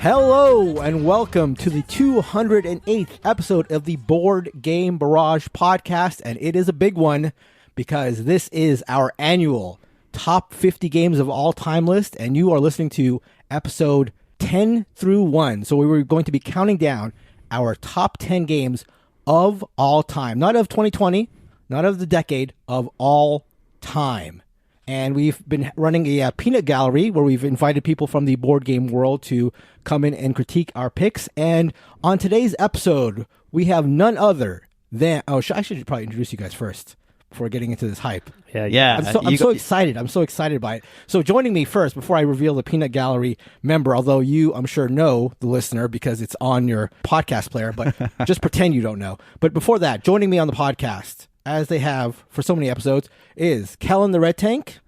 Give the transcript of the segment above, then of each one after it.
Hello and welcome to the 208th episode of the Board Game Barrage podcast, and it is a big one because this is our annual top 50 games of all time list, and you are listening to episode 10 through 1. So we were going to be counting down our top 10 games of all time, not of 2020, not of the decade, of all time. And we've been running a peanut gallery where we've invited people from the board game world to come in and critique our picks. And on today's episode, we have none other than... I should probably introduce you guys first before getting into this hype. Yeah. I'm so excited. I'm so excited by it. So joining me first, before I reveal the peanut gallery member, although you, I'm sure, know the listener because it's on your podcast player, but just pretend you don't know. But before that, joining me on the podcast, as they have for so many episodes, is Kellen the Red Tank.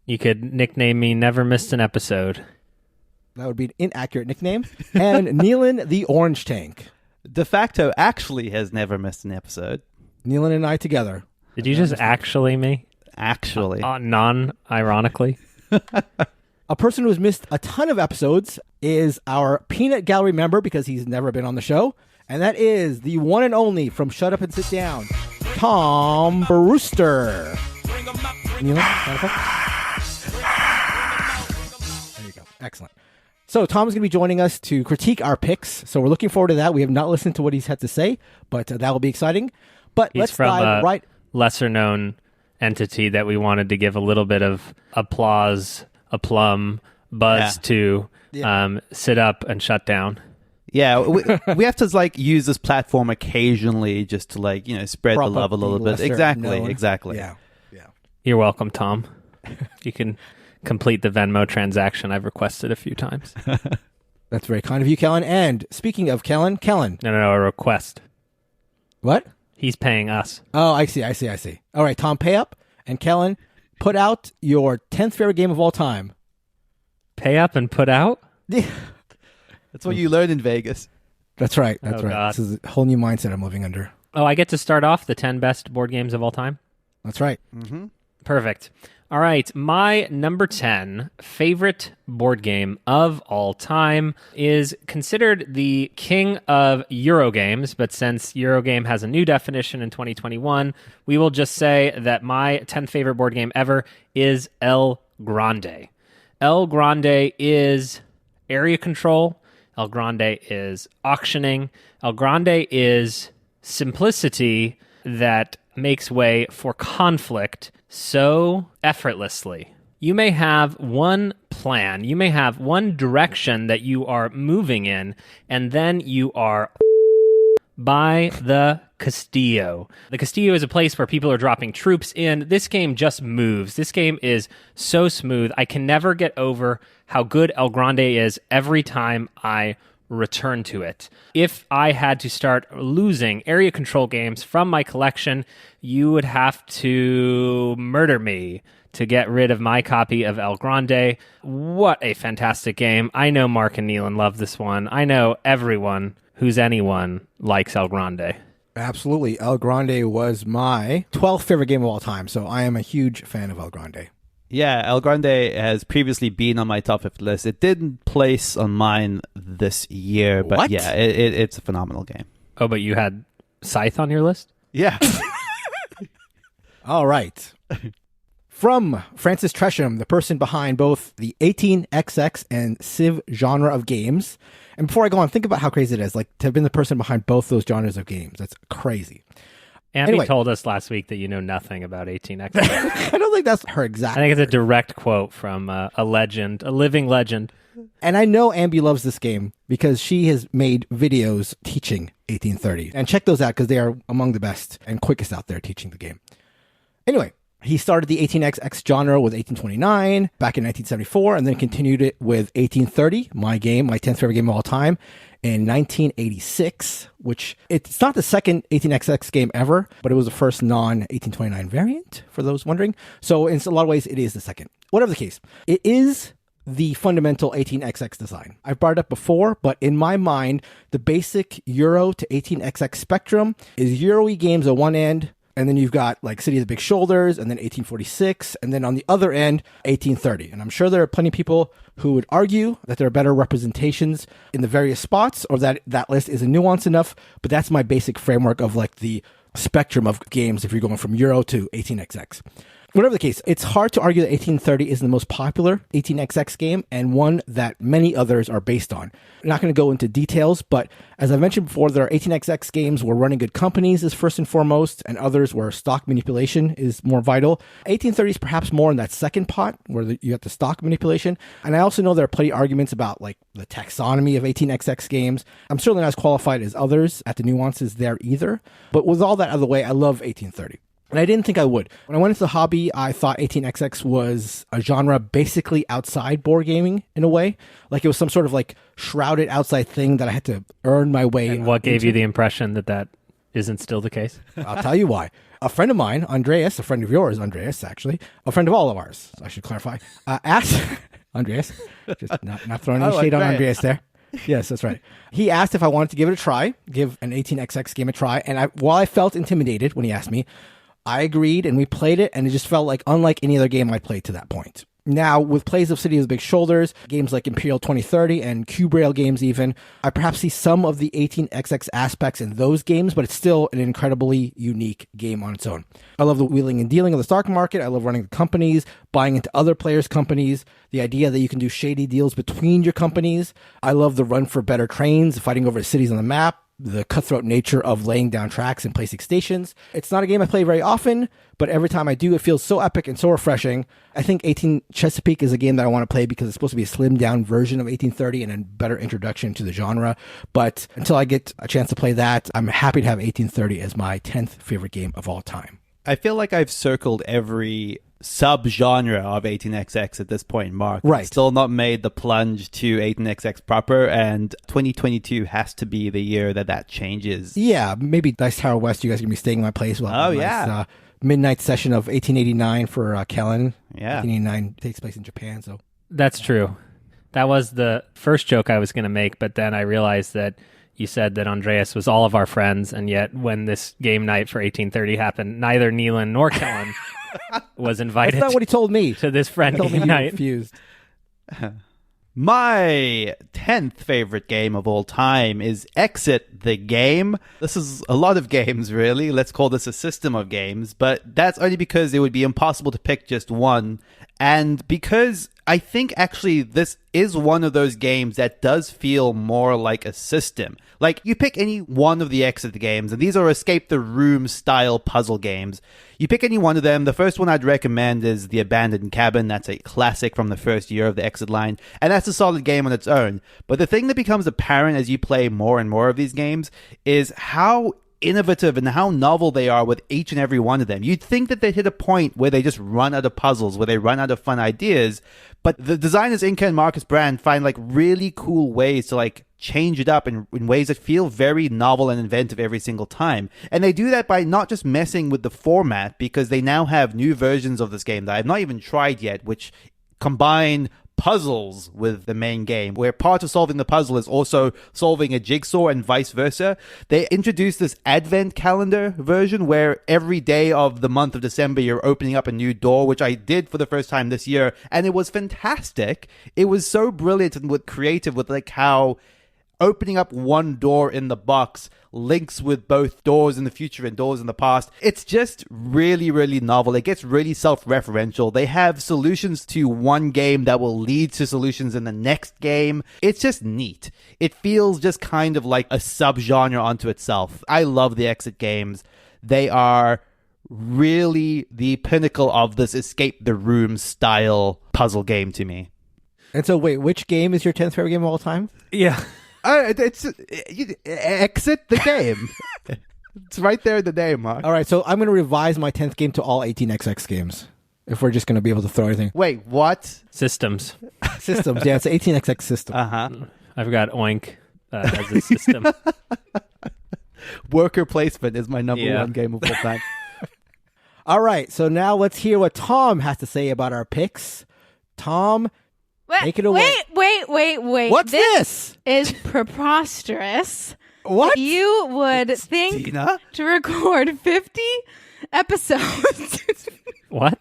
You could nickname me Never Missed an Episode. That would be an inaccurate nickname. And Neilan the Orange Tank. De facto actually has never missed an episode. Neilan and I together. Did you just actually me? Actually. Non-ironically? A person who has missed a ton of episodes is our peanut gallery member because he's never been on the show. And that is the one and only from Shut Up and Sit Down, Tom Brewster. Neilan, there you go. Excellent. So Tom is going to be joining us to critique our picks. So we're looking forward to that. We have not listened to what he's had to say, but that will be exciting. But He's let's from dive right... lesser-known entity that we wanted to give a little bit of applause, aplomb, buzz to sit up and shut down. Yeah, we have to use this platform occasionally just to spread the love a little bit. Exactly. Yeah. You're welcome, Tom. You can complete the Venmo transaction I've requested a few times. That's very kind of you, Kellen. And speaking of Kellen. No, a request. What? He's paying us. Oh, I see. All right, Tom, pay up. And Kellen, put out your 10th favorite game of all time. Pay up and put out? That's what you learned in Vegas. That's right. Right. God. This is a whole new mindset I'm living under. Oh, I get to start off the 10 best board games of all time? That's right. Mm-hmm. Perfect. All right, my number 10 favorite board game of all time is considered the king of Eurogames, but since Eurogame has a new definition in 2021, we will just say that my 10th favorite board game ever is El Grande. El Grande is area control. El Grande is auctioning. El Grande is simplicity that makes way for conflict so effortlessly. You may have one plan, you may have one direction that you are moving in, and then you are by the Castillo. The Castillo is a place where people are dropping troops in. This game just moves. This game is so smooth. I can never get over how good El Grande is every time I return to it. If I had to start losing area control games from my collection, you would have to murder me to get rid of my copy of El Grande. What a fantastic game. I know Mark and Neilan love this one. I know everyone who's anyone likes El Grande. Absolutely. El Grande was my 12th favorite game of all time, so I am a huge fan of El Grande. Yeah, El Grande has previously been on my top 50 list. It didn't place on mine this year, but yeah, it's a phenomenal game. Oh, but you had Scythe on your list? Yeah. All right. From Francis Tresham, the person behind both the 18XX and Civ genre of games. And before I go on, think about how crazy it is, to have been the person behind both those genres of games. That's crazy. Andy told us last week that you know nothing about 18XX. I don't think that's her exact. I think it's a direct quote from a legend, a living legend. And I know Ambi loves this game because she has made videos teaching 1830. And check those out because they are among the best and quickest out there teaching the game. Anyway, he started the 18XX genre with 1829 back in 1974 and then continued it with 1830, my 10th favorite game of all time, in 1986, which it's not the second 18XX game ever, but it was the first non-1829 variant, for those wondering. So in a lot of ways, it is the second. Whatever the case, it is the fundamental 18XX design. I've brought it up before, but in my mind, the basic Euro to 18XX spectrum is Euro-y games on one end, And then you've got like City of the Big Shoulders, and then 1846, and then on the other end, 1830. And I'm sure there are plenty of people who would argue that there are better representations in the various spots, or that that list isn't nuanced enough. But that's my basic framework of like the spectrum of games if you're going from Euro to 18XX. Whatever the case, it's hard to argue that 1830 is the most popular 18XX game and one that many others are based on. I'm not going to go into details, but as I mentioned before, there are 18XX games where running good companies is first and foremost, and others where stock manipulation is more vital. 1830 is perhaps more in that second pot where you have the stock manipulation. And I also know there are plenty of arguments about like the taxonomy of 18XX games. I'm certainly not as qualified as others at the nuances there either. But with all that out of the way, I love 1830. And I didn't think I would. When I went into the hobby, I thought 18XX was a genre basically outside board gaming in a way. Like it was some sort of like shrouded outside thing that I had to earn my way into. And what gave you the impression that that isn't still the case? I'll tell you why. A friend of mine, Andreas, a friend of yours, Andreas, actually, a friend of all of ours, I should clarify, asked, Andreas, just not throwing any shade on Andreas there. Yes, that's right. He asked if I wanted to give it a try, give an 18XX game a try. And while I felt intimidated when he asked me, I agreed, and we played it, and it just felt like unlike any other game I played to that point. Now, with plays of City of the Big Shoulders, games like Imperial 2030 and Cube Rail games even, I perhaps see some of the 18XX aspects in those games, but it's still an incredibly unique game on its own. I love the wheeling and dealing of the stock market. I love running the companies, buying into other players' companies, the idea that you can do shady deals between your companies. I love the run for better trains, fighting over cities on the map, the cutthroat nature of laying down tracks and placing stations. It's not a game I play very often, but every time I do, it feels so epic and so refreshing. I think 18 Chesapeake is a game that I want to play because it's supposed to be a slimmed down version of 1830 and a better introduction to the genre. But until I get a chance to play that, I'm happy to have 1830 as my 10th favorite game of all time. I feel like I've circled every sub-genre of 18XX at this point, Mark. Right. Still not made the plunge to 18XX proper, and 2022 has to be the year that changes. Yeah, maybe Dice Tower West, you guys are going to be staying in my place. Nice, midnight session of 1889 for Kellen. Yeah. 1889 takes place in Japan, so. That's true. That was the first joke I was going to make, but then I realized that you said that Andreas was all of our friends, and yet when this game night for 1830 happened, neither Neilan nor Kellen was invited. That's not what he told me. To this friendly night. Confused. My 10th favorite game of all time is Exit the Game. This is a lot of games, really. Let's call this a system of games, but that's only because it would be impossible to pick just one. And because I think actually this is one of those games that does feel more like a system. Like, you pick any one of the Exit games, and these are escape the room style puzzle games. You pick any one of them. The first one I'd recommend is The Abandoned Cabin. That's a classic from the first year of the Exit line, and that's a solid game on its own. But the thing that becomes apparent as you play more and more of these games is how innovative and how novel they are with each and every one of them. You'd think that they'd hit a point where they just run out of puzzles, where they run out of fun ideas, but the designers Inka and Marcus Brand find like really cool ways to like change it up in ways that feel very novel and inventive every single time. And they do that by not just messing with the format, because they now have new versions of this game that I've not even tried yet, which combine puzzles with the main game, where part of solving the puzzle is also solving a jigsaw and vice versa. They introduced this advent calendar version where every day of the month of December you're opening up a new door, which I did for the first time this year, and it was fantastic. It was so brilliant and creative with like how opening up one door in the box links with both doors in the future and doors in the past. It's just really, really novel. It gets really self-referential. They have solutions to one game that will lead to solutions in the next game. It's just neat. It feels just kind of like a sub-genre unto itself. I love the Exit games. They are really the pinnacle of this escape the room style puzzle game to me. And so, wait, which game is your 10th favorite game of all time? Yeah. It's Exit the Game. It's right there in the name, Mark. All right, so I'm going to revise my 10th game to all 18XX games, if we're just going to be able to throw anything. Wait, what? Systems. Systems, yeah, it's an 18XX system. Uh-huh. I've got Oink as a system. Worker Placement is my number one game of all time. All right, so now let's hear what Tom has to say about our picks. Tom, take it away. Wait. What's this? Is preposterous. What? You would think Christina? to record 50 episodes. What?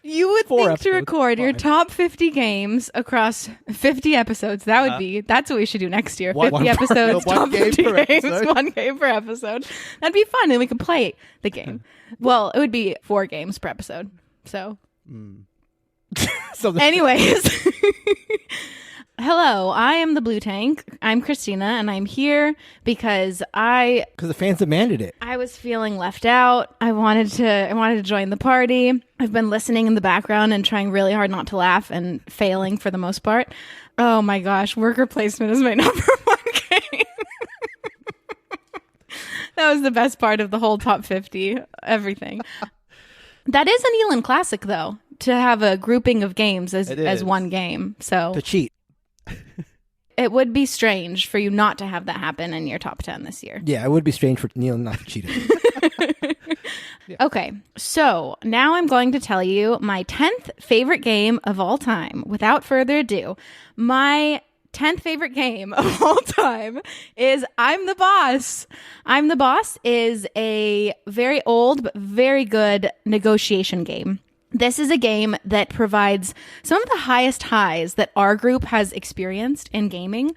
You would 4 think to episodes, record your fine. top 50 games across 50 episodes. That's what we should do next year. One- 50 episodes, one top game 50 per games, episode. 1 game per episode. That'd be fun, and we could play the game. Well, it would be 4 games per episode. So, So anyways. Hello, I am the Blue Tank. I'm Christina, and I'm here because because the fans demanded it. I was feeling left out. I wanted to join the party. I've been listening in the background and trying really hard not to laugh and failing for the most part. Oh my gosh, worker placement is my number 1 game. That was the best part of the whole top 50, everything. That is an Neilan classic though, to have a grouping of games It as is. one game. So To cheat. it would be strange for you not to have that happen in your top 10 this year. Yeah, it would be strange for Neil not to cheat it. Okay, so now I'm going to tell you my 10th favorite game of all time. Without further ado, my 10th favorite game of all time is I'm the Boss. I'm the Boss is a very old but very good negotiation game. This is a game that provides some of the highest highs that our group has experienced in gaming.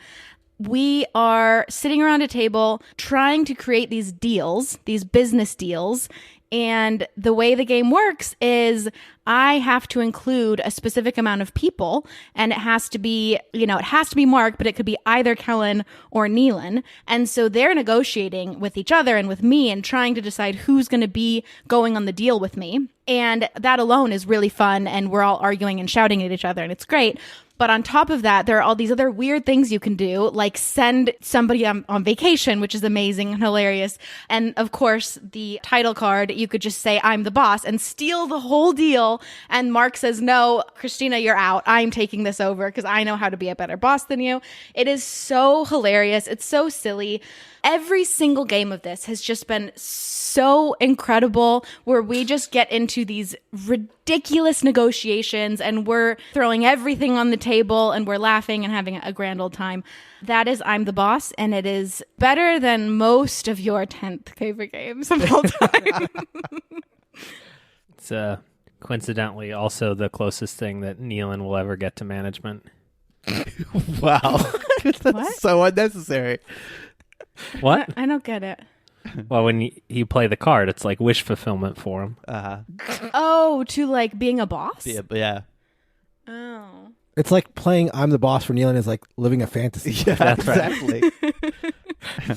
We are sitting around a table trying to create these deals, these business deals. And the way the game works is I have to include a specific amount of people, and it has to be, it has to be Mark, but it could be either Kellen or Neilan. And so they're negotiating with each other and with me and trying to decide who's going to be going on the deal with me. And that alone is really fun. And we're all arguing and shouting at each other, and it's great. But on top of that, there are all these other weird things you can do, like send somebody on vacation, which is amazing and hilarious. And of course, the title card, you could just say, I'm the boss, and steal the whole deal. And Mark says, no, Christina, you're out. I'm taking this over because I know how to be a better boss than you. It is so hilarious. It's so silly. Every single game of this has just been so incredible, where we just get into these ridiculous negotiations and we're throwing everything on the table and we're laughing and having a grand old time. That is I'm the Boss, and it is better than most of your 10th favorite games of all time. It's coincidentally also the closest thing that Neilan will ever get to management. Wow. That's What? so unnecessary. What? I don't get it. Well, when you play the card, it's like wish fulfillment for him. Oh, to like being a boss? Yeah. Oh. It's like playing I'm the Boss for Neil is like living a fantasy. Yeah, That's right. exactly.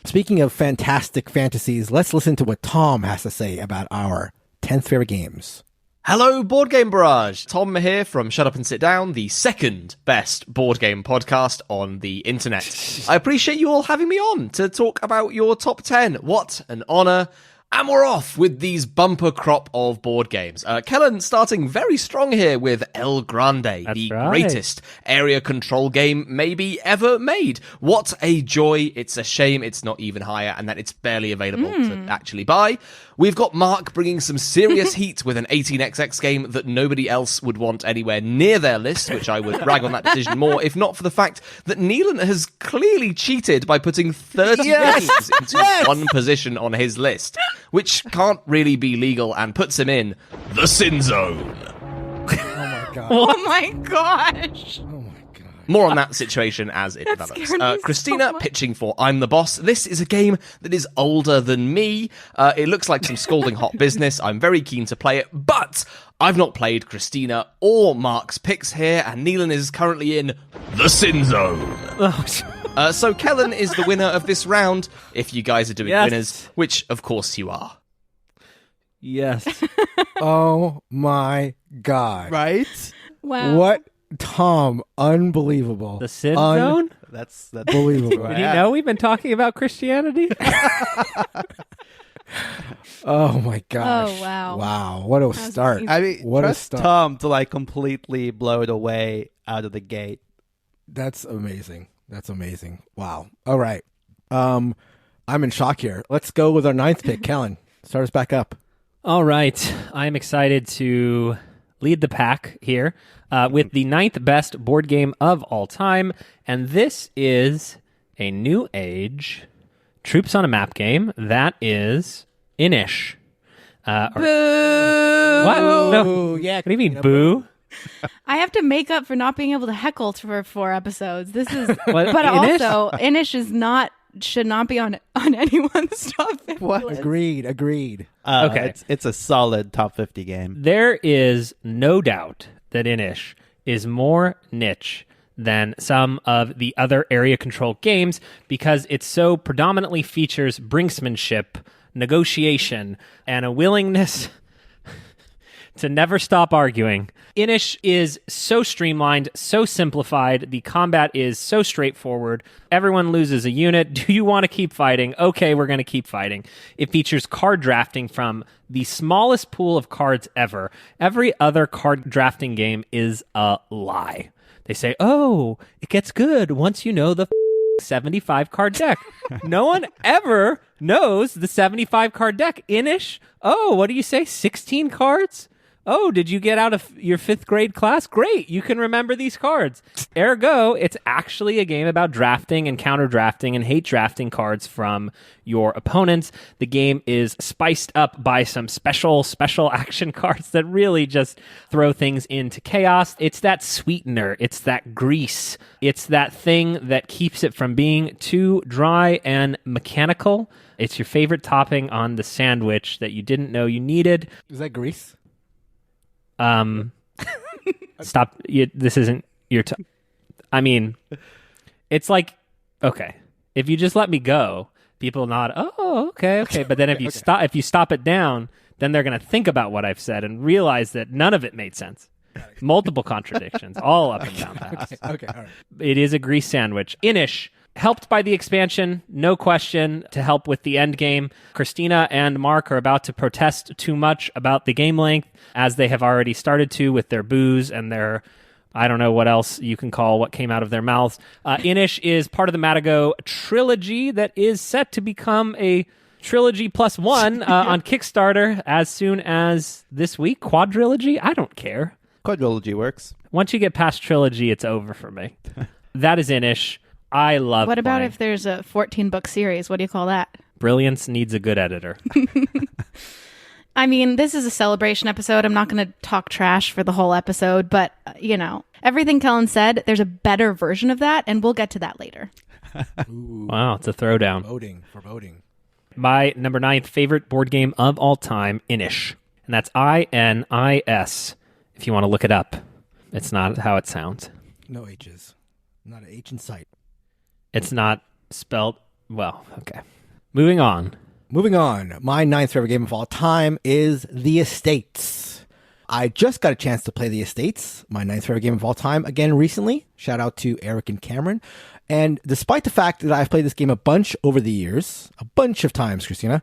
Speaking of fantastic fantasies, let's listen to what Tom has to say about our 10th favorite games. Hello, Board Game Barrage. Tom here from Shut Up and Sit Down, the second best board game podcast on the internet. I appreciate you all having me on to talk about your top 10. What an honor. And we're off with these bumper crop of board games. Kellen starting very strong here with El Grande, the right. greatest area control game maybe ever made. What a joy. It's a shame it's not even higher and that it's barely available to actually buy. We've got Mark bringing some serious heat with an 18xx game that nobody else would want anywhere near their list, which I would rag on that decision more, if not for the fact that Neilan has clearly cheated by putting 30 games into one position on his list, which can't really be legal and puts him in the sin zone. Oh my god. Oh my gosh. Oh my god. More on that situation as it That develops. scared me so Christina much. pitching for I'm the Boss. This is a game that is older than me. It looks like some scalding hot business. I'm very keen to play it, but I've not played Christina or Mark's picks here, and Neilan is currently in the sin zone. So Kellen is the winner of this round, if you guys are doing Yes. winners, which of course you are. Yes. Oh my god. Right? Wow. What? Tom, unbelievable. The sin zone? That's Unbelievable. Did you know we've been talking about Christianity? Oh my gosh. Oh, wow. Wow. What a start. amazing. I mean, What a trust start. Tom to like completely blow it away out of the gate. That's amazing. That's amazing. Wow. All right. I'm in shock here. Let's go with our 9th pick. Kellen, start us back up. All right. I'm excited to lead the pack here with the 9th best board game of all time. And this is a new age troops on a map game that is Inish. What? No. Oh, yeah. What do you mean, boo? I have to make up for not being able to heckle for 4 episodes. This is, What, but Inish? also Inish should not be on anyone's top 50 list. Agreed. Okay. It's a solid top 50 game. There is no doubt that Inish is more niche than some of the other area control games because it so predominantly features brinksmanship, negotiation, and a willingness to never stop arguing. Inish is so streamlined, so simplified. The combat is so straightforward. Everyone loses a unit. Do you want to keep fighting? Okay, we're going to keep fighting. It features card drafting from the smallest pool of cards ever. Every other card drafting game is a lie. They say, oh, it gets good once you know the 75 card deck. No one ever knows the 75 card deck. Inish, oh, what do you say? 16 cards? Oh, did you get out of your 5th grade class? Great, you can remember these cards. Ergo, it's actually a game about drafting and counter drafting and hate drafting cards from your opponents. The game is spiced up by some special action cards that really just throw things into chaos. It's that sweetener. It's that grease. It's that thing that keeps it from being too dry and mechanical. It's your favorite topping on the sandwich that you didn't know you needed. Is that Greece? Stop. This isn't your I mean, it's like, okay, if you just let me go, people nod, oh, okay. But then if you stop it down, then they're going to think about what I've said and realize that none of it made sense. Multiple contradictions, all up and down paths. Okay, all right. It is a grease sandwich. Inish, helped by the expansion, no question, to help with the end game. Christina and Mark are about to protest too much about the game length, as they have already started to with their booze and their, I don't know what else you can call what came out of their mouths. Inish is part of the Matago trilogy that is set to become a trilogy plus one on Kickstarter as soon as this week. Quadrilogy? I don't care. Quadrilogy works. Once you get past trilogy, it's over for me. That is Inish. I love What about playing. if there's a 14-book series? What do you call that? Brilliance needs a good editor. I mean, this is a celebration episode. I'm not going to talk trash for the whole episode, but, everything Kellen said, there's a better version of that, and we'll get to that later. Wow, it's a throwdown. Foreboding. My number 9th favorite board game of all time, Inish. And that's INIS, if you want to look it up. It's not how it sounds. No H's. Not an H in sight. It's not spelled well. Okay. Moving on. My 9th favorite game of all time is The Estates. I just got a chance to play The Estates, my 9th favorite game of all time, again recently. Shout out to Eric and Cameron. And despite the fact that I've played this game a bunch over the years, a bunch of times, Christina,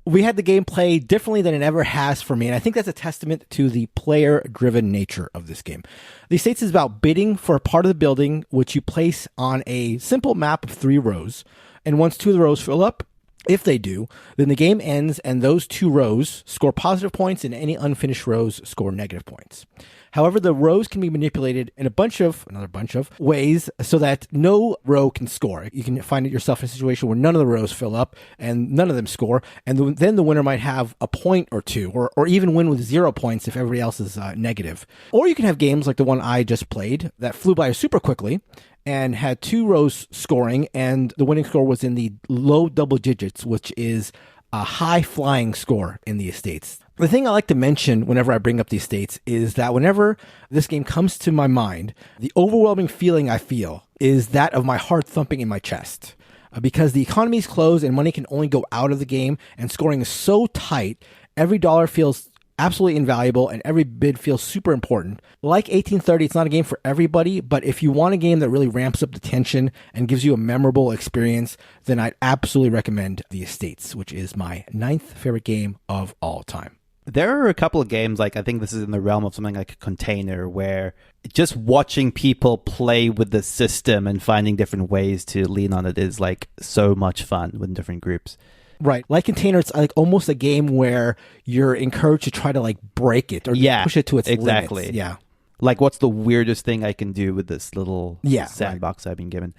we had the game play differently than it ever has for me. And I think that's a testament to the player-driven nature of this game. The Estates is about bidding for a part of the building, which you place on a simple map of 3 rows. And once 2 of the rows fill up, if they do, then the game ends and those 2 rows score positive points and any unfinished rows score negative points. However, the rows can be manipulated in another bunch of ways so that no row can score. You can find yourself in a situation where none of the rows fill up and none of them score. And then the winner might have a point or 2 or even win with 0 points if everybody else is negative. Or you can have games like the one I just played that flew by super quickly and had 2 rows scoring, and the winning score was in the low double digits, which is a high flying score in the Estates. The thing I like to mention whenever I bring up the Estates is that whenever this game comes to my mind, the overwhelming feeling I feel is that of my heart thumping in my chest. Because the economy is closed and money can only go out of the game, and scoring is so tight, every dollar feels absolutely invaluable and every bid feels super important. Like 1830, it's not a game for everybody, but if you want a game that really ramps up the tension and gives you a memorable experience, then I'd absolutely recommend The Estates, which is my 9th favorite game of all time. There are a couple of games, like I think this is in the realm of something like a Container, where just watching people play with the system and finding different ways to lean on it is like so much fun with different groups. Right. Like Container, it's like almost a game where you're encouraged to try to like break it or push it to its exactly. limits. Yeah. Like, what's the weirdest thing I can do with this little sandbox I've been given?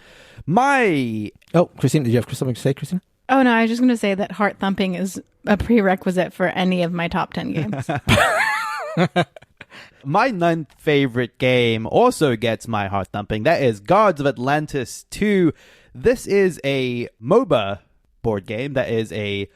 Oh, Christina, did you have something to say, Christina? Oh, no, I was just going to say that heart thumping is a prerequisite for any of my top 10 games. My 9th favorite game also gets my heart thumping. That is Gods of Atlantis 2. This is a MOBA board game that is a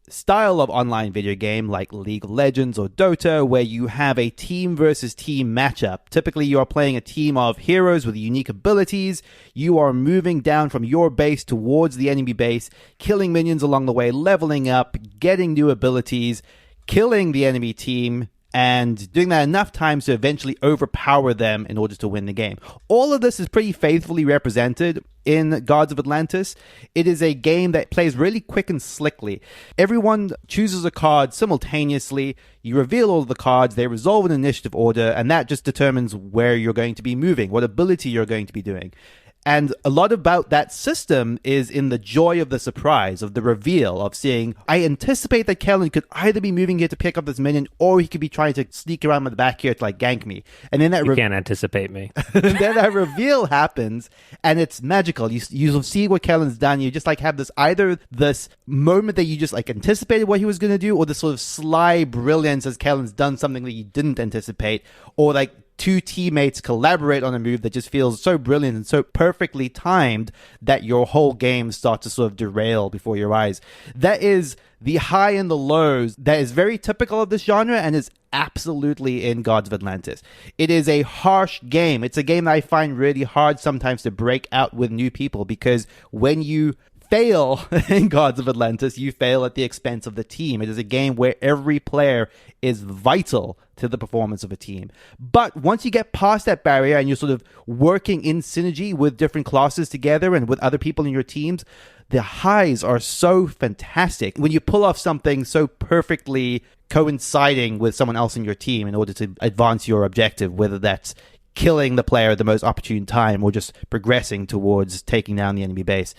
style of online video game like League of Legends or Dota, where you have a team versus team matchup. Typically, you are playing a team of heroes with unique abilities. You are moving down from your base towards the enemy base, killing minions along the way, leveling up, getting new abilities, killing the enemy team, and doing that enough times to eventually overpower them in order to win the game. All of this is pretty faithfully represented in Gods of Atlantis. It is a game that plays really quick and slickly. Everyone chooses a card simultaneously. You reveal all of the cards, they resolve in initiative order, and that just determines where you're going to be moving, what ability you're going to be doing. And a lot about that system is in the joy of the surprise, of the reveal, of seeing, I anticipate that Kellen could either be moving here to pick up this minion, or he could be trying to sneak around the back here to like gank me. And then that You can't anticipate me. then that reveal happens, and it's magical. You see what Kellen's done. You just like have this either this moment that you just like anticipated what he was going to do, or this sort of sly brilliance as Kellen's done something that you didn't anticipate, or like two teammates collaborate on a move that just feels so brilliant and so perfectly timed that your whole game starts to sort of derail before your eyes. That is the high and the lows that is very typical of this genre and is absolutely in Gods of Atlantis. It is a harsh game. It's a game that I find really hard sometimes to break out with new people, because when you fail in Gods of Atlantis, you fail at the expense of the team. It is a game where every player is vital to the performance of a team. But once you get past that barrier and you're sort of working in synergy with different classes together and with other people in your teams, the highs are so fantastic when you pull off something so perfectly coinciding with someone else in your team in order to advance your objective, whether that's killing the player at the most opportune time or just progressing towards taking down the enemy base.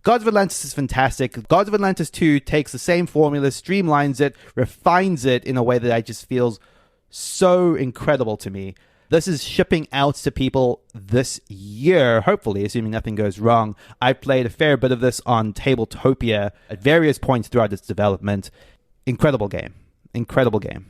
Gods of Atlantis is fantastic. Gods of Atlantis 2 takes the same formula, streamlines it, refines it in a way that I just feels so incredible to me. This is shipping out to people this year, hopefully, assuming nothing goes wrong. I played a fair bit of this on Tabletopia at various points throughout its development. Incredible game. Incredible game.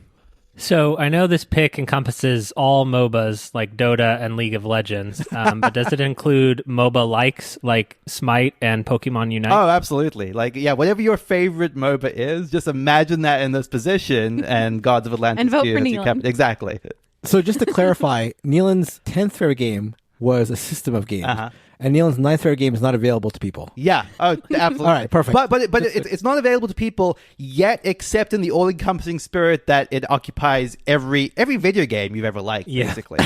So I know this pick encompasses all MOBAs like Dota and League of Legends, but does it include MOBA likes like Smite and Pokemon Unite? Oh, absolutely. Like, yeah, whatever your favorite MOBA is, just imagine that in this position and Gods of Atlantis. And vote for Neilan. Exactly. So just to clarify, Neilan's 10th favorite game was a system of games. And Neilan's 9th favorite game is not available to people. Yeah. Oh, absolutely. All right, perfect. But it's not available to people yet, except in the all-encompassing spirit that it occupies every video game you've ever liked, basically.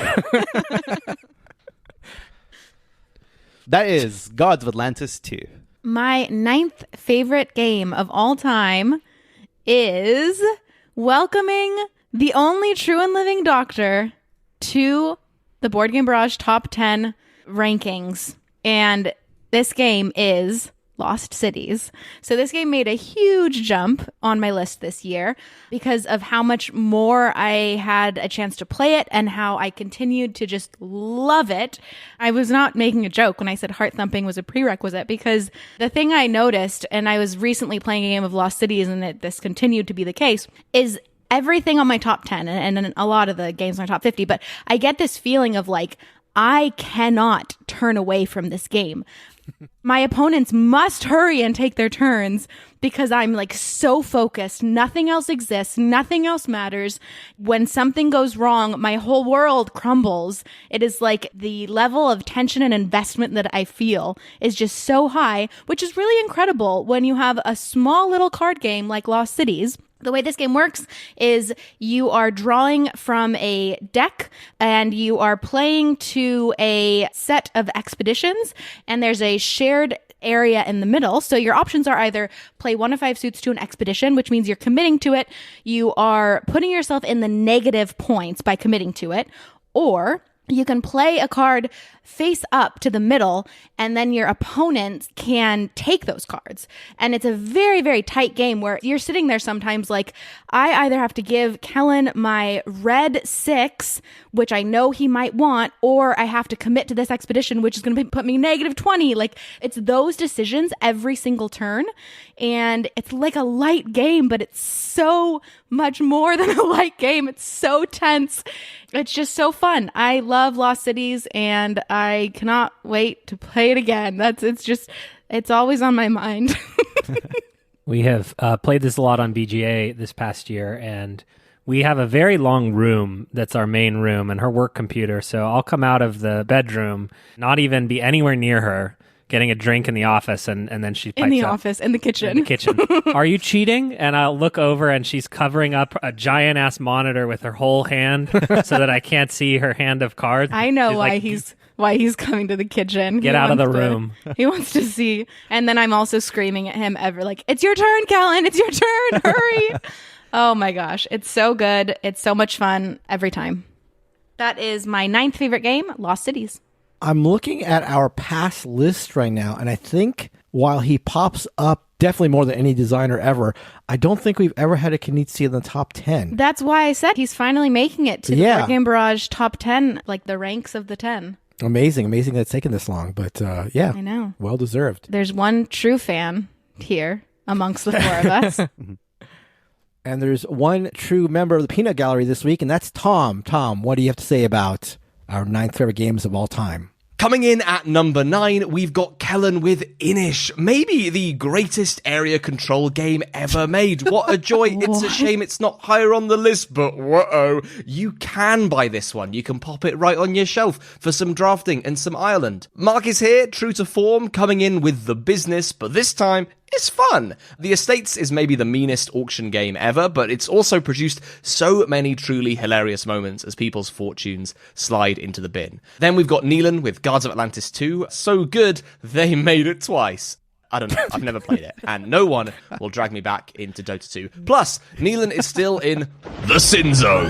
That is Gods of Atlantis 2. My 9th favorite game of all time is welcoming the only true and living Doctor to the Board Game Barrage Top 10 rankings. And this game is Lost Cities. So this game made a huge jump on my list this year because of how much more I had a chance to play it and how I continued to just love it. I was not making a joke when I said heart thumping was a prerequisite, because the thing I noticed, and I was recently playing a game of Lost Cities and this continued to be the case, is everything on my top 10 and a lot of the games on my top 50, but I get this feeling of like, I cannot turn away from this game. My opponents must hurry and take their turns because I'm like so focused. Nothing else exists. Nothing else matters. When something goes wrong, my whole world crumbles. It is like the level of tension and investment that I feel is just so high, which is really incredible when you have a small little card game like Lost Cities. The way this game works is you are drawing from a deck and you are playing to a set of expeditions, and there's a shared area in the middle. So your options are either play 1 of 5 suits to an expedition, which means you're committing to it. You are putting yourself in the negative points by committing to it, or you can play a card face up to the middle, and then your opponent can take those cards. And it's a very, very tight game where you're sitting there sometimes like, I either have to give Kellen my red 6, which I know he might want, or I have to commit to this expedition, which is going to put me -20. Like, it's those decisions every single turn. And it's like a light game, but it's so much more than a light game. It's so tense. It's just so fun. I love Lost Cities, and I cannot wait to play it again. It's always on my mind. We have played this a lot on BGA this past year, and we have a very long room that's our main room and her work computer. So I'll come out of the bedroom, not even be anywhere near her, getting a drink in the office, and then she pipes in the up. office, in the kitchen. In the kitchen. Are you cheating? And I'll look over, and she's covering up a giant-ass monitor with her whole hand so that I can't see her hand of cards. I know She's why he's coming to the kitchen. Get out of the room. He wants to see. And then I'm also screaming at him like, it's your turn, Kellen. It's your turn. Hurry. Oh my gosh. It's so good. It's so much fun every time. That is my 9th favorite game, Lost Cities. I'm looking at our past list right now, and I think while he pops up definitely more than any designer ever, I don't think we've ever had a Knizia in the top 10. That's why I said he's finally making it to the Board Game Barrage top 10, like the ranks of the 10. Amazing that it's taken this long, but yeah. I know. Well deserved. There's one true fan here amongst the 4 of us. And there's one true member of the Peanut Gallery this week, and that's Tom. Tom, what do you have to say about our 9th favorite games of all time? Coming in at number 9, we've got Kellen with Inish, maybe the greatest area control game ever made. What a joy. It's a shame it's not higher on the list, but whoa, you can buy this one. You can pop it right on your shelf for some drafting and some Ireland. Mark is here, true to form, coming in with the business, but this time it's fun. The Estates is maybe the meanest auction game ever, but it's also produced so many truly hilarious moments as people's fortunes slide into the bin. Then we've got Neilan with Guards of Atlantis 2. So good, they made it twice. I don't know, I've never played it, and no one will drag me back into Dota 2. Plus, Neilan is still in the Sin Zone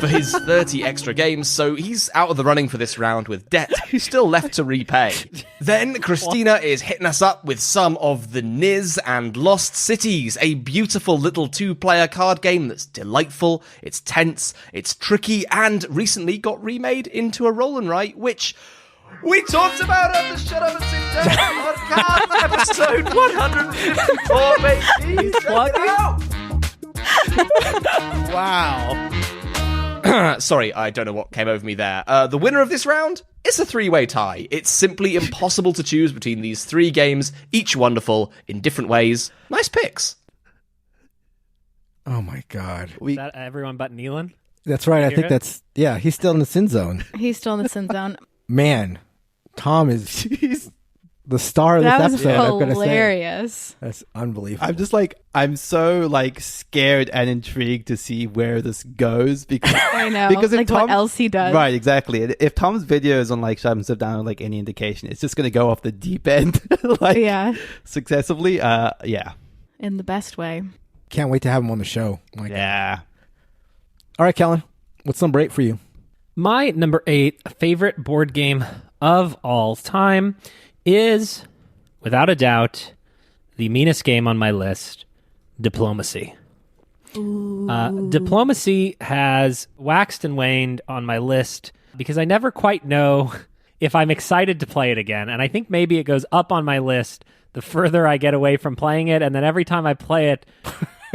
for his 30 extra games, so he's out of the running for this round with debt still left to repay. Then Christina is hitting us up with some of the Niz and Lost Cities, a beautiful little 2-player card game that's delightful, it's tense, it's tricky, and recently got remade into a roll and write, which we talked about on the Shut Up and Sit Down podcast, episode 154, baby. He's plugging out. Wow. Sorry, I don't know what came over me there. The winner of this round is a 3-way tie. It's simply impossible to choose between these 3 games, each wonderful in different ways. Nice picks. Oh my God. Is that everyone but Neilan? That's right. I think he's still in the Sin Zone. He's still in the Sin Zone. Man, Tom is the star of this that was episode. I'm gonna say. hilarious. That's unbelievable. I'm so scared and intrigued to see where this goes because I know. because if like what else he does. Right, exactly. If Tom's videos on Shut Up and Sit Down are any indication, it's just going to go off the deep end successively. Yeah. In the best way. Can't wait to have him on the show. Yeah. All right, Kellen, what's number 8 for you? My number 8 favorite board game of all time is, without a doubt, the meanest game on my list, Diplomacy. Diplomacy has waxed and waned on my list because I never quite know if I'm excited to play it again. And I think maybe it goes up on my list the further I get away from playing it. And then every time I play it,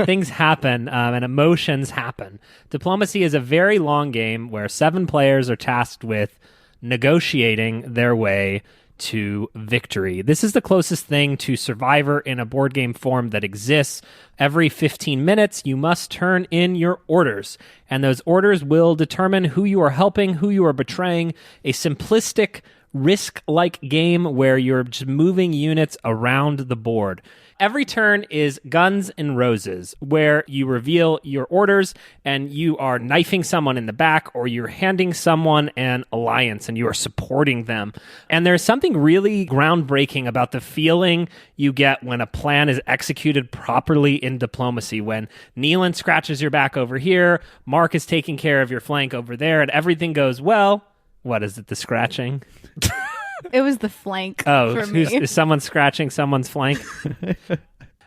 things happen and emotions happen. Diplomacy is a very long game where 7 players are tasked with negotiating their way to victory. This is the closest thing to Survivor in a board game form that exists. Every 15 minutes, you must turn in your orders, and those orders will determine who you are helping, who you are betraying. A simplistic Risk-like game where you're just moving units around the board. Every turn is Guns N' Roses, where you reveal your orders and you are knifing someone in the back or you're handing someone an alliance and you are supporting them. And there's something really groundbreaking about the feeling you get when a plan is executed properly in Diplomacy. When Neilan scratches your back over here, Mark is taking care of your flank over there, and everything goes well. What is it? The scratching? It was the flank Oh, for me. is someone scratching someone's flank?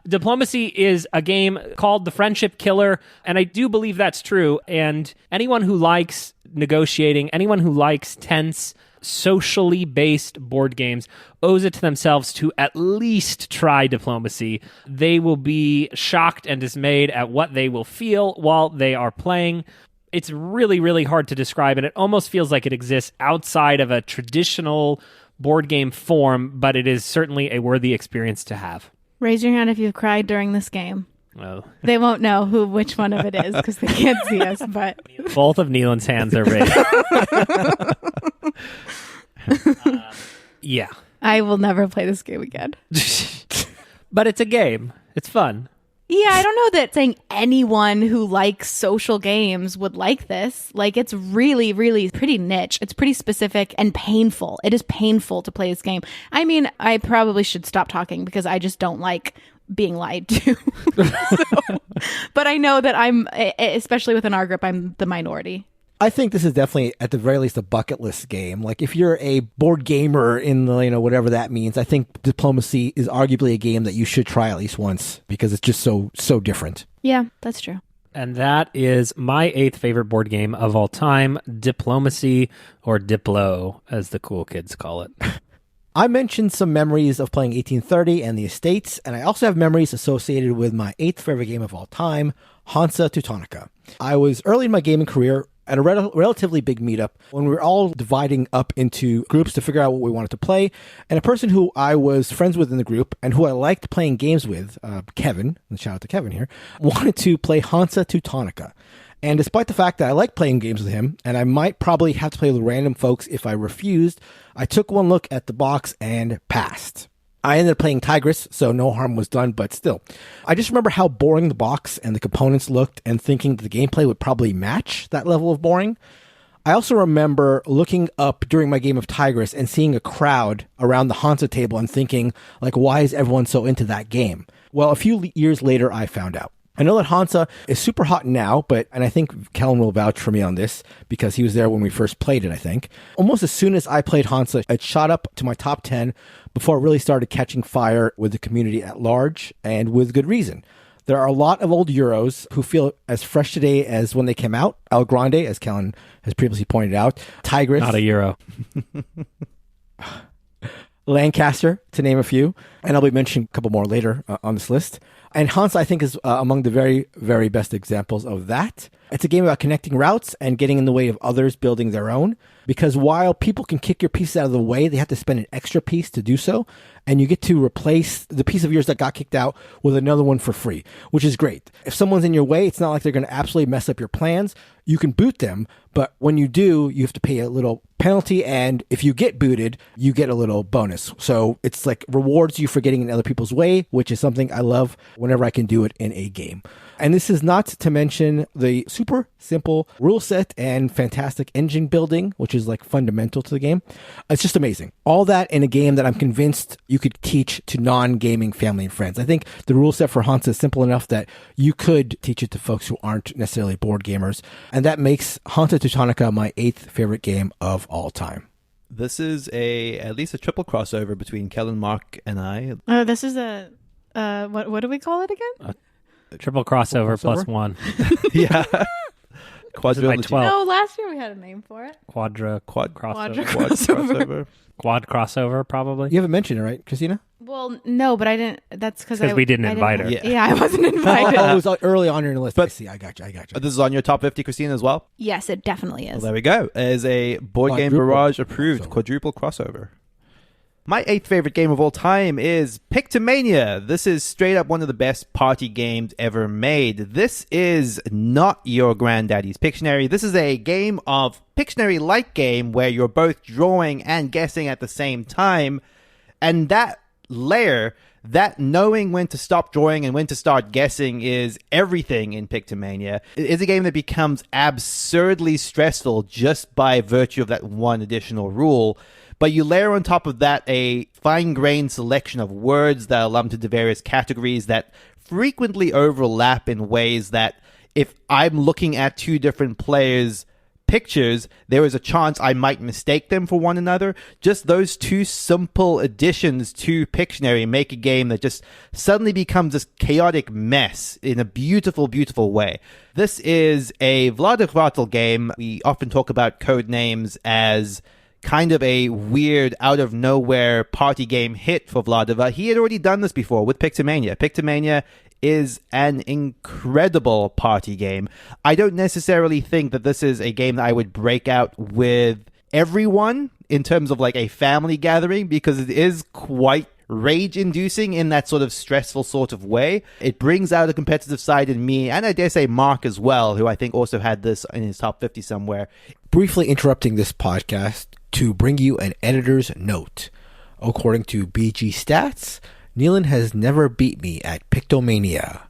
Diplomacy is a game called The Friendship Killer, and I do believe that's true. And anyone who likes negotiating, anyone who likes tense, socially based board games owes it to themselves to at least try Diplomacy. They will be shocked and dismayed at what they will feel while they are playing. It's really, really hard to describe, and it almost feels like it exists outside of a traditional board game form, but it is certainly a worthy experience to have. Raise your hand if you've cried during this game. Oh. They won't know which one of it is because they can't see us, but Both of Neilan's hands are raised. Yeah. I will never play this game again. But it's a game. It's fun. Yeah, I don't know that saying anyone who likes social games would like this. Like, it's really, really pretty niche. It's pretty specific and painful. It is painful to play this game. I mean, I probably should stop talking because I just don't like being lied to. But I know that I'm, especially within our group, I'm the minority. I think this is definitely, at the very least, a bucket list game. Like, if you're a board gamer in the, whatever that means, I think Diplomacy is arguably a game that you should try at least once because it's just so different. Yeah, that's true. And that is my 8th favorite board game of all time, Diplomacy, or Diplo, as the cool kids call it. I mentioned some memories of playing 1830 and the Estates, and I also have memories associated with my 8th favorite game of all time, Hansa Teutonica. I was early in my gaming career at a relatively big meetup when we were all dividing up into groups to figure out what we wanted to play. And a person who I was friends with in the group and who I liked playing games with, Kevin, and shout out to Kevin here, wanted to play Hansa Teutonica. And despite the fact that I like playing games with him, and I might probably have to play with random folks if I refused, I took one look at the box and passed. I ended up playing Tigris, so no harm was done, but still. I just remember how boring the box and the components looked and thinking that the gameplay would probably match that level of boring. I also remember looking up during my game of Tigris and seeing a crowd around the Hansa table and thinking, like, why is everyone so into that game? Well, a few years later, I found out. I know that Hansa is super hot now, and I think Kellen will vouch for me on this because he was there when we first played it, I think. Almost as soon as I played Hansa, it shot up to my top 10 before it really started catching fire with the community at large, and with good reason. There are a lot of old Euros who feel as fresh today as when they came out. El Grande, as Kellen has previously pointed out. Tigris. Not a Euro. Lancaster, to name a few. And I'll be mentioning a couple more later on this list. And Hansa, I think, is among the very, very best examples of that. It's a game about connecting routes and getting in the way of others building their own. Because while people can kick your piece out of the way, they have to spend an extra piece to do so. And you get to replace the piece of yours that got kicked out with another one for free, which is great. If someone's in your way, it's not like they're going to absolutely mess up your plans. You can boot them, but when you do, you have to pay a little penalty. And if you get booted, you get a little bonus. So it's like rewards you for getting in other people's way, which is something I love whenever I can do it in a game. And this is not to mention the super simple rule set and fantastic engine building, which is like fundamental to the game. It's just amazing. All that in a game that I'm convinced you could teach to non-gaming family and friends. I think the rule set for Hansa is simple enough that you could teach it to folks who aren't necessarily board gamers. And that makes Hansa Teutonica my 8th favorite game of all time. This is at least a triple crossover between Kellen, Mark, and I. Oh, this is a, what do we call it again? Triple crossover plus one. Yeah. Quadrilogy. 12. No, last year we had a name for it. Quad crossover. crossover. Quad crossover, probably. You haven't mentioned it, right, Christina? Well, no, but I didn't. That's because we didn't invite her. Yeah, I wasn't invited. Oh, it was early on in your list. But- I got you. This is on your top 50, Christina, as well? Yes, it definitely Well, is. there we go. As a Board Game Quadruple Barrage approved crossover. quadruple crossover. My 8th favorite game of all time is Pictomania. This is straight up one of the best party games ever made. This is not your granddaddy's Pictionary. This is a game of Pictionary-like game where you're both drawing and guessing at the same time. And that layer, that knowing when to stop drawing and when to start guessing, is everything in Pictomania. It is a game that becomes absurdly stressful just by virtue of that one additional rule. But you layer on top of that a fine-grained selection of words that are lumped into various categories that frequently overlap in ways that if I'm looking at two different players pictures, there is a chance I might mistake them for one another. Just those two simple additions to Pictionary make a game that just suddenly becomes this chaotic mess in a beautiful, beautiful way. This is a Vladichvatel game. We often talk about code names as kind of a weird, out-of-nowhere party game hit for Vladiva. He had already done this before with Pictomania. Pictomania is an incredible party game. I don't necessarily think that this is a game that I would break out with everyone in terms of like a family gathering, because it is quite rage-inducing in that sort of stressful sort of way. It brings out a competitive side in me, and I dare say Mark as well, who I think also had this in his top 50 somewhere. Briefly interrupting this podcast to bring you an editor's note. According to BG Stats, Neilan has never beat me at Pictomania.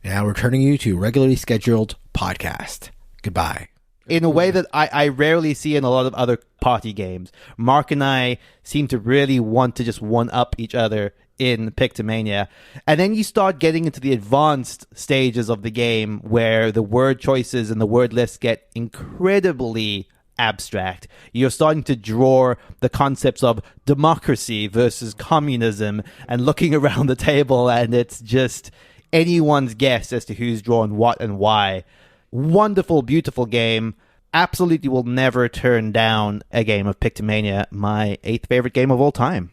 Now returning you to regularly scheduled podcast. Goodbye. In a way that I rarely see in a lot of other party games. Mark and I seem to really want to just one-up each other in Pictomania. And then you start getting into the advanced stages of the game where the word choices and the word lists get incredibly abstract. You're starting to draw the concepts of democracy versus communism and looking around the table, and it's just anyone's guess as to who's drawn what and why. Wonderful, beautiful game. Absolutely will never turn down a game of Pictomania. My 8th favorite game of all time.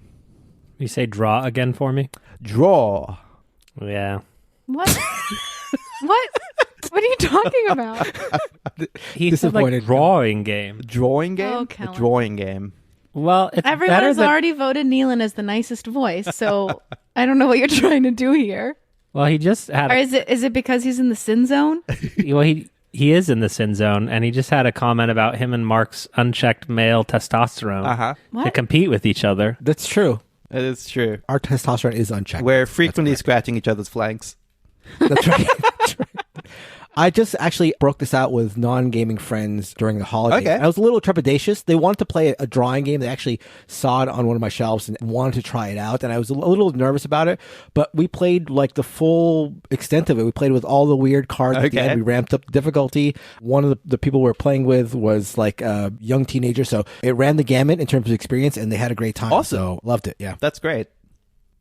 You say draw again for me? Draw. Yeah. What? What? What are you talking about? He said like drawing game. Drawing game? Oh, A Kellen. drawing game. Well, it's Everyone better has than... already voted Neilan as the nicest voice, so I don't know what you're trying to do here. Well, he just had... Or is it because he's in the sin zone? Well, he is in the sin zone, and he just had a comment about him and Mark's unchecked male testosterone to What? compete with each other. That's true. It is true. Our testosterone is unchecked. We're frequently scratching each other's flanks. That's right. That's right. I just actually broke this out with non-gaming friends during the holidays. Okay. I was a little trepidatious. They wanted to play a drawing game. They actually saw it on one of my shelves and wanted to try it out. And I was a little nervous about it. But we played like the full extent of it. We played with all the weird cards at the Okay. end. We ramped up difficulty. One of the people we were playing with was like a young teenager. So it ran the gamut in terms of experience, and they had a great time. Awesome. So loved it. Yeah. That's great.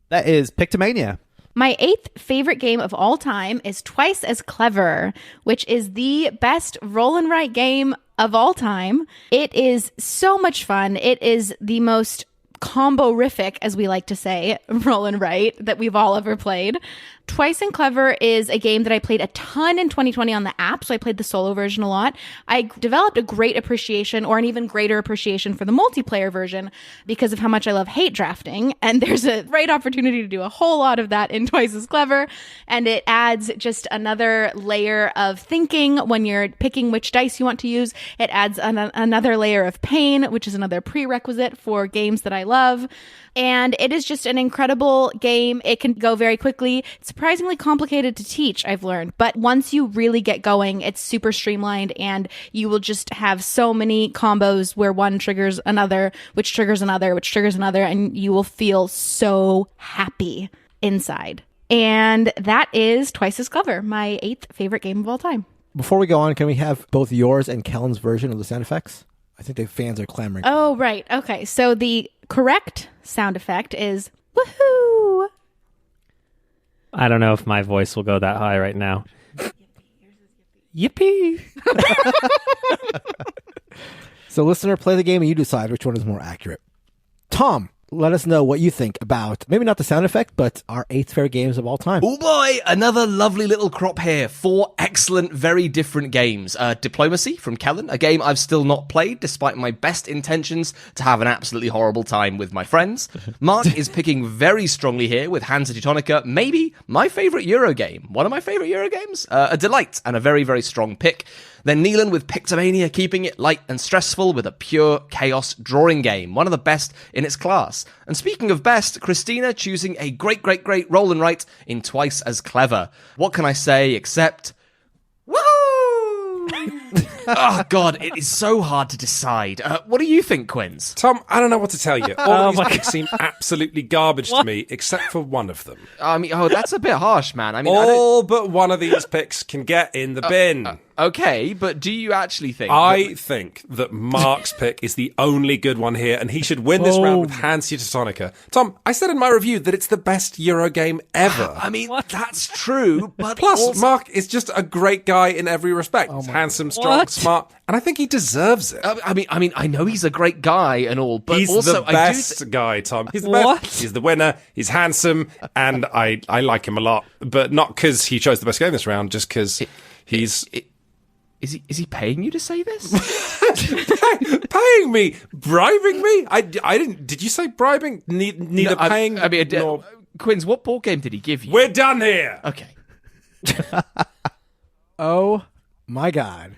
That is Pictomania. My 8th favorite game of all time is Twice as Clever, which is the best roll and write game of all time. It is so much fun. It is the most combo-rific, as we like to say, roll and write that we've all ever played. Twice and Clever is a game that I played a ton in 2020 on the app, so I played the solo version a lot. I developed a great appreciation, or an even greater appreciation, for the multiplayer version because of how much I love hate drafting, and there's a great opportunity to do a whole lot of that in Twice as Clever, and it adds just another layer of thinking when you're picking which dice you want to use. It adds another layer of pain, which is another prerequisite for games that I love. And it is just an incredible game. It can go very quickly. It's surprisingly complicated to teach, I've learned. But once you really get going, it's super streamlined, and you will just have so many combos where one triggers another, which triggers another, which triggers another, and you will feel so happy inside. And that is Twice as Clever, my 8th favorite game of all time. Before we go on, can we have both yours and Kellen's version of the sound effects? I think the fans are clamoring. Oh, right. Okay. So the correct sound effect is woohoo. I don't know if my voice will go that high right now. Yippee! So listener, play the game and you decide which one is more accurate. Tom, let us know what you think about, maybe not the sound effect, but our 8th favorite games of all time. Oh boy, another lovely little crop here. 4 excellent, very different games. Diplomacy from Kellen, a game I've still not played, despite my best intentions to have an absolutely horrible time with my friends. Mark is picking very strongly here with Hansa Teutonica, maybe my favorite Euro game. One of my favorite Euro games. A delight and a very, very strong pick. Then Neilan with Pictomania, keeping it light and stressful with a pure chaos drawing game, one of the best in its class. And speaking of best, Christina choosing a great roll and write in Twice as Clever. What can I say except, woohoo! Oh, God, it is so hard to decide. What do you think, Quinns? Tom, I don't know what to tell you. All of these picks seem absolutely garbage to me, except for one of them. I mean, that's a bit harsh, man. I mean, all but one of these picks can get in the bin. Okay, but do you actually think... I think that Mark's pick is the only good one here, and he should win this round with Hansa Teutonica. Tom, I said in my review that it's the best Euro game ever. I mean, that's true, but Plus, also... Mark is just a great guy in every respect. He's handsome, strong, smart, and I think he deserves it. I mean, I know he's a great guy and all, but he's also... the best guy, Tom. He's the best. He's the winner. He's handsome, and I like him a lot. But not because he chose the best game this round, just because he's... Is he paying you to say this? Paying me? Bribing me? I didn't... Did you say bribing? Neither paying nor... Quinns, what board game did he give you? We're done here! Okay. Oh, my God.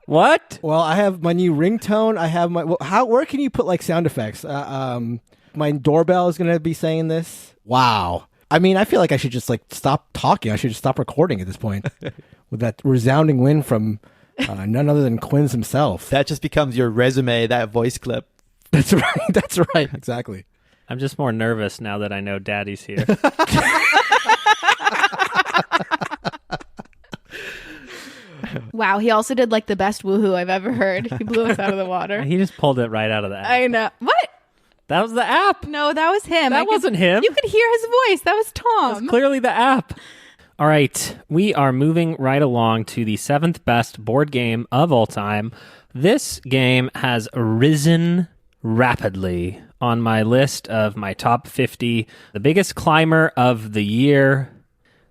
What? Well, I have my new ringtone. I have my... where can you put, like, sound effects? My doorbell is going to be saying this. Wow. I mean, I feel like I should just, like, stop talking. I should just stop recording at this point. With that resounding win from none other than Quinns himself. That just becomes your resume, that voice clip. That's right. That's right. Exactly. I'm just more nervous now that I know Daddy's here. Wow, he also did like the best woohoo I've ever heard. He blew us out of the water. He just pulled it right out of the app. I know. What? That was the app. No, that was him. That wasn't him. You could hear his voice. That was Tom. That was clearly the app. All right, we are moving right along to the 7th best board game of all time. This game has risen rapidly on my list of my top 50. The biggest climber of the year.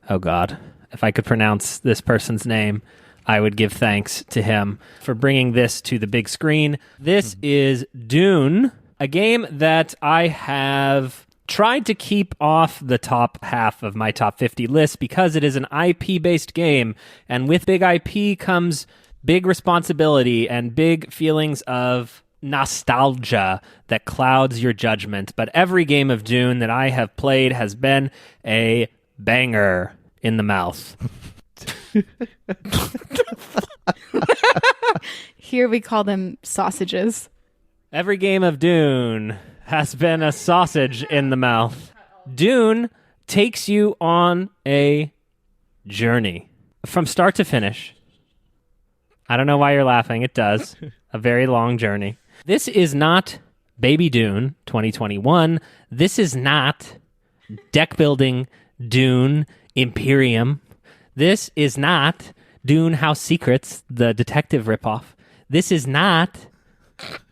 Oh, God. If I could pronounce this person's name, I would give thanks to him for bringing this to the big screen. This is Dune, a game that I have tried to keep off the top half of my top 50 list because it is an IP-based game, and with big IP comes big responsibility and big feelings of nostalgia that clouds your judgment. But every game of Dune that I have played has been a banger in the mouth. Here we call them sausages. Every game of Dune has been a sausage in the mouth. Dune takes you on a journey from start to finish. I don't know why you're laughing. It does. A very long journey. This is not Baby Dune 2021. This is not deck building Dune Imperium. This is not Dune House Secrets, the detective ripoff. This is not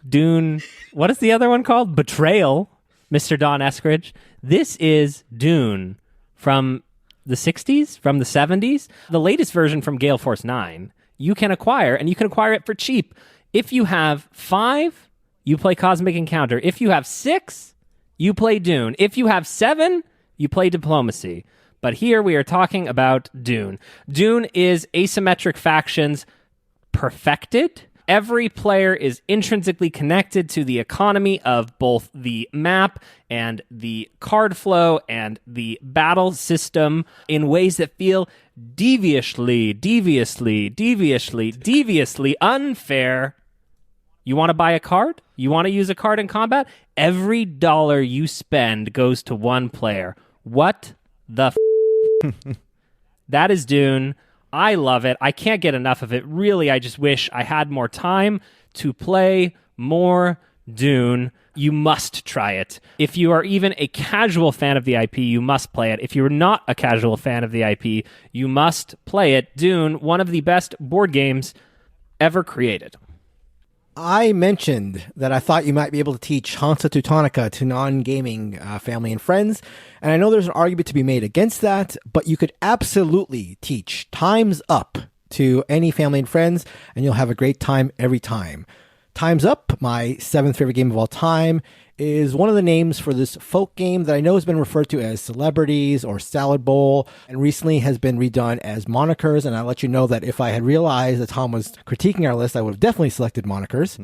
Dune, what is the other one called? Betrayal, Mr. Don Eskridge. This is Dune from the 60s, from the 70s. The latest version from Gale Force 9, you can acquire, and you can acquire it for cheap. If you have 5, you play Cosmic Encounter. If you have 6, you play Dune. If you have 7, you play Diplomacy. But here we are talking about Dune. Dune is asymmetric factions perfected. Every player is intrinsically connected to the economy of both the map and the card flow and the battle system in ways that feel deviously unfair. You want to buy a card? You want to use a card in combat? Every dollar you spend goes to one player. What the That is Dune. I love it. I can't get enough of it. Really, I just wish I had more time to play more Dune. You must try it. If you are even a casual fan of the IP, you must play it. If you're not a casual fan of the IP, you must play it. Dune, one of the best board games ever created. I mentioned that I thought you might be able to teach Hansa Teutonica to non-gaming family and friends, and I know there's an argument to be made against that, but you could absolutely teach Time's Up to any family and friends, and you'll have a great time every time. Time's Up, my 7th favorite game of all time, is one of the names for this folk game that I know has been referred to as Celebrities or Salad Bowl, and recently has been redone as Monikers. And I'll let you know that if I had realized that Tom was critiquing our list, I would have definitely selected Monikers.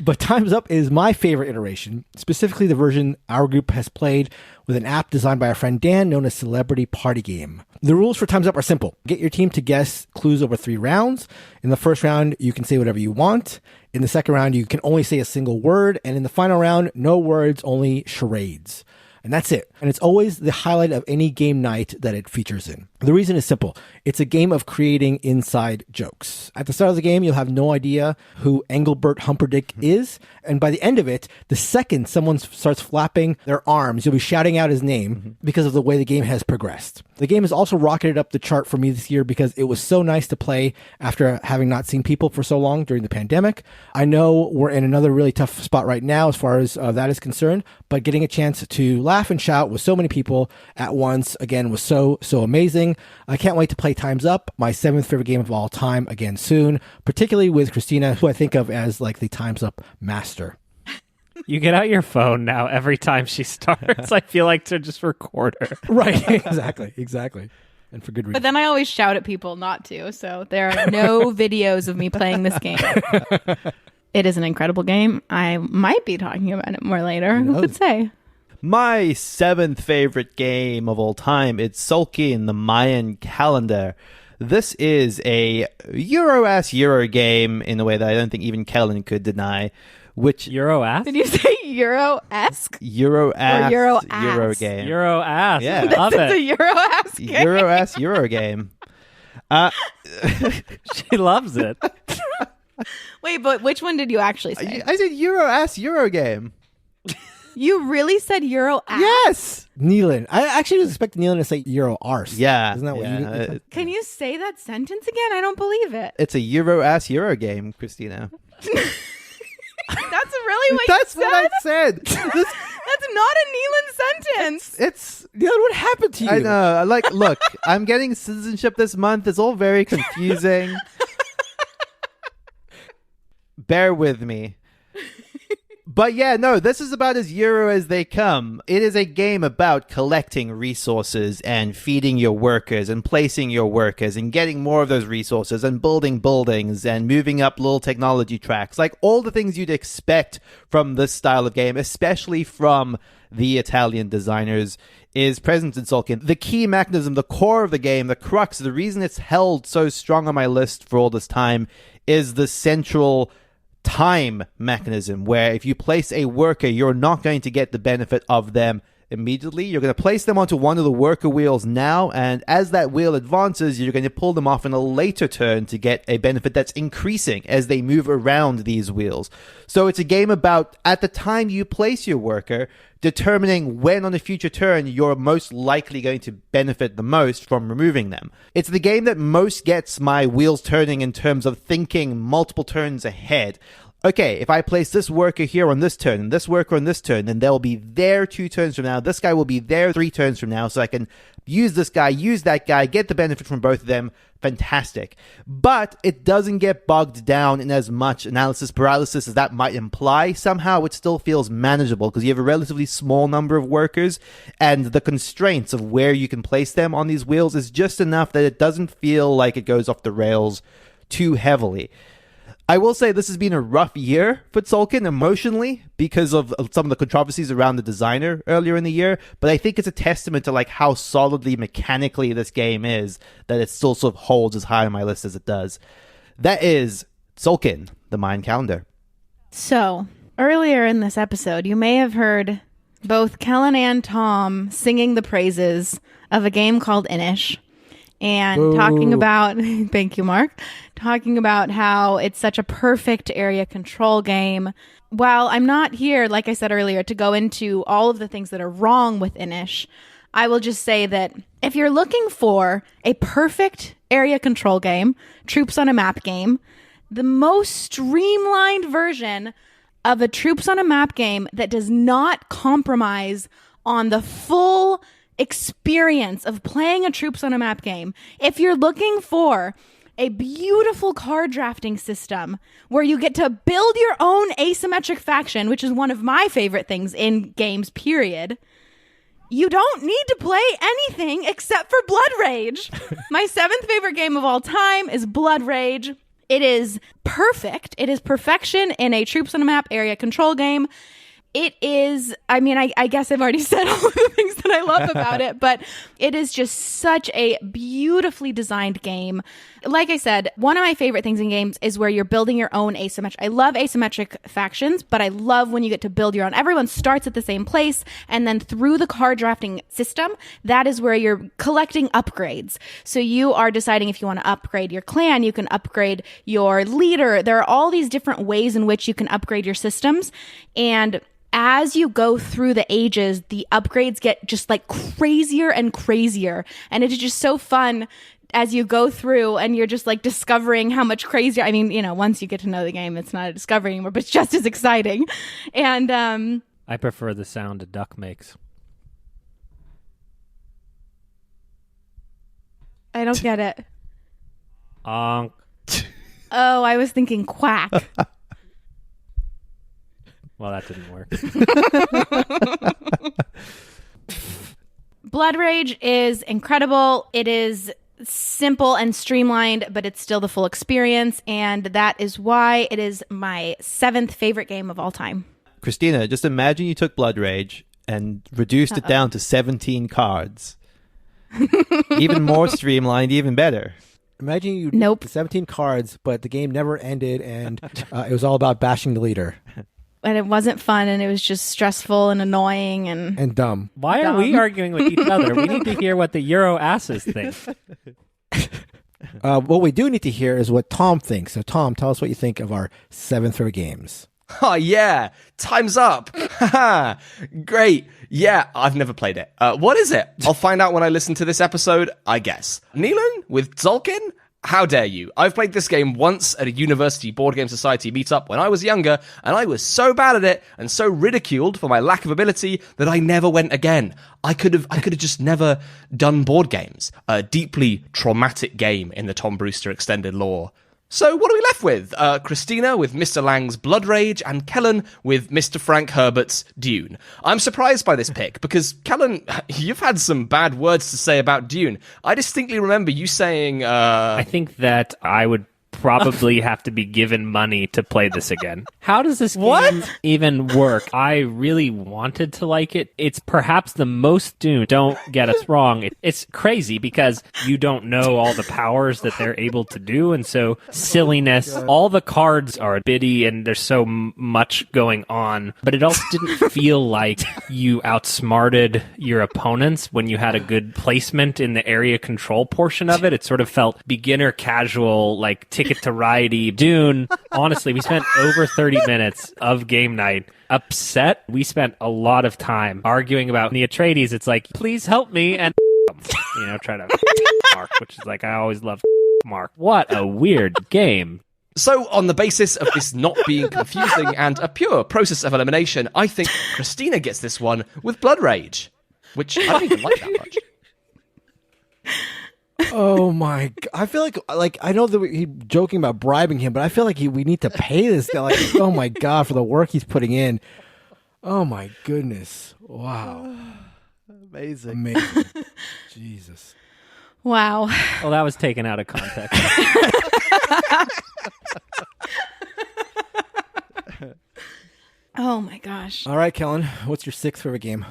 But Time's Up is my favorite iteration, specifically the version our group has played with an app designed by our friend Dan known as Celebrity Party Game. The rules for Time's Up are simple. Get your team to guess clues over 3 rounds. In the first round, you can say whatever you want. In the second round, you can only say a single word. And in the final round, no words, only charades. And that's it. And it's always the highlight of any game night that it features in. The reason is simple. It's a game of creating inside jokes. At the start of the game, you'll have no idea who Engelbert Humperdinck is. And by the end of it, the second someone starts flapping their arms, you'll be shouting out his name because of the way the game has progressed. The game has also rocketed up the chart for me this year because it was so nice to play after having not seen people for so long during the pandemic. I know we're in another really tough spot right now as far as that is concerned, but getting a chance to laugh and shout with so many people at once, again, was so amazing. I can't wait to play Time's Up, my 7th favorite game of all time, again soon, particularly with Christina, who I think of as like the Time's Up master. You get out your phone now every time she starts. I feel like to just record her. Right, exactly. And for good reason. But then I always shout at people not to, so there are no videos of me playing this game. It is an incredible game. I might be talking about it more later. Who could say? My 7th favorite game of all time, it's Tzolk'in, the Mayan calendar. This is a Euro-ass Euro game in a way that I don't think even Kellen could deny. Which Euro-ass? Did you say Euro-esque? Euro-ass Or Euro-ass? Euro game. Euro-ass. Yeah. Love It's a it. Euro-esque game. Euro-ass Euro game. She loves it. Wait, but which one did you actually say? I said Euro-ass Euro game. You really said Euro-ass? Yes! Neilan. I actually was expecting Neilan to say Euro arse. Yeah. Isn't that what you Can you say that sentence again? I don't believe it. It's a Euro-ass Euro game, Christina. That's really what That's you said? what I said. That's not a Neilan sentence. It's... Neilan, what happened to you? I know. Like, look, I'm getting citizenship this month. It's all very confusing. Bear with me. But yeah, no, this is about as Euro as they come. It is a game about collecting resources and feeding your workers and placing your workers and getting more of those resources and building buildings and moving up little technology tracks. Like all the things you'd expect from this style of game, especially from the Italian designers, is present in Tzolk'in. The key mechanism, the core of the game, the crux, the reason it's held so strong on my list for all this time is the central time mechanism, where if you place a worker, you're not going to get the benefit of them immediately. You're going to place them onto one of the worker wheels now, and as that wheel advances, you're going to pull them off in a later turn to get a benefit that's increasing as they move around these wheels. So it's a game about, at the time you place your worker, determining when on a future turn you're most likely going to benefit the most from removing them. It's the game that most gets my wheels turning in terms of thinking multiple turns ahead. Okay, if I place this worker here on this turn and this worker on this turn, then they'll be there 2 turns from now. This guy will be there 3 turns from now, so I can use this guy, use that guy, get the benefit from both of them. Fantastic. But it doesn't get bogged down in as much analysis paralysis as that might imply. Somehow it still feels manageable because you have a relatively small number of workers, and the constraints of where you can place them on these wheels is just enough that it doesn't feel like it goes off the rails too heavily. I will say this has been a rough year for Tzolk'in emotionally because of some of the controversies around the designer earlier in the year, but I think it's a testament to like how solidly mechanically this game is that it still sort of holds as high on my list as it does. That is Tzolk'in, the Mayan calendar. So, earlier in this episode, you may have heard both Kellen and Tom singing the praises of a game called Inish. And talking about, thank you, Mark, talking about how it's such a perfect area control game. While I'm not here, like I said earlier, to go into all of the things that are wrong with Inish, I will just say that if you're looking for a perfect area control game, troops on a map game, the most streamlined version of a troops on a map game that does not compromise on the full experience of playing a troops on a map game. If you're looking for a beautiful card drafting system where you get to build your own asymmetric faction, which is one of my favorite things in games, period. You don't need to play anything except for Blood Rage. My 7th favorite game of all time is Blood Rage. It is perfect. It is perfection in a troops on a map area control game. It is, I mean, I guess I've already said all of the things that I love about it, but it is just such a beautifully designed game. Like I said, one of my favorite things in games is where you're building your own asymmetric. I love asymmetric factions, but I love when you get to build your own. Everyone starts at the same place, and then through the card drafting system, that is where you're collecting upgrades. So you are deciding if you want to upgrade your clan, you can upgrade your leader. There are all these different ways in which you can upgrade your systems, and as you go through the ages, the upgrades get just like crazier and crazier. And it is just so fun as you go through and you're just like discovering how much crazier. I mean, you know, once you get to know the game, it's not a discovery anymore, but it's just as exciting. And I prefer the sound a duck makes. I don't get it. Onk. Oh, I was thinking quack. Well, that didn't work. Blood Rage is incredible. It is simple and streamlined, but it's still the full experience. And that is why it is my 7th favorite game of all time. Christina, just imagine you took Blood Rage and reduced it down to 17 cards. Even more streamlined, even better. Imagine you Nope. 17 cards, but the game never ended, and it was all about bashing the leader. And it wasn't fun, and it was just stressful and annoying and dumb. Why are we arguing with each other? We need to hear what the Euro asses think. What we do need to hear is what Tom thinks. So, Tom, tell us what you think of our 7 favorite games. Oh, yeah. Time's up. Haha. Great. Yeah, I've never played it. What is it? I'll find out when I listen to this episode, I guess. Neilan with Tzolk'in? How dare you? I've played this game once at a University Board Game Society meetup when I was younger, and I was so bad at it and so ridiculed for my lack of ability that I never went again. I could have just never done board games. A deeply traumatic game in the Tom Brewster extended lore. So what are we left with? Christina with Mr. Lang's Blood Rage and Kellen with Mr. Frank Herbert's Dune. I'm surprised by this pick because, Kellen, you've had some bad words to say about Dune. I distinctly remember you saying... I think that I would probably have to be given money to play this again. How does this game even work? I really wanted to like it. It's perhaps the most Dune. Don't get us wrong. It's crazy because you don't know all the powers that they're able to do, and so silliness. All the cards are bitty, and there's so much going on, but it also didn't feel like you outsmarted your opponents when you had a good placement in the area control portion of it. It sort of felt beginner casual, like Ticket to Ride-y. Dune, honestly, we spent over 30 minutes of game night upset. We spent a lot of time arguing about the Atreides. It's like, please help me, and try to Mark, which is like, I always love Mark. What a weird game. So, on the basis of this not being confusing and a pure process of elimination, I think Christina gets this one with Blood Rage, which I don't even like that much. Oh my God. I feel like I know that he's joking about bribing him, but I feel like we need to pay this guy. Like, oh my God, for the work he's putting in. Oh my goodness. Wow. Amazing. Jesus. wow. Well, that was taken out of context. Oh my gosh. All right, Kellen, what's your 6th favorite game?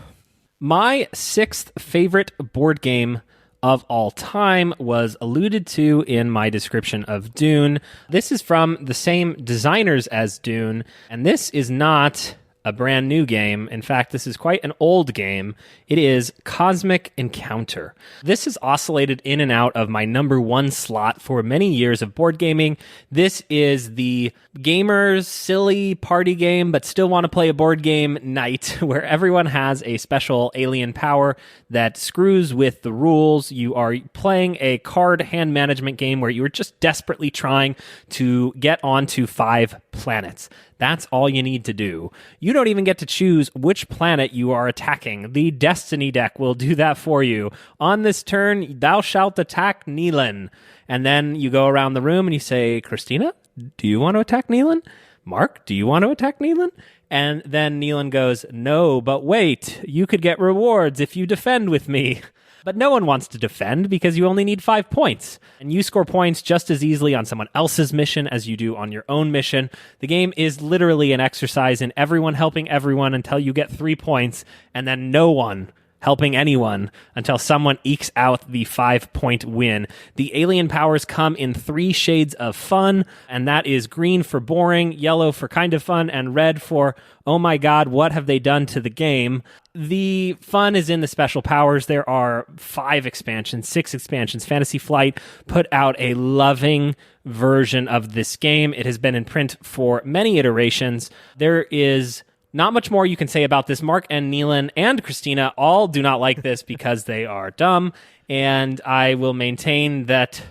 My 6th favorite board game of all time was alluded to in my description of Dune. This is from the same designers as Dune, and this is not a brand new game. In fact, this is quite an old game. It is Cosmic Encounter. This has oscillated in and out of my number 1 slot for many years of board gaming. This is the gamer's silly party game, but still want to play a board game night where everyone has a special alien power that screws with the rules. You are playing a card hand management game where you are just desperately trying to get onto 5 planets. That's all you need to do. You don't even get to choose which planet you are attacking. The Destiny deck will do that for you. On this turn, thou shalt attack Neilan. And then you go around the room and you say, Christina, do you want to attack Neilan? Mark, do you want to attack Neilan? And then Neilan goes, no, but wait, you could get rewards if you defend with me. But no one wants to defend because you only need 5 points. And you score points just as easily on someone else's mission as you do on your own mission. The game is literally an exercise in everyone helping everyone until you get 3 points, and then no one helping anyone until someone ekes out the 5-point win. The alien powers come in 3 shades of fun, and that is green for boring, yellow for kind of fun, and red for, oh my god, what have they done to the game? The fun is in the special powers. There are 5 expansions, 6 expansions. Fantasy Flight put out a loving version of this game. It has been in print for many iterations. There is not much more you can say about this. Mark and Neilan and Christina all do not like this because they are dumb, and I will maintain that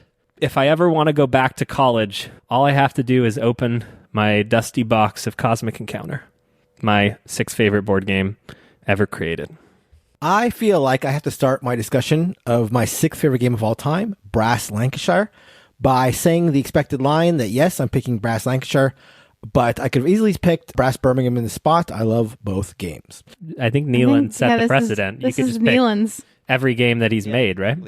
if I ever want to go back to college, all I have to do is open my dusty box of Cosmic Encounter, my 6th favorite board game ever created. I feel like I have to start my discussion of my 6th favorite game of all time, Brass Lancashire, by saying the expected line that yes, I'm picking Brass Lancashire, but I could have easily picked Brass Birmingham in the spot. I love both games. I think Neilan set the precedent. This you could is just pick Neilan's. every game that he's made, right?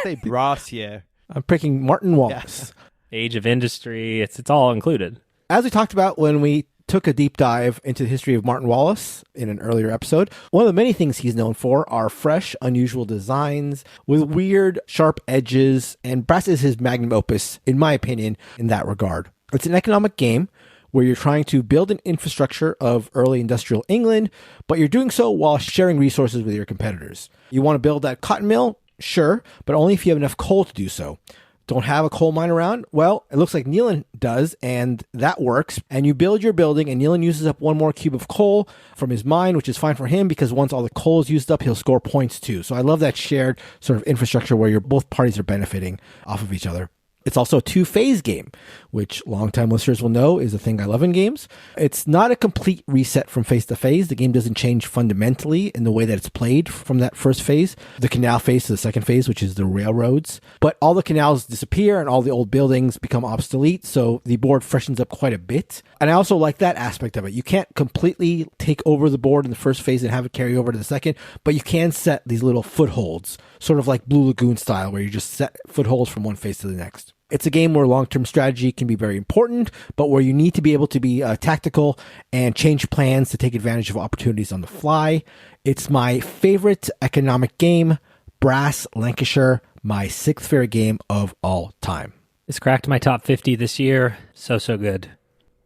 Say brass here. I'm picking Martin Wallace. Age of Industry, it's all included. As we talked about when we took a deep dive into the history of Martin Wallace in an earlier episode, one of the many things he's known for are fresh, unusual designs with weird, sharp edges, and Brass is his magnum opus, in my opinion, in that regard. It's an economic game where you're trying to build an infrastructure of early industrial England, but you're doing so while sharing resources with your competitors. You want to build that cotton mill? Sure, but only if you have enough coal to do so. Don't have a coal mine around? Well, it looks like Neilan does, and that works. And you build your building, and Neilan uses up one more cube of coal from his mine, which is fine for him because once all the coal is used up, he'll score points too. So I love that shared sort of infrastructure where both parties are benefiting off of each other. It's also a 2-phase game, which longtime listeners will know is a thing I love in games. It's not a complete reset from phase to phase. The game doesn't change fundamentally in the way that it's played from that first phase, the canal phase to the second phase, which is the railroads. But all the canals disappear and all the old buildings become obsolete, so the board freshens up quite a bit. And I also like that aspect of it. You can't completely take over the board in the first phase and have it carry over to the second, but you can set these little footholds, sort of like Blue Lagoon style, where you just set footholds from one phase to the next. It's a game where long-term strategy can be very important, but where you need to be able to be tactical and change plans to take advantage of opportunities on the fly. It's my favorite economic game, Brass Lancashire, my 6th favorite game of all time. It's cracked my top 50 this year. So good.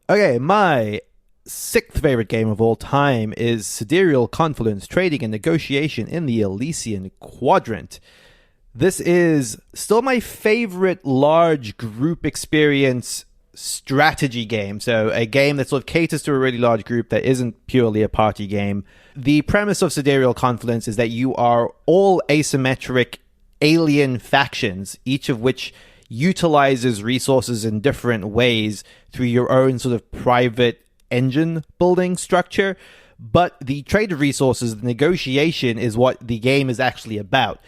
Okay, my 6th favorite game of all time is Sidereal Confluence, Trading and Negotiation in the Elysian Quadrant. This is still my favorite large group experience strategy game. So a game that sort of caters to a really large group that isn't purely a party game. The premise of Sidereal Confluence is that you are all asymmetric alien factions, each of which utilizes resources in different ways through your own sort of private engine building structure. But the trade of resources, the negotiation, is what the game is actually about.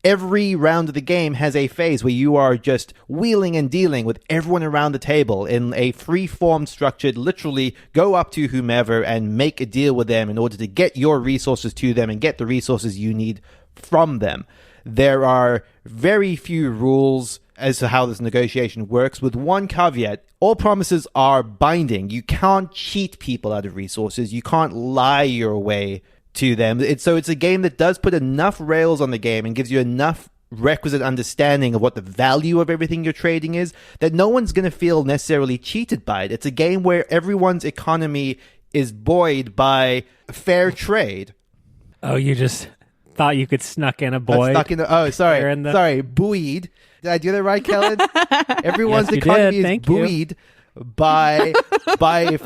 Every round of the game has a phase where you are just wheeling and dealing with everyone around the table in a free-form structured, literally go up to whomever and make a deal with them in order to get your resources to them and get the resources you need from them. There are very few rules as to how this negotiation works, with one caveat. All promises are binding. You can't cheat people out of resources. You can't lie your way to them. So it's a game that does put enough rails on the game and gives you enough requisite understanding of what the value of everything you're trading is that no one's going to feel necessarily cheated by it. It's a game where everyone's economy is buoyed by fair trade. Oh, you just thought you could snuck in a boy. Sorry, buoyed. Did I do that right, Kellen? Everyone's Yes, economy is Thank you. buoyed by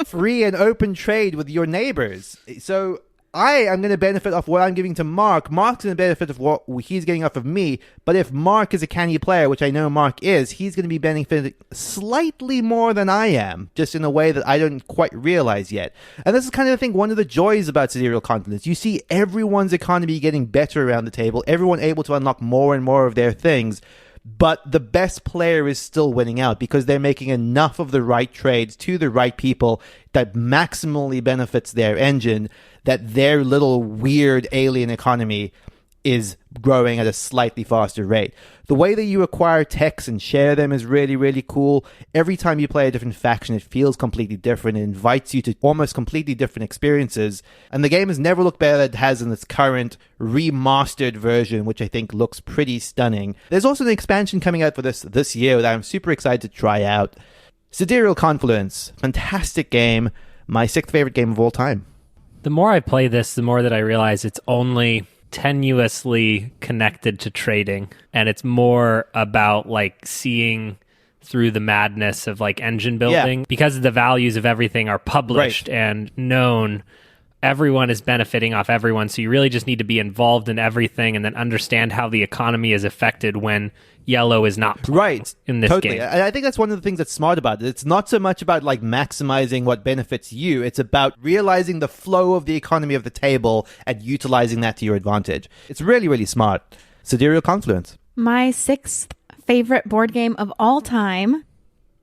free and open trade with your neighbors. So I am going to benefit off what I'm giving to Mark. Mark's going to benefit of what he's getting off of me. But if Mark is a canny player, which I know Mark is, he's going to be benefiting slightly more than I am, just in a way that I don't quite realize yet. And this is kind of the thing, one of the joys about Sidereal Confluence. You see everyone's economy getting better around the table, everyone able to unlock more and more of their things. But the best player is still winning out because they're making enough of the right trades to the right people that maximally benefits their engine, that their little weird alien economy is growing at a slightly faster rate. The way that you acquire techs and share them is really, really cool. Every time you play a different faction, it feels completely different. It invites you to almost completely different experiences. And the game has never looked better than it has in its current remastered version, which I think looks pretty stunning. There's also an expansion coming out for this year that I'm super excited to try out. Sidereal Confluence, fantastic game. My 6th favorite game of all time. The more I play this, the more that I realize it's only tenuously connected to trading, and it's more about like seeing through the madness of like engine building. Because the values of everything are published and known. Everyone is benefiting off everyone, so you really just need to be involved in everything and then understand how the economy is affected when yellow is not playing in this game. And I think that's one of the things that's smart about it. It's not so much about like maximizing what benefits you. It's about realizing the flow of the economy of the table and utilizing that to your advantage. It's really, really smart. Sidereal Confluence. My 6th favorite board game of all time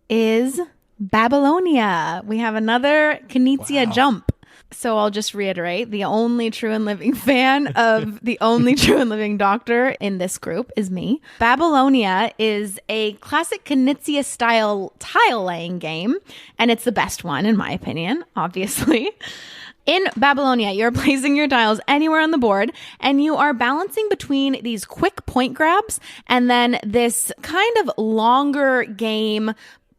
is Babylonia. We have another Knizia jump. So I'll just reiterate, the only true and living fan of the only true and living doctor in this group is me. Babylonia is a classic Knizia style tile laying game, and it's the best one in my opinion, obviously. In Babylonia, you're placing your tiles anywhere on the board, and you are balancing between these quick point grabs and then this kind of longer game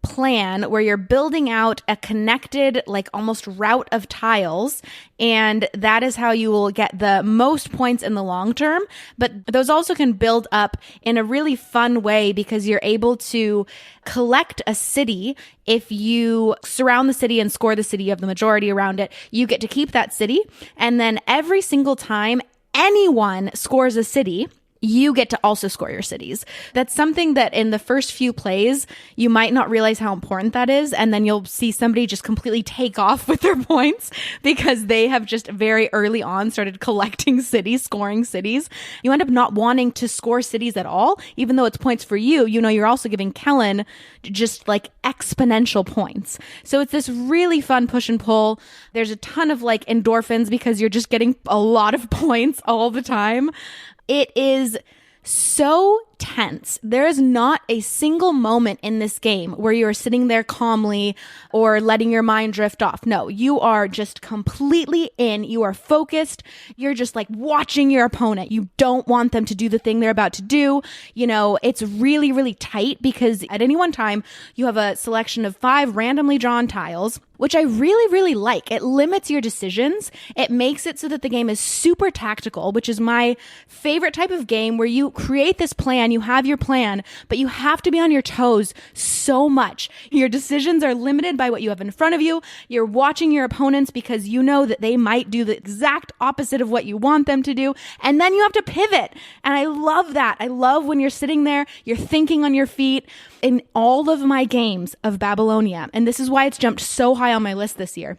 plan where you're building out a connected, like almost route of tiles, and that is how you will get the most points in the long term. But those also can build up in a really fun way because you're able to collect a city. If you surround the city and score the city, you have the majority around it, you get to keep that city. And then every single time anyone scores a city, you get to also score your cities. That's something that in the first few plays, you might not realize how important that is. And then you'll see somebody just completely take off with their points because they have just very early on started collecting cities, scoring cities. You end up not wanting to score cities at all, even though it's points for you. You know, you're also giving Kellen just like exponential points. So it's this really fun push and pull. There's a ton of like endorphins because you're just getting a lot of points all the time. It is so tense. There is not a single moment in this game where you are sitting there calmly or letting your mind drift off. No, you are just completely in. You are focused. You're just like watching your opponent. You don't want them to do the thing they're about to do. You know, it's really, really tight because at any one time you have a selection of 5 randomly drawn tiles, which I really, really like. It limits your decisions. It makes it so that the game is super tactical, which is my favorite type of game where you create this plan, you have your plan, but you have to be on your toes so much. Your decisions are limited by what you have in front of you. You're watching your opponents because you know that they might do the exact opposite of what you want them to do. And then you have to pivot. And I love that. I love when you're sitting there, you're thinking on your feet. In all of my games of Babylonia, and this is why it's jumped so high on my list this year,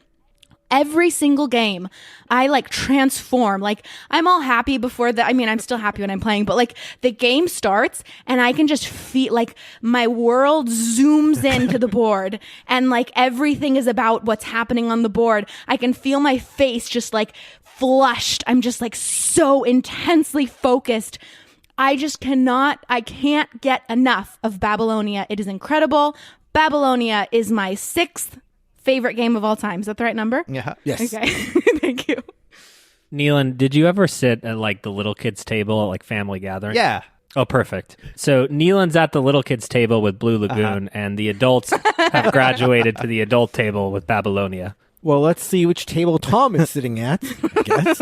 every single game, I like transform. Like I'm all happy before I'm still happy when I'm playing, but like the game starts and I can just feel like my world zooms into the board and like everything is about what's happening on the board. I can feel my face just like flushed. I'm just like so intensely focused. I can't get enough of Babylonia. It is incredible. Babylonia is my 6th favorite game of all time. Is that the right number? Yeah. Yes. Okay. Thank you. Neilan, did you ever sit at like the little kids table at like family gathering? Yeah. Oh, perfect. So Neilan's at the little kids table with Blue Lagoon, and the adults have graduated to the adult table with Babylonia. Well, let's see which table Tom is sitting at, I guess.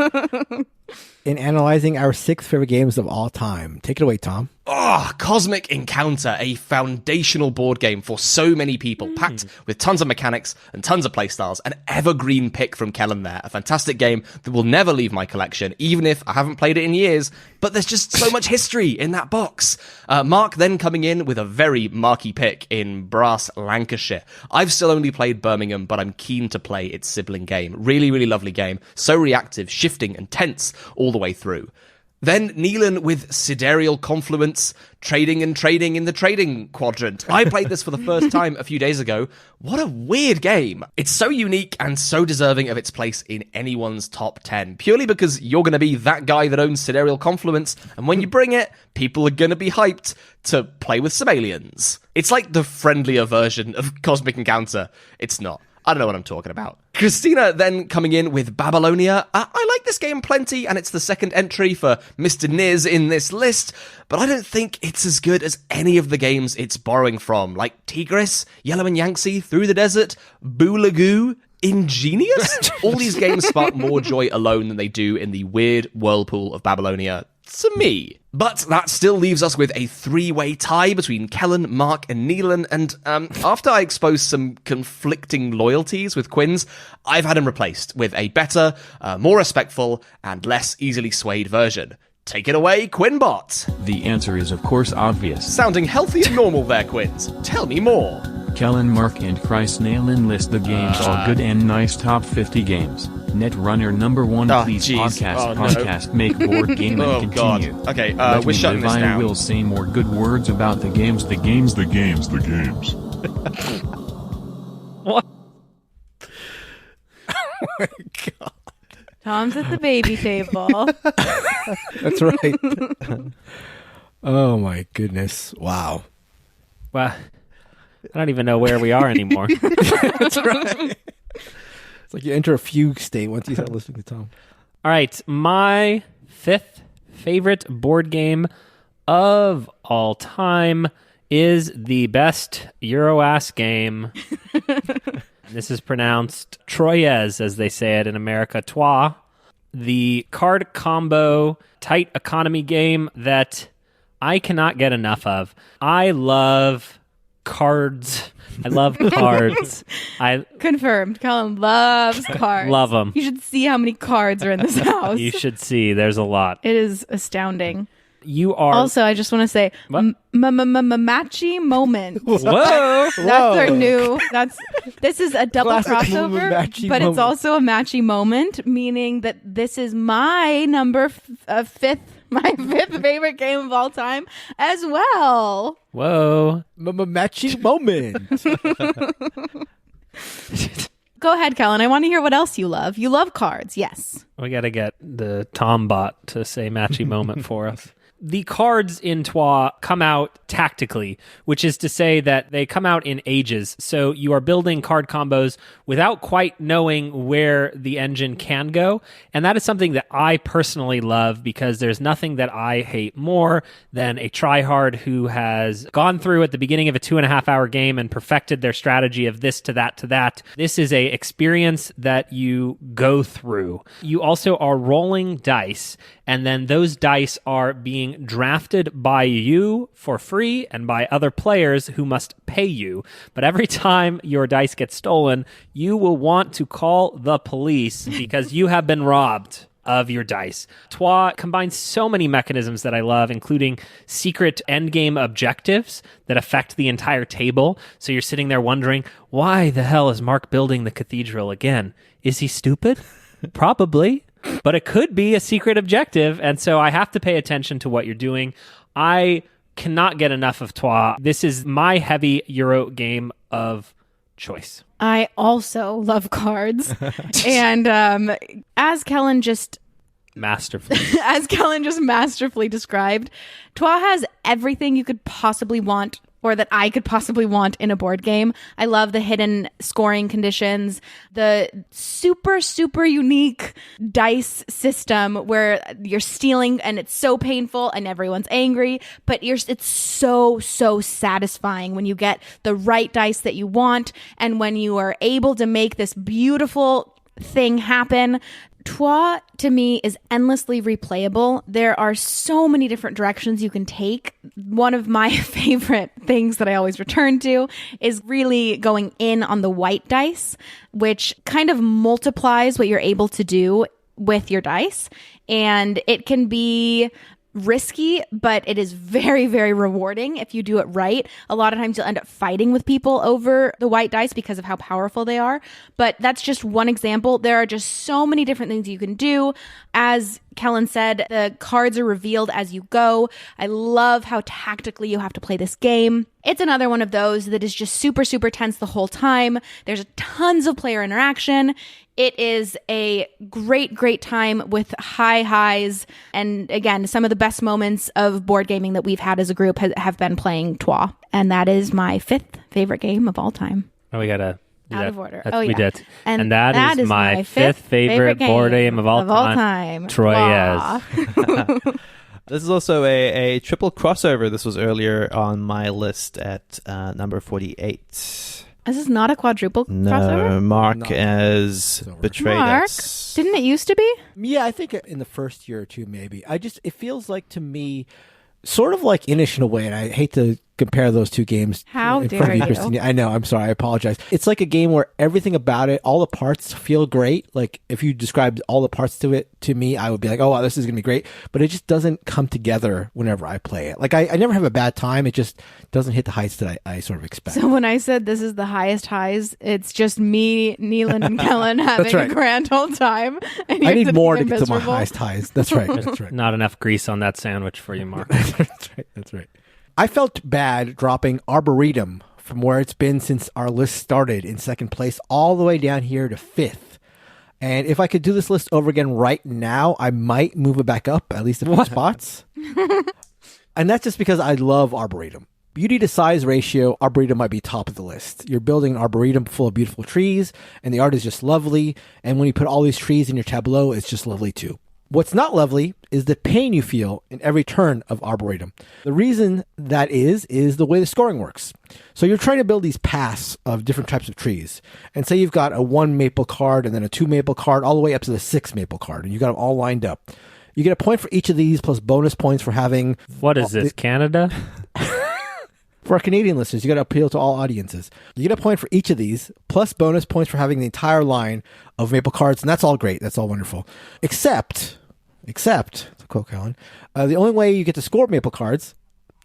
in analyzing our 6 favorite games of all time. Take it away, Tom. Oh, Cosmic Encounter, a foundational board game for so many people, packed with tons of mechanics and tons of playstyles. An evergreen pick from Kellen there. A fantastic game that will never leave my collection, even if I haven't played it in years. But there's just so much history in that box. Mark then coming in with a very marquee pick in Brass, Lancashire. I've still only played Birmingham, but I'm keen to play its sibling game. Really, really lovely game. So reactive, shifting, and tense all the way through. Then Neilan with Sidereal Confluence, trading in the trading quadrant. I played this for the first time a few days ago. What a weird game. It's so unique and so deserving of its place in anyone's top 10, purely because you're going to be that guy that owns Sidereal Confluence, and when you bring it, people are going to be hyped to play with some aliens. It's like the friendlier version of Cosmic Encounter. It's not. I don't know what I'm talking about. Christina then coming in with Babylonia. I like this game plenty, and it's the second entry for Mr. Niz in this list, but I don't think it's as good as any of the games it's borrowing from, like Tigris, Yellow and Yangtze, Through the Desert, Boolagoo, Ingenious? All these games spark more joy alone than they do in the weird whirlpool of Babylonia, to me. But that still leaves us with a 3-way tie between Kellen, Mark, and Neilan, and after I exposed some conflicting loyalties with Quinn's, I've had him replaced with a better, more respectful, and less easily swayed version. Take it away, Quinnbot! The answer is of course obvious. Sounding healthy and normal there, Quinns. Tell me more. Kellen, Mark, and Chris Neilan list the games all good and nice top 50 games. Netrunner number 1, please podcast, make board game and continue. God. Okay, Let we're me shutting this down. I will say more good words about the games. What? Oh my God. Tom's at the baby table. That's right. Oh my goodness. Wow. Well, I don't even know where we are anymore. That's right. It's like you enter a fugue state once you start listening to Tom. All right, my 5th favorite board game of all time is the best Euro-ass game. This is pronounced Troyes, as they say it in America, Trois. The card combo tight economy game that I cannot get enough of. I love cards. I love cards. Confirmed. Kellen loves cards. Love them. You should see how many cards are in this house. You should see. There's a lot. It is astounding. You are... Also, I just want to say, matchy moment. Whoa! That's our new. This is a double Classic crossover, matchy but moment. it's also a matchy moment, meaning that this is my number 5th, my 5th favorite game of all time as well. Whoa! Matching moment. Go ahead, Kellen. I want to hear what else you love. You love cards, yes. We got to get the Tom bot to say matchy moment for us. The cards in Trois come out tactically, which is to say that they come out in ages. So you are building card combos without quite knowing where the engine can go. And that is something that I personally love because there's nothing that I hate more than a tryhard who has gone through at the beginning of a 2.5-hour game and perfected their strategy of this to that to that. This is a experience that you go through. You also are rolling dice, and then those dice are being drafted by you for free and by other players who must pay you. But every time your dice get stolen, you will want to call the police because you have been robbed of your dice. Trois combines so many mechanisms that I love, including secret endgame objectives that affect the entire table. So you're sitting there wondering, why the hell is Mark building the cathedral again? Is he stupid? Probably. But it could be a secret objective, and so I have to pay attention to what you're doing. I cannot get enough of Trois. This is my heavy Euro game of choice. I also love cards. And as Kellen just Masterfully. as Kellen just masterfully described, Trois has everything you could possibly want, or that I could possibly want in a board game. I love the hidden scoring conditions, the super, super unique dice system where you're stealing and it's so painful and everyone's angry, but it's so, so satisfying when you get the right dice that you want and when you are able to make this beautiful thing happen. Trois, to me, is endlessly replayable. There are so many different directions you can take. One of my favorite things that I always return to is really going in on the white dice, which kind of multiplies what you're able to do with your dice. And it can be risky, but it is very, very rewarding if you do it right. A lot of times you'll end up fighting with people over the white dice because of how powerful they are. But that's just one example. There are just so many different things you can do. As Kellen said, the cards are revealed as you go. I love how tactically you have to play this game. It's another one of those that is just super, super tense the whole time. There's tons of player interaction. It is a great, great time with high highs. And again, some of the best moments of board gaming that we've had as a group have been playing Trois. And that is my 5th favorite game of all time. Oh, we got to... Out of order. We did. And that is my 5th favorite board game of all time. Troyes. This is also a triple crossover. This was earlier on my list at number 48. This is not a quadruple crossover? No, Mark has betrayed us. Didn't it used to be? Yeah, I think in the first year or two, maybe. It feels like to me, sort of like Inish in a way, and I hate to compare those two games. How in dare front of you? Christina. I know, I'm sorry, I apologize. It's like a game where everything about it, all the parts feel great. Like if you described all the parts to it to me, I would be like, oh wow, this is going to be great. But it just doesn't come together whenever I play it. Like I never have a bad time. It just doesn't hit the heights that I sort of expect. So when I said this is the highest highs, it's just me, Neilan, and Kellen having a grand old time. And I need more to get to my miserable. highest highs. That's right. That's right. Not enough grease on that sandwich for you, Mark. That's right. That's right. I felt bad dropping Arboretum from where it's been since our list started in second place all the way down here to 5th. And if I could do this list over again right now, I might move it back up at least a few spots. And that's just because I love Arboretum. Beauty to size ratio, Arboretum might be top of the list. You're building an Arboretum full of beautiful trees, and the art is just lovely. And when you put all these trees in your tableau, it's just lovely too. What's not lovely is the pain you feel in every turn of Arboretum. The reason that is the way the scoring works. So you're trying to build these paths of different types of trees. And say you've got a 1 maple card and then a 2 maple card all the way up to the 6 maple card. And you got them all lined up. You get a point for each of these plus bonus points for having... What is this, Canada? For our Canadian listeners, you got to appeal to all audiences. You get a point for each of these, plus bonus points for having the entire line of maple cards, and that's all great. That's all wonderful. Except, to quote Kellen, the only way you get to score maple cards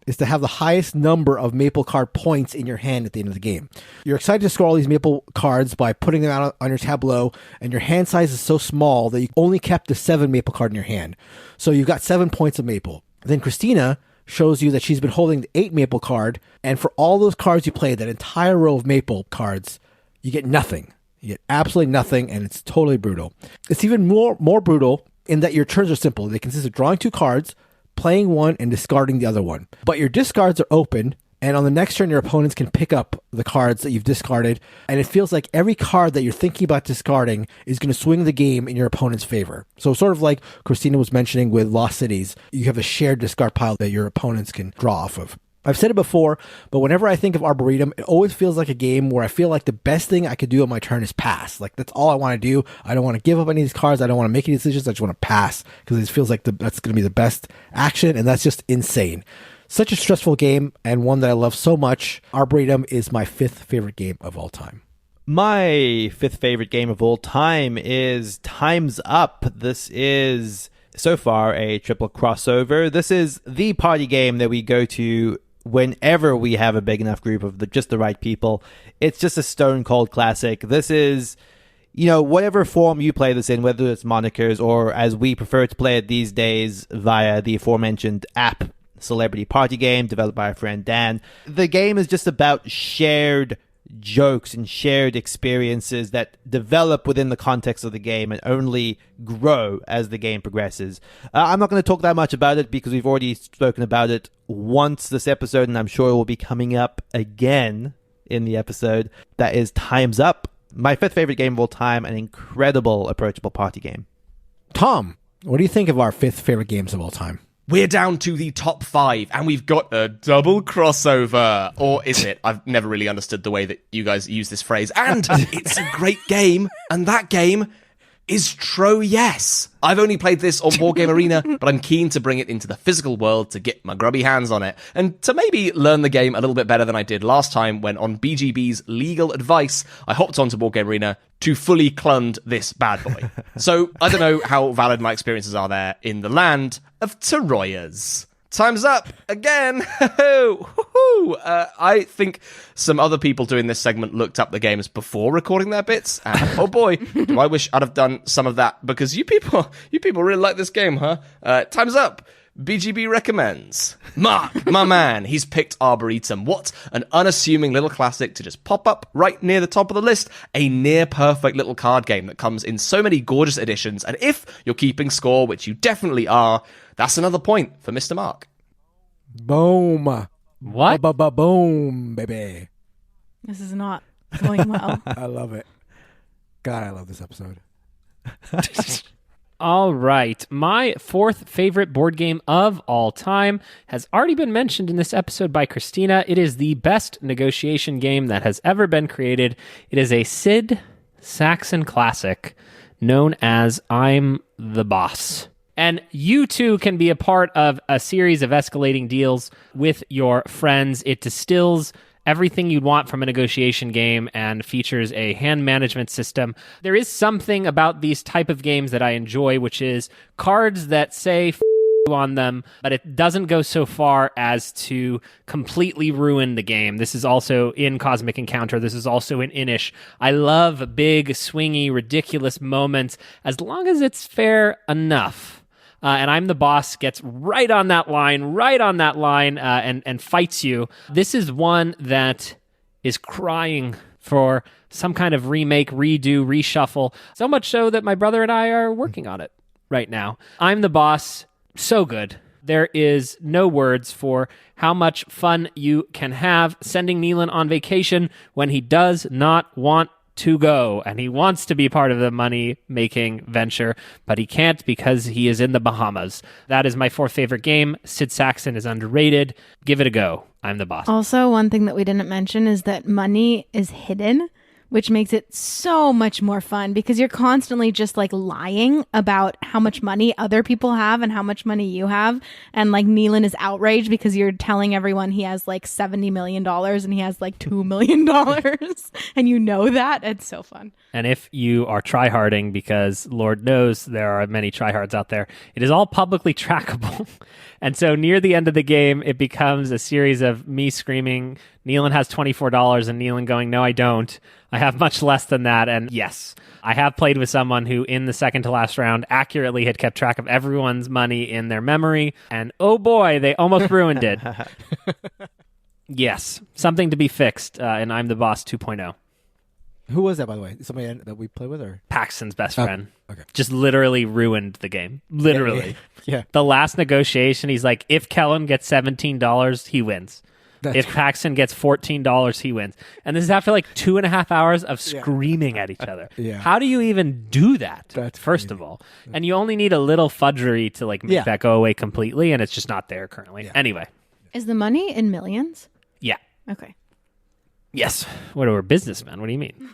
is to have the highest number of maple card points in your hand at the end of the game. You're excited to score all these maple cards by putting them out on your tableau, and your hand size is so small that you only kept the 7 maple card in your hand. So you've got 7 points of maple. Then Christina shows you that she's been holding the 8 maple card, and for all those cards you played, that entire row of maple cards, you get nothing. You get absolutely nothing, and it's totally brutal. It's even more brutal in that your turns are simple. They consist of drawing 2 cards, playing one, and discarding the other one. But your discards are open, and on the next turn, your opponents can pick up the cards that you've discarded, and it feels like every card that you're thinking about discarding is going to swing the game in your opponent's favor. So sort of like Christina was mentioning with Lost Cities, you have a shared discard pile that your opponents can draw off of. I've said it before, but whenever I think of Arboretum, it always feels like a game where I feel like the best thing I could do on my turn is pass. Like, that's all I want to do. I don't want to give up any of these cards. I don't want to make any decisions. I just want to pass because it feels like that's going to be the best action, and that's just insane. Such a stressful game, and one that I love so much. Arboretum is my 5th favorite game of all time. My 5th favorite game of all time is Time's Up. This is, so far, a triple crossover. This is the party game that we go to whenever we have a big enough group of just the right people. It's just a stone cold classic. This is, whatever form you play this in, whether it's monikers or as we prefer to play it these days via the aforementioned app, celebrity party game developed by our friend Dan. The game is just about shared jokes and shared experiences that develop within the context of the game and only grow as the game progresses. I'm not going to talk that much about it because we've already spoken about it once this episode, and I'm sure it will be coming up again in the episode. That is Time's Up, my 5th favorite game of all time, an incredible approachable party game. Tom, what do you think of our 5th favorite games of all time? We're down to the top 5, and we've got a double crossover. Or is it? I've never really understood the way that you guys use this phrase. And it's a great game, and that game is Troyes. I've only played this on Board Game Arena, but I'm keen to bring it into the physical world to get my grubby hands on it, and to maybe learn the game a little bit better than I did last time when, on BGB's legal advice, I hopped onto Board Game Arena to fully clund this bad boy. So I don't know how valid my experiences are there in the land of Troyes. Time's up again. I think some other people doing this segment looked up the games before recording their bits, and oh boy, do I wish I'd have done some of that, because you people really like this game, huh? Time's up. BGB recommends. Mark, my man, he's picked Arboretum. What an unassuming little classic to just pop up right near the top of the list. A near-perfect little card game that comes in so many gorgeous editions, and if you're keeping score, which you definitely are, that's another point for Mr. Mark. Boom. What? Boom, baby. This is not going well. I love it. God, I love this episode. All right. My fourth favorite board game of all time has already been mentioned in this episode by Christina. It is the best negotiation game that has ever been created. It is a Sid Saxon classic known as I'm the Boss. And you too can be a part of a series of escalating deals with your friends. It distills everything you'd want from a negotiation game and features a hand management system. There is something about these type of games that I enjoy, which is cards that say F you on them, but it doesn't go so far as to completely ruin the game. This is also in Cosmic Encounter. This is also in Inish. I love big, swingy, ridiculous moments as long as it's fair enough. And I'm the Boss gets right on that line, and fights you. This is one that is crying for some kind of remake, redo, reshuffle. So much so that my brother and I are working on it right now. I'm the Boss. So good. There is no words for how much fun you can have sending Neilan on vacation when he does not want to go, and he wants to be part of the money-making venture, but he can't because he is in the Bahamas. That is my fourth favorite game. Sid Saxon is underrated. Give it a go. I'm the Boss. Also, one thing that we didn't mention is that money is hidden, which makes it so much more fun because you're constantly just like lying about how much money other people have and how much money you have. And like Neilan is outraged because you're telling everyone he has like $70 million and he has like $2 million. And you know that. It's so fun. And if you are tryharding, because Lord knows there are many tryhards out there, it is all publicly trackable. And so near the end of the game, it becomes a series of me screaming, Neilan has $24, and Neilan going, no, I don't. I have much less than that. And yes, I have played with someone who in the second to last round accurately had kept track of everyone's money in their memory. And oh boy, they almost ruined it. Yes, something to be fixed in I'm the Boss 2.0. Who was that, by the way? Somebody that we play with, or Paxton's best friend. Okay. Just literally ruined the game. Literally. Yeah. The last negotiation, he's like, if Kellen gets $17, he wins. If Paxton gets $14, he wins. And this is after like 2.5 hours of screaming at each other. Yeah. How do you even do that, That's first crazy. of all? And you only need a little fudgery to like make that go away completely, and it's just not there currently. Yeah. Anyway. Is the money in millions? Yeah. Okay. Yes. What are we, businessmen? What do you mean?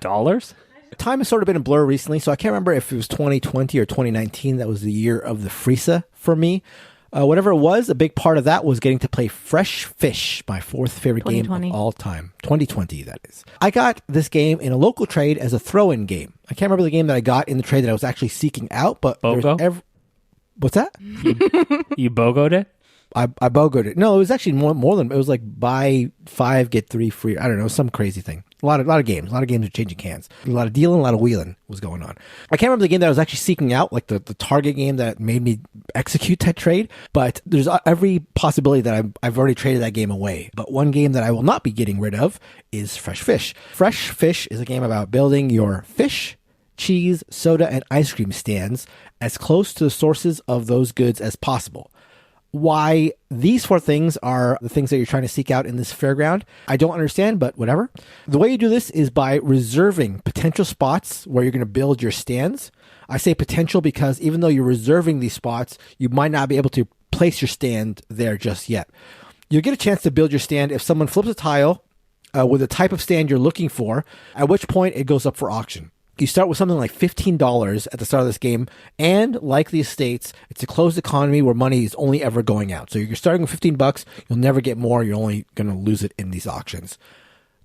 Dollars? Time has sort of been a blur recently, so I can't remember if it was 2020 or 2019 that was the year of the Friesa for me. Whatever it was, a big part of that was getting to play Fresh Fish, my fourth favorite game of all time. 2020, that is. I got this game in a local trade as a throw-in game. I can't remember the game that I got in the trade that I was actually seeking out, but... BOGO? What's that? You BOGO'd it? I BOGO'd it. No, it was actually more than... It was like buy 5, get 3 free. I don't know, some crazy thing. A lot of games. A lot of games are changing hands. A lot of dealing, a lot of wheeling was going on. I can't remember the game that I was actually seeking out, like the target game that made me execute that trade, but there's every possibility that I've already traded that game away. But one game that I will not be getting rid of is Fresh Fish. Fresh Fish is a game about building your fish, cheese, soda, and ice cream stands as close to the sources of those goods as possible. Why these 4 things are the things that you're trying to seek out in this fairground, I don't understand, but whatever. The way you do this is by reserving potential spots where you're going to build your stands. I say potential because even though you're reserving these spots, you might not be able to place your stand there just yet. You'll get a chance to build your stand if someone flips a tile with the type of stand you're looking for, at which point it goes up for auction. You start with something like $15 at the start of this game, and like the estates, it's a closed economy where money is only ever going out. So you're starting with $15, you'll never get more, you're only going to lose it in these auctions.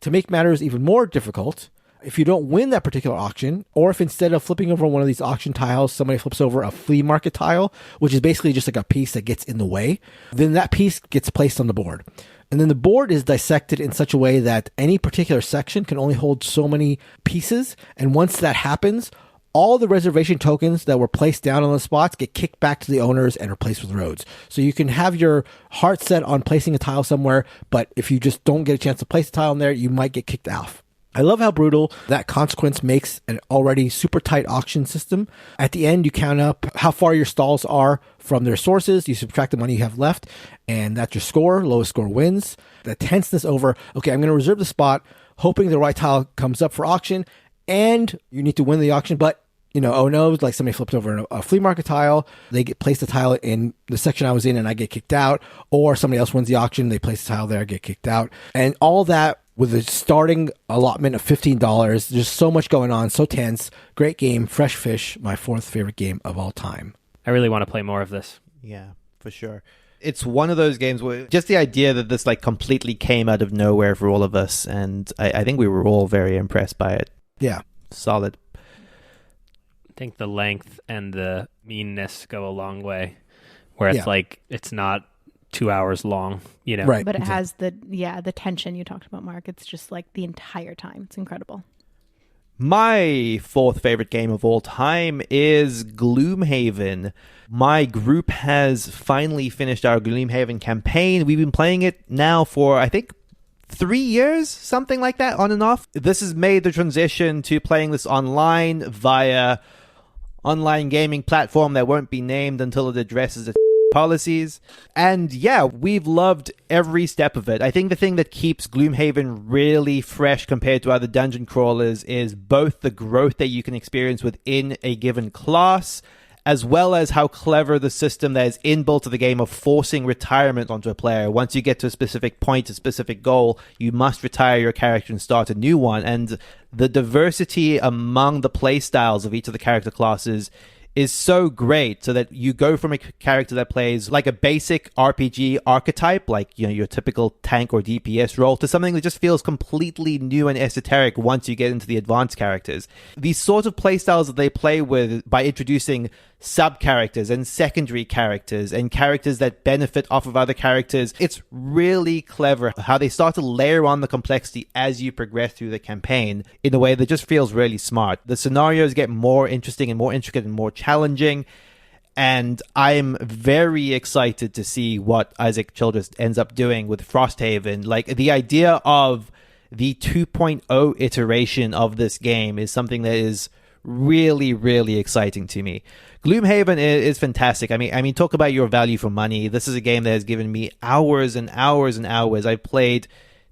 To make matters even more difficult, if you don't win that particular auction, or if instead of flipping over one of these auction tiles, somebody flips over a flea market tile, which is basically just like a piece that gets in the way, then that piece gets placed on the board. And then the board is dissected in such a way that any particular section can only hold so many pieces. And once that happens, all the reservation tokens that were placed down on the spots get kicked back to the owners and replaced with roads. So you can have your heart set on placing a tile somewhere, but if you just don't get a chance to place a tile in there, you might get kicked off. I love how brutal that consequence makes an already super tight auction system. At the end, you count up how far your stalls are from their sources. You subtract the money you have left, and that's your score. Lowest score wins. The tenseness over, okay, I'm going to reserve the spot, hoping the right tile comes up for auction, and you need to win the auction, but oh no, like somebody flipped over a flea market tile, they place the tile in the section I was in and I get kicked out, or somebody else wins the auction, they place the tile there, get kicked out. And all that with a starting allotment of $15. There's so much going on, so tense. Great game, fresh fish, my fourth favorite game of all time. I really want to play more of this. Yeah, for sure. It's one of those games where just the idea that this like completely came out of nowhere for all of us, and I think we were all very impressed by it. Yeah. Solid. I think the length and the meanness go a long way, where it's like it's not 2 hours long, Right. But it has the tension you talked about, Mark. It's just like the entire time. It's incredible. My fourth favorite game of all time is Gloomhaven. My group has finally finished our Gloomhaven campaign. We've been playing it now for, I think, 3 years, something like that, on and off. This has made the transition to playing this online via online gaming platform that won't be named until it addresses the policies. And yeah, we've loved every step of it. I think the thing that keeps Gloomhaven really fresh compared to other dungeon crawlers is both the growth that you can experience within a given class, as well as how clever the system that is inbuilt to the game of forcing retirement onto a player. Once you get to a specific point, a specific goal, you must retire your character and start a new one. And the diversity among the play styles of each of the character classes is so great, so that you go from a character that plays like a basic RPG archetype, like your typical tank or DPS role, to something that just feels completely new and esoteric once you get into the advanced characters. These sort of playstyles that they play with by introducing sub-characters and secondary characters and characters that benefit off of other characters, it's really clever how they start to layer on the complexity as you progress through the campaign in a way that just feels really smart. The scenarios get more interesting and more intricate and more challenging, and I'm very excited to see what Isaac Childress ends up doing with Frosthaven. Like, the idea of the 2.0 iteration of this game is something that is really, really exciting to me. Gloomhaven is fantastic. I mean, talk about your value for money. This is a game that has given me hours and hours and hours. I've played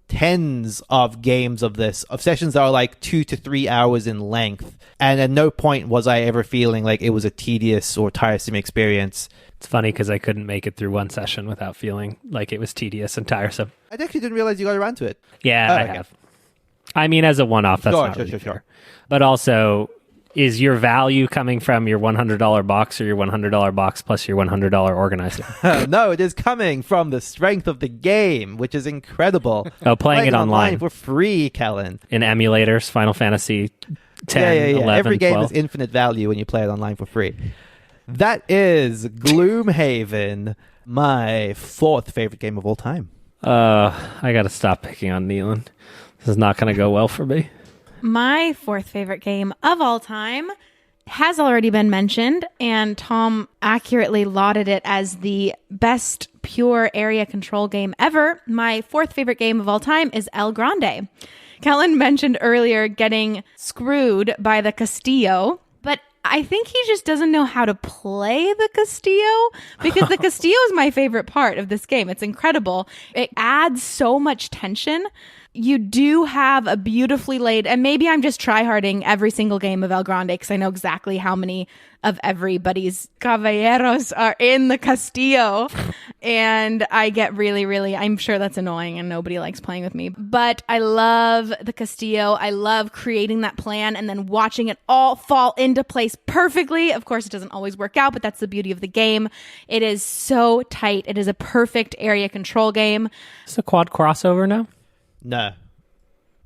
tens of games of this, of sessions that are like 2 to 3 hours in length. And at no point was I ever feeling like it was a tedious or tiresome experience. It's funny because I couldn't make it through one session without feeling like it was tedious and tiresome. I actually didn't realize you got around to it. Yeah, I have. I mean, as a one-off, that's not really fair. But also, is your value coming from your $100 box or your $100 box plus your $100 organizer? No, it is coming from the strength of the game, which is incredible. Oh, playing it online for free, Kellen. In emulators, Final Fantasy 10, yeah. 11, Every game 12. is infinite value when you play it online for free. That is Gloomhaven, my fourth favorite game of all time. I got to stop picking on Neilan. This is not going to go well for me. My fourth favorite game of all time has already been mentioned, and Tom accurately lauded it as the best pure area control game ever. My fourth favorite game of all time is El Grande. Kellen mentioned earlier getting screwed by the Castillo, but I think he just doesn't know how to play the Castillo, because the Castillo is my favorite part of this game. It's incredible. It adds so much tension. You do have a beautifully laid, and maybe I'm just tryharding every single game of El Grande because I know exactly how many of everybody's caballeros are in the Castillo. And I get really, I'm sure that's annoying and nobody likes playing with me. But I love the Castillo. I love creating that plan and then watching it all fall into place perfectly. Of course, it doesn't always work out, but that's the beauty of the game. It is so tight. It is a perfect area control game. It's a quad crossover now? No.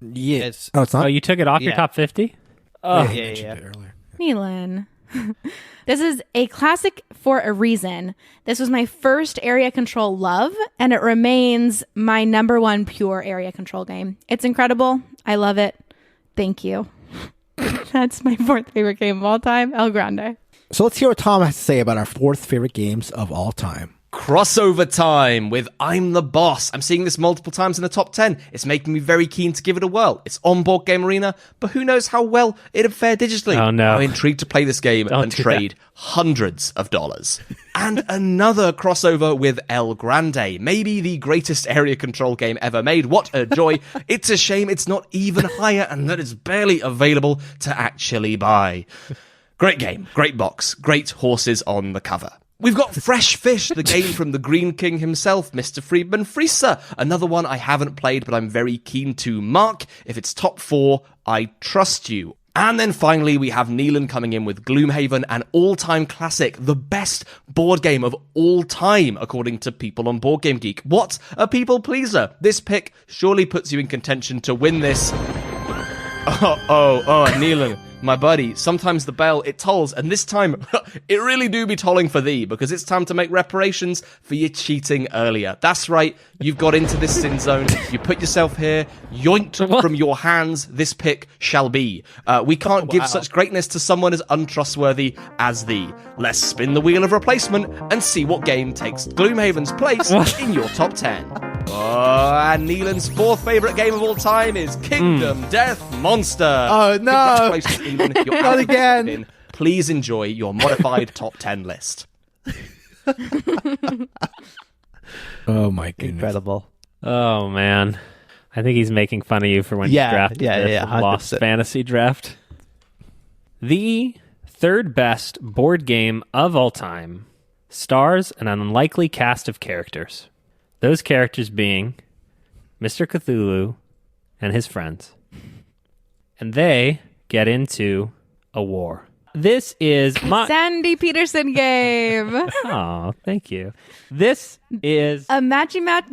Yes. Oh, it's not? Oh, you took it off your top 50? Oh, yeah. Neilan. This is a classic for a reason. This was my first area control love, and it remains my number one pure area control game. It's incredible. I love it. Thank you. That's my fourth favorite game of all time, El Grande. So let's hear what Tom has to say about our fourth favorite games of all time. Crossover time with I'm the Boss. I'm seeing this multiple times in the top 10. It's making me very keen to give it a whirl. It's on Board Game Arena, but who knows how well it'd fare digitally. Oh, no. I'm intrigued to play this game and trade hundreds of dollars. And another crossover with El Grande, maybe the greatest area control game ever made. What a joy. It's a shame it's not even higher and that it's barely available to actually buy. Great game, great box, great horses on the cover. We've got Fresh Fish, the game from the Green King himself, Mr. Friedman Frieser. Another one I haven't played, but I'm very keen to. Mark, if it's top 4, I trust you. And then finally, we have Neilan coming in with Gloomhaven, an all-time classic, the best board game of all time, according to people on Board Game Geek. What a people pleaser. This pick surely puts you in contention to win this. Neilan. My buddy, sometimes the bell, it tolls, and this time, it really do be tolling for thee, because it's time to make reparations for your cheating earlier. That's right, you've got into this sin zone, you put yourself here, yoinked from your hands, this pick shall be. We can't give such greatness to someone as untrustworthy as thee. Let's spin the wheel of replacement and see what game takes Gloomhaven's place in your top 10. And Neilan's fourth favourite game of all time is Kingdom Death Monster. Oh, no. Congratulations, Neilan. You're Not again. in. Please enjoy your modified top 10 list. Oh, my goodness. Incredible. Oh, man. I think he's making fun of you for when you drafted this Lost 100%. Fantasy draft. The third best board game of all time stars an unlikely cast of characters. Those characters being Mr. Cthulhu and his friends. And they get into a war. This is my... Sandy Peterson game. Oh, thank you. This is... A matchy moment.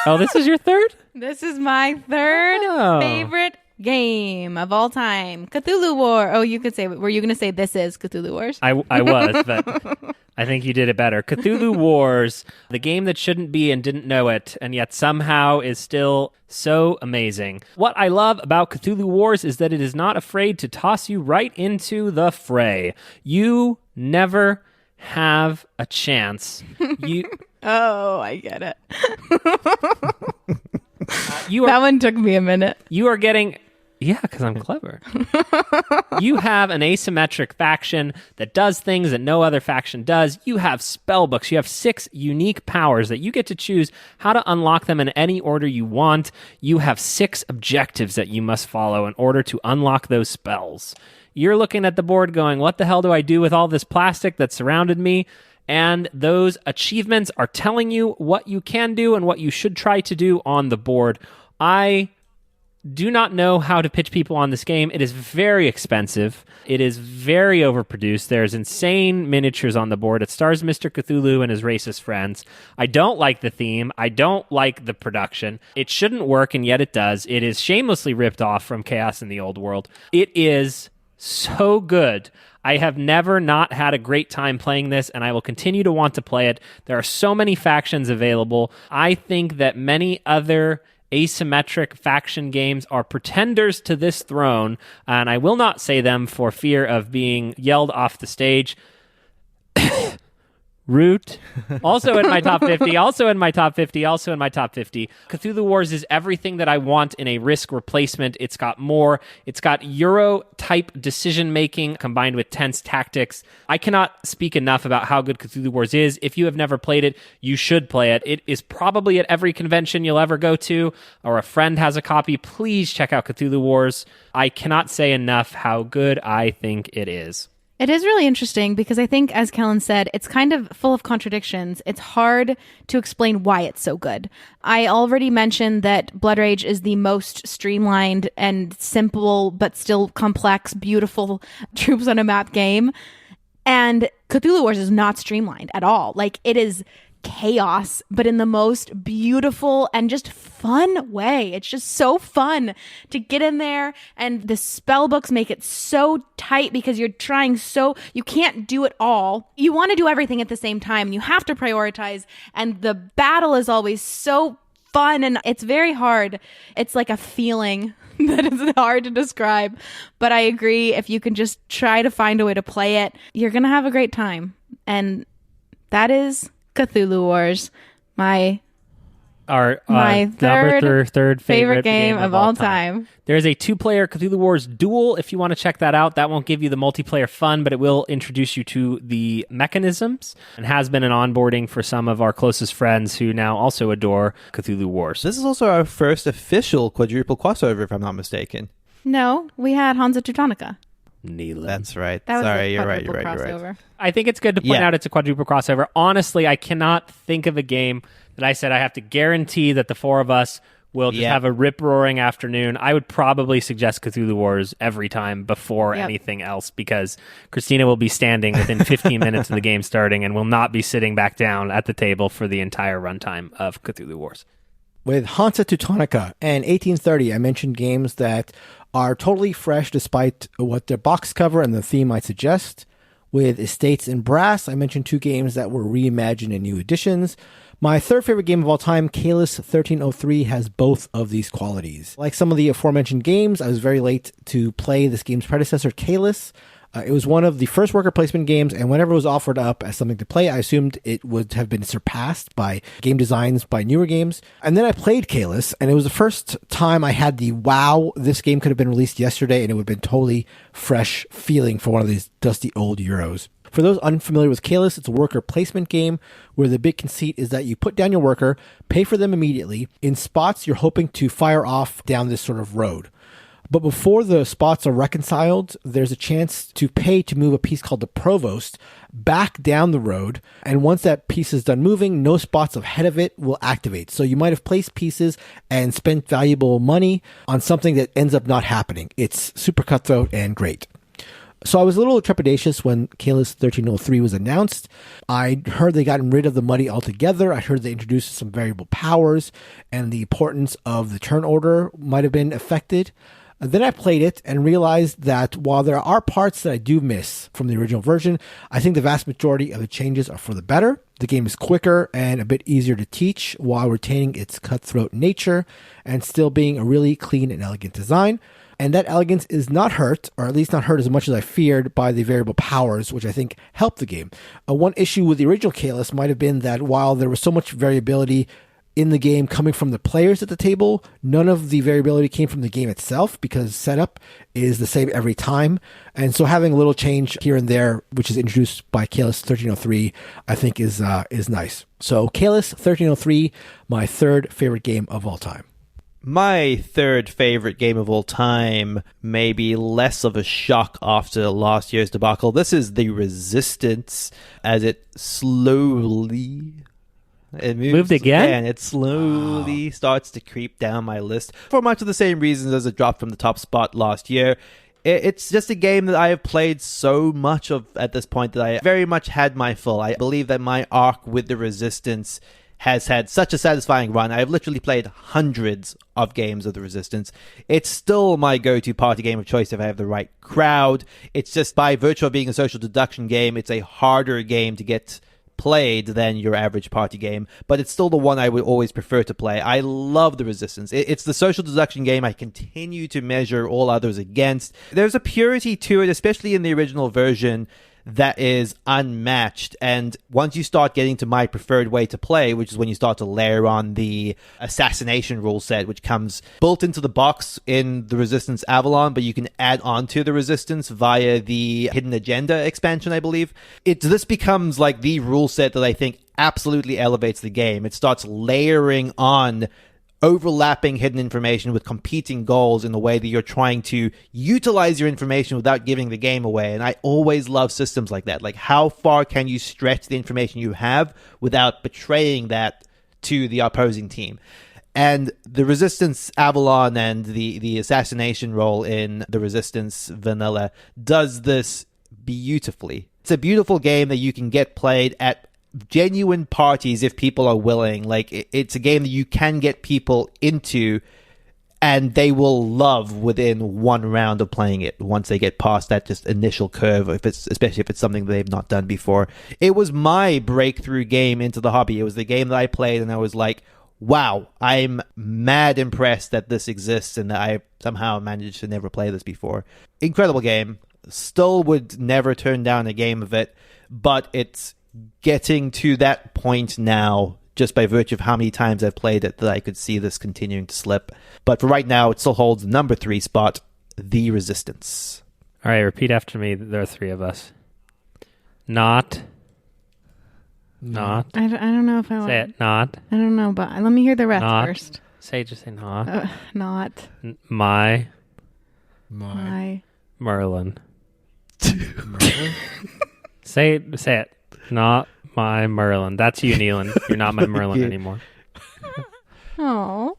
Oh, this is your third? This is my third favorite game of all time. Cthulhu War. Oh, you could say, were you going to say this is Cthulhu Wars? I was, but I think you did it better. Cthulhu Wars, the game that shouldn't be and didn't know it, and yet somehow is still so amazing. What I love about Cthulhu Wars is that it is not afraid to toss you right into the fray. You never have a chance. Oh, I get it. That one took me a minute. You are getting... Yeah, because I'm clever. You have an asymmetric faction that does things that no other faction does. You have spell books. You have 6 unique powers that you get to choose how to unlock them in any order you want. You have 6 objectives that you must follow in order to unlock those spells. You're looking at the board going, what the hell do I do with all this plastic that surrounded me? And those achievements are telling you what you can do and what you should try to do on the board. I do not know how to pitch people on this game. It is very expensive. It is very overproduced. There's insane miniatures on the board. It stars Mr. Cthulhu and his racist friends. I don't like the theme. I don't like the production. It shouldn't work, and yet it does. It is shamelessly ripped off from Chaos in the Old World. It is so good. I have never not had a great time playing this, and I will continue to want to play it. There are so many factions available. I think that many other asymmetric faction games are pretenders to this throne, and I will not say them for fear of being yelled off the stage. Root. Also in my top 50. Also in my top 50. Also in my top 50. Cthulhu Wars is everything that I want in a risk replacement. It's got more. It's got Euro-type decision-making combined with tense tactics. I cannot speak enough about how good Cthulhu Wars is. If you have never played it, you should play it. It is probably at every convention you'll ever go to, or a friend has a copy. Please check out Cthulhu Wars. I cannot say enough how good I think it is. It is really interesting because I think, as Kellen said, it's kind of full of contradictions. It's hard to explain why it's so good. I already mentioned that Blood Rage is the most streamlined and simple, but still complex, beautiful troops on a map game. And Cthulhu Wars is not streamlined at all. Like, it is chaos, but in the most beautiful and just fun way. It's just so fun to get in there, and the spell books make it so tight because you're trying you can't do it all. You want to do everything at the same time, and you have to prioritize, and the battle is always so fun, and it's very hard. It's like a feeling that is hard to describe, but I agree, if you can just try to find a way to play it, you're gonna have a great time. And that is Cthulhu Wars, my third favorite game of all time. There's a 2-player Cthulhu Wars duel if you want to check that out. That won't give you the multiplayer fun, but it will introduce you to the mechanisms and has been an onboarding for some of our closest friends who now also adore Cthulhu Wars. This is also our first official quadruple crossover, if I'm not mistaken. No, we had Hansa Teutonica. Neilan. That's right. That was Sorry, a you're right. crossover. I think it's good to point out it's a quadruple crossover. Honestly, I cannot think of a game that I said I have to guarantee that the four of us will just have a rip-roaring afternoon. I would probably suggest Cthulhu Wars every time before anything else, because Christina will be standing within 15 minutes of the game starting and will not be sitting back down at the table for the entire runtime of Cthulhu Wars. With Hansa Teutonica and 1830, I mentioned games that are totally fresh despite what their box cover and the theme might suggest. With Estates in Brass, I mentioned 2 games that were reimagined in new editions. My third favorite game of all time, Caylus 1303, has both of these qualities. Like some of the aforementioned games, I was very late to play this game's predecessor, Caylus. It was one of the first worker placement games, and whenever it was offered up as something to play, I assumed it would have been surpassed by game designs by newer games. And then I played Caylus, and it was the first time I had the wow, this game could have been released yesterday, and it would have been totally fresh feeling for one of these dusty old Euros. For those unfamiliar with Caylus, it's a worker placement game where the big conceit is that you put down your worker, pay for them immediately, in spots you're hoping to fire off down this sort of road. But before the spots are reconciled, there's a chance to pay to move a piece called the Provost back down the road. And once that piece is done moving, no spots ahead of it will activate. So you might have placed pieces and spent valuable money on something that ends up not happening. It's super cutthroat and great. So I was a little trepidatious when Caylus 1303 was announced. I heard they gotten rid of the money altogether. I heard they introduced some variable powers, and the importance of the turn order might have been affected. Then I played it and realized that while there are parts that I do miss from the original version, I think the vast majority of the changes are for the better. The game is quicker and a bit easier to teach while retaining its cutthroat nature and still being a really clean and elegant design. And that elegance is not hurt, or at least not hurt as much as I feared, by the variable powers, which I think helped the game. One issue with the original Caylus might have been that while there was so much variability in the game coming from the players at the table, none of the variability came from the game itself, because setup is the same every time. And so having a little change here and there, which is introduced by Caylus 1303, I think is nice. So Caylus 1303, my third favorite game of all time. My third favorite game of all time may be less of a shock after last year's debacle. This is The Resistance, as it slowly... It moved again? And it slowly starts to creep down my list for much of the same reasons as it dropped from the top spot last year. It's just a game that I have played so much of at this point that I very much had my fill. I believe that my arc with The Resistance has had such a satisfying run. I've literally played hundreds of games of The Resistance. It's still my go-to party game of choice if I have the right crowd. It's just by virtue of being a social deduction game, it's a harder game to get played than your average party game, but it's still the one I would always prefer to play. I love The Resistance. It's the social deduction game I continue to measure all others against. There's a purity to it, especially in the original version, that is unmatched. And once you start getting to my preferred way to play, which is when you start to layer on the assassination rule set, which comes built into the box in the Resistance Avalon, but you can add on to the Resistance via the Hidden Agenda expansion, I believe. This becomes like the rule set that I think absolutely elevates the game. It starts layering on overlapping hidden information with competing goals in the way that you're trying to utilize your information without giving the game away. And I always love systems like that. Like, how far can you stretch the information you have without betraying that to the opposing team? And the Resistance Avalon and the assassination role in the Resistance Vanilla does this beautifully. It's a beautiful game that you can get played at genuine parties if people are willing. Like, it's a game that you can get people into and they will love within one round of playing it once they get past that just initial curve, especially if it's something that they've not done before. It was my breakthrough game into the hobby. It was the game that I played and I was like, wow, I'm mad impressed that this exists and that I somehow managed to never play this before. Incredible game. Still would never turn down a game of it, but it's getting to that point now, just by virtue of how many times I've played it, that I could see this continuing to slip. But for right now, it still holds the number 3 spot, The Resistance. All right, repeat after me. There are 3 of us. Not. I don't know if I want... Say it. Not. I don't know, but let me hear the rest Not. first. Just say not. Not. My. Merlin? Merlin. Say it. Not my Merlin. That's you, Neilan. You're not my Merlin anymore. Oh.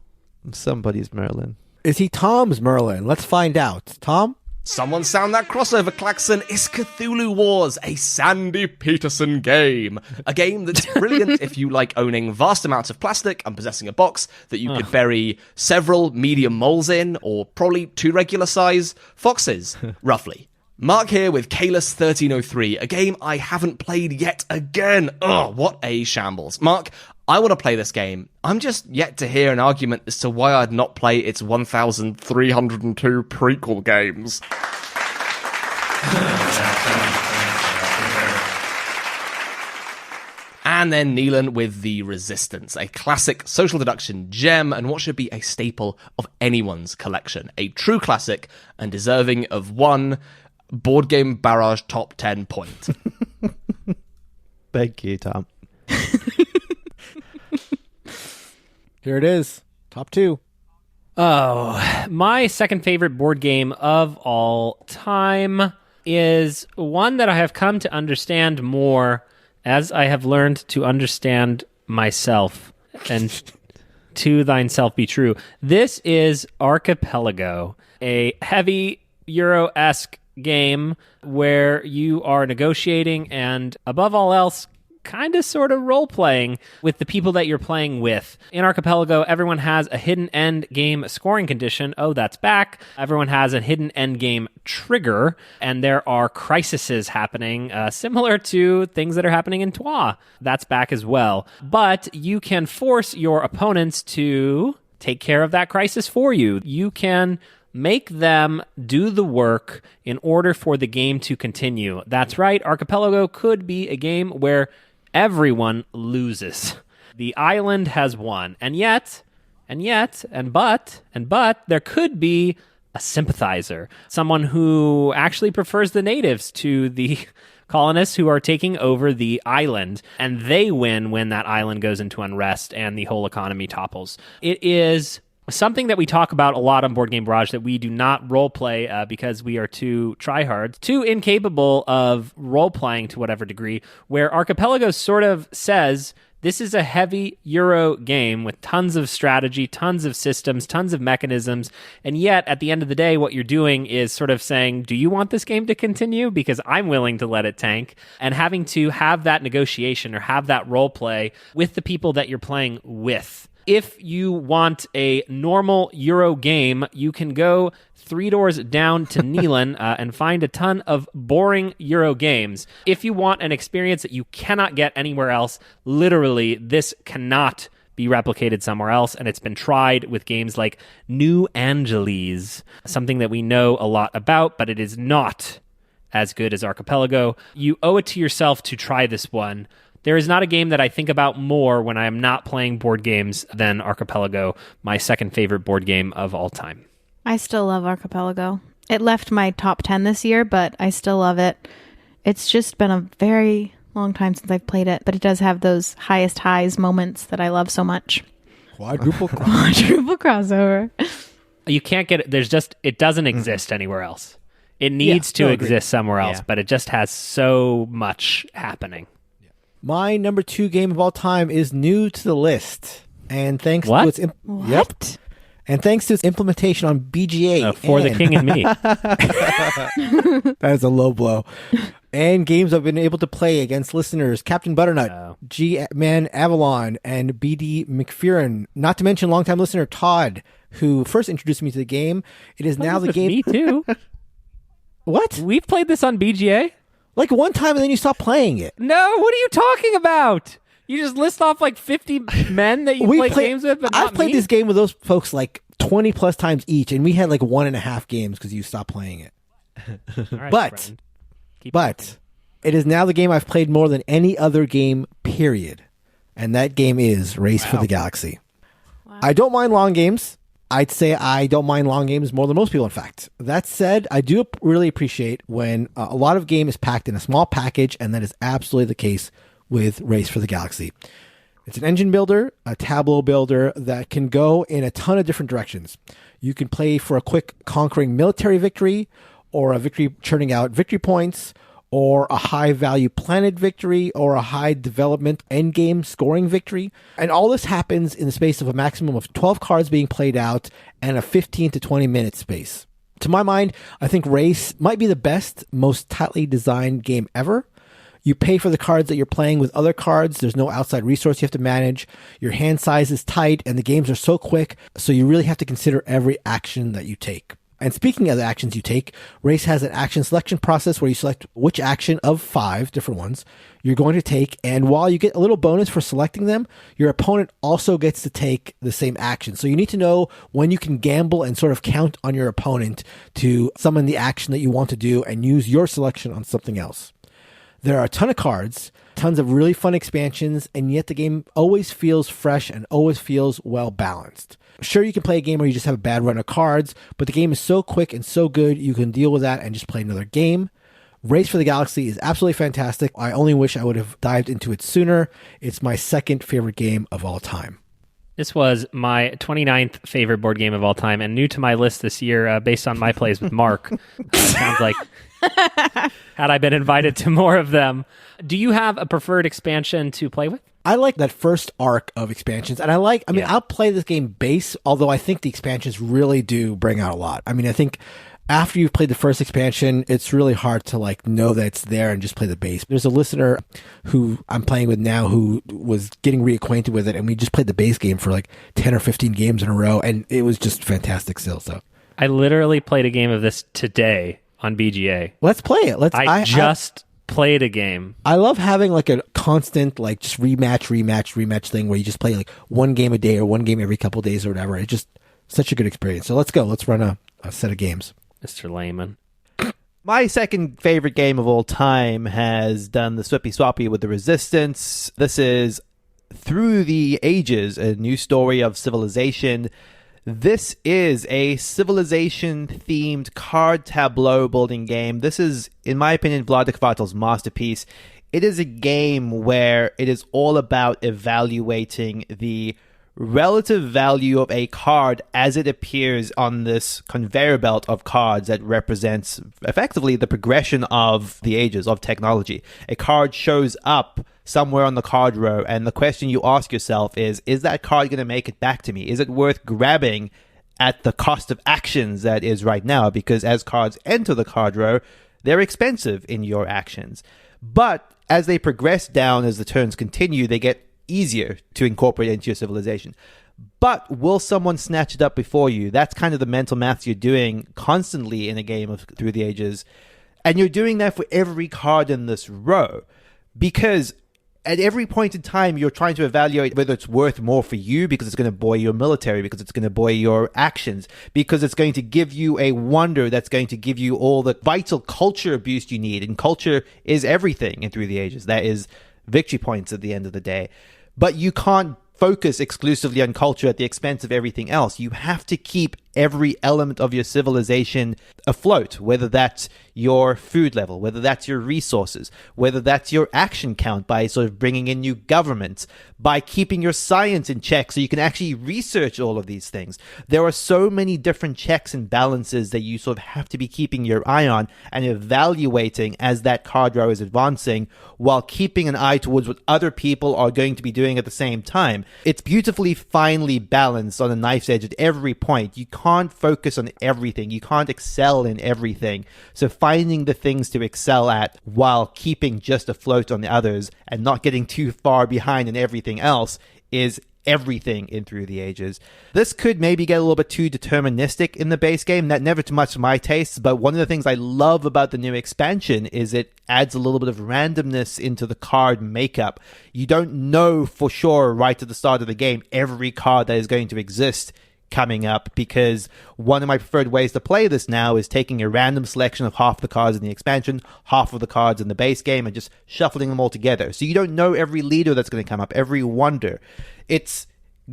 Somebody's Merlin. Is he Tom's Merlin? Let's find out. Tom? Someone sound that crossover klaxon. It's Cthulhu Wars, a Sandy Peterson game. A game that's brilliant if you like owning vast amounts of plastic and possessing a box that you could bury several medium moles in, or probably 2 regular size foxes, roughly. Mark here with Caylus 1303, a game I haven't played yet again. Ugh, what a shambles. Mark, I want to play this game. I'm just yet to hear an argument as to why I'd not play its 1,302 prequel games. And then Neilan with The Resistance, a classic social deduction gem and what should be a staple of anyone's collection. A true classic and deserving of one Board Game Barrage top 10 point. Thank you, Tom. Here it is. Top 2. Oh, my second favorite board game of all time is one that I have come to understand more as I have learned to understand myself, and to thine self be true. This is Archipelago, a heavy Euro-esque game where you are negotiating and, above all else, kind of sort of role-playing with the people that you're playing with. In Archipelago, everyone has a hidden end game scoring condition. Oh, that's back. Everyone has a hidden end game trigger, and there are crises happening, similar to things that are happening in Troyes. That's back as well. But you can force your opponents to take care of that crisis for you. You can make them do the work in order for the game to continue. That's right, Archipelago could be a game where everyone loses. The island has won. And but, there could be a sympathizer. Someone who actually prefers the natives to the colonists who are taking over the island. And they win when that island goes into unrest and the whole economy topples. It is something that we talk about a lot on Board Game Barrage that we do not roleplay because we are too tryhards, too incapable of role-playing to whatever degree, where Archipelago sort of says, this is a heavy Euro game with tons of strategy, tons of systems, tons of mechanisms, and yet at the end of the day, what you're doing is sort of saying, do you want this game to continue? Because I'm willing to let it tank, and having to have that negotiation or have that roleplay with the people that you're playing with. If you want a normal Euro game, you can go 3 doors down to Neilan and find a ton of boring Euro games. If you want an experience that you cannot get anywhere else, literally, this cannot be replicated somewhere else, and it's been tried with games like New Angeles, something that we know a lot about, but it is not as good as Archipelago. You owe it to yourself to try this one. There is not a game that I think about more when I am not playing board games than Archipelago, my second favorite board game of all time. I still love Archipelago. It left my top 10 this year, but I still love it. It's just been a very long time since I've played it, but it does have those highest highs moments that I love so much. Quadruple crossover. You can't get it. It doesn't exist anywhere else. It needs to exist somewhere else, but it just has so much happening. My number 2 game of all time is new to the list. And thanks to its And thanks to its implementation on BGA. For the king and me. That is a low blow. And games I've been able to play against listeners, Captain Butternut, G-Man Avalon, and BD McFerrin. Not to mention longtime listener Todd, who first introduced me to the game. It is now the game. Me too. What? We've played this on BGA? Like one time and then you stopped playing it. No, what are you talking about? You just list off like 50 men that you play games with, but not I've played this game with those folks like 20 plus times each, and we had like 1.5 games because you stopped playing it. Right, but it is now the game I've played more than any other game, period. And that game is Race for the Galaxy. Wow. I don't mind long games. I'd say I don't mind long games more than most people, in fact. That said, I do really appreciate when a lot of game is packed in a small package, and that is absolutely the case with Race for the Galaxy. It's an engine builder, a tableau builder that can go in a ton of different directions. You can play for a quick conquering military victory, or a victory churning out victory points, or a high-value planet victory, or a high-development endgame scoring victory. And all this happens in the space of a maximum of 12 cards being played out and a 15 to 20-minute space. To my mind, I think Race might be the best, most tightly designed game ever. You pay for the cards that you're playing with other cards. There's no outside resource you have to manage. Your hand size is tight, and the games are so quick, so you really have to consider every action that you take. And speaking of the actions you take, Race has an action selection process where you select which action of 5 different ones you're going to take, and while you get a little bonus for selecting them, your opponent also gets to take the same action. So you need to know when you can gamble and sort of count on your opponent to summon the action that you want to do and use your selection on something else. There are a ton of cards, tons of really fun expansions, and yet the game always feels fresh and always feels well balanced. Sure, you can play a game where you just have a bad run of cards, but the game is so quick and so good, you can deal with that and just play another game. Race for the Galaxy is absolutely fantastic. I only wish I would have dived into it sooner. It's my second favorite game of all time. This was my 29th favorite board game of all time, and new to my list this year based on my plays with Mark. Sounds like had I been invited to more of them. Do you have a preferred expansion to play with? I like that first arc of expansions, and I'll play this game base, although I think the expansions really do bring out a lot. I mean, I think after you've played the first expansion, it's really hard to like know that it's there and just play the base. There's a listener who I'm playing with now who was getting reacquainted with it, and we just played the base game for like 10 or 15 games in a row, and it was just fantastic still. So I literally played a game of this today on BGA. Let's play it. I played a game. I love having like a constant like just rematch thing where you just play like one game a day or one game every couple of days or whatever. It's just such a good experience. So let's go. Let's run a set of games. Mr. Layman. My second favorite game of all time has done the swippy swappy with the Resistance. This is Through the Ages, a new story of civilization. This is a civilization-themed card tableau building game. This is, in my opinion, Vlad Kvartal's masterpiece. It is a game where it is all about evaluating the relative value of a card as it appears on this conveyor belt of cards that represents effectively the progression of the ages of technology. A card shows up somewhere on the card row, and the question you ask yourself is that card going to make it back to me? Is it worth grabbing at the cost of actions that is right now? Because as cards enter the card row, they're expensive in your actions. But as they progress down, as the turns continue, they get easier to incorporate into your civilization. But will someone snatch it up before you? That's kind of the mental maths you're doing constantly in a game of Through the Ages. And you're doing that for every card in this row. Because at every point in time, you're trying to evaluate whether it's worth more for you because it's going to buoy your military, because it's going to buoy your actions, because it's going to give you a wonder that's going to give you all the vital culture boost you need. And culture is everything in Through the Ages. That is victory points at the end of the day. But you can't focus exclusively on culture at the expense of everything else. You have to keep every element of your civilization afloat, whether that's your food level, whether that's your resources, whether that's your action count by sort of bringing in new governments, by keeping your science in check so you can actually research all of these things. There are so many different checks and balances that you sort of have to be keeping your eye on and evaluating as that card row is advancing, while keeping an eye towards what other people are going to be doing at the same time. It's beautifully finely balanced on a knife's edge at every point. You can't focus on everything. You can't excel in everything. So finding the things to excel at while keeping just afloat on the others and not getting too far behind in everything else is everything in Through the Ages. This could maybe get a little bit too deterministic in the base game. That never too much for my taste, but one of the things I love about the new expansion is it adds a little bit of randomness into the card makeup. You don't know for sure right at the start of the game every card that is going to exist coming up, because one of my preferred ways to play this now is taking a random selection of half the cards in the expansion, half of the cards in the base game, and just shuffling them all together. So you don't know every leader that's going to come up, every wonder. It's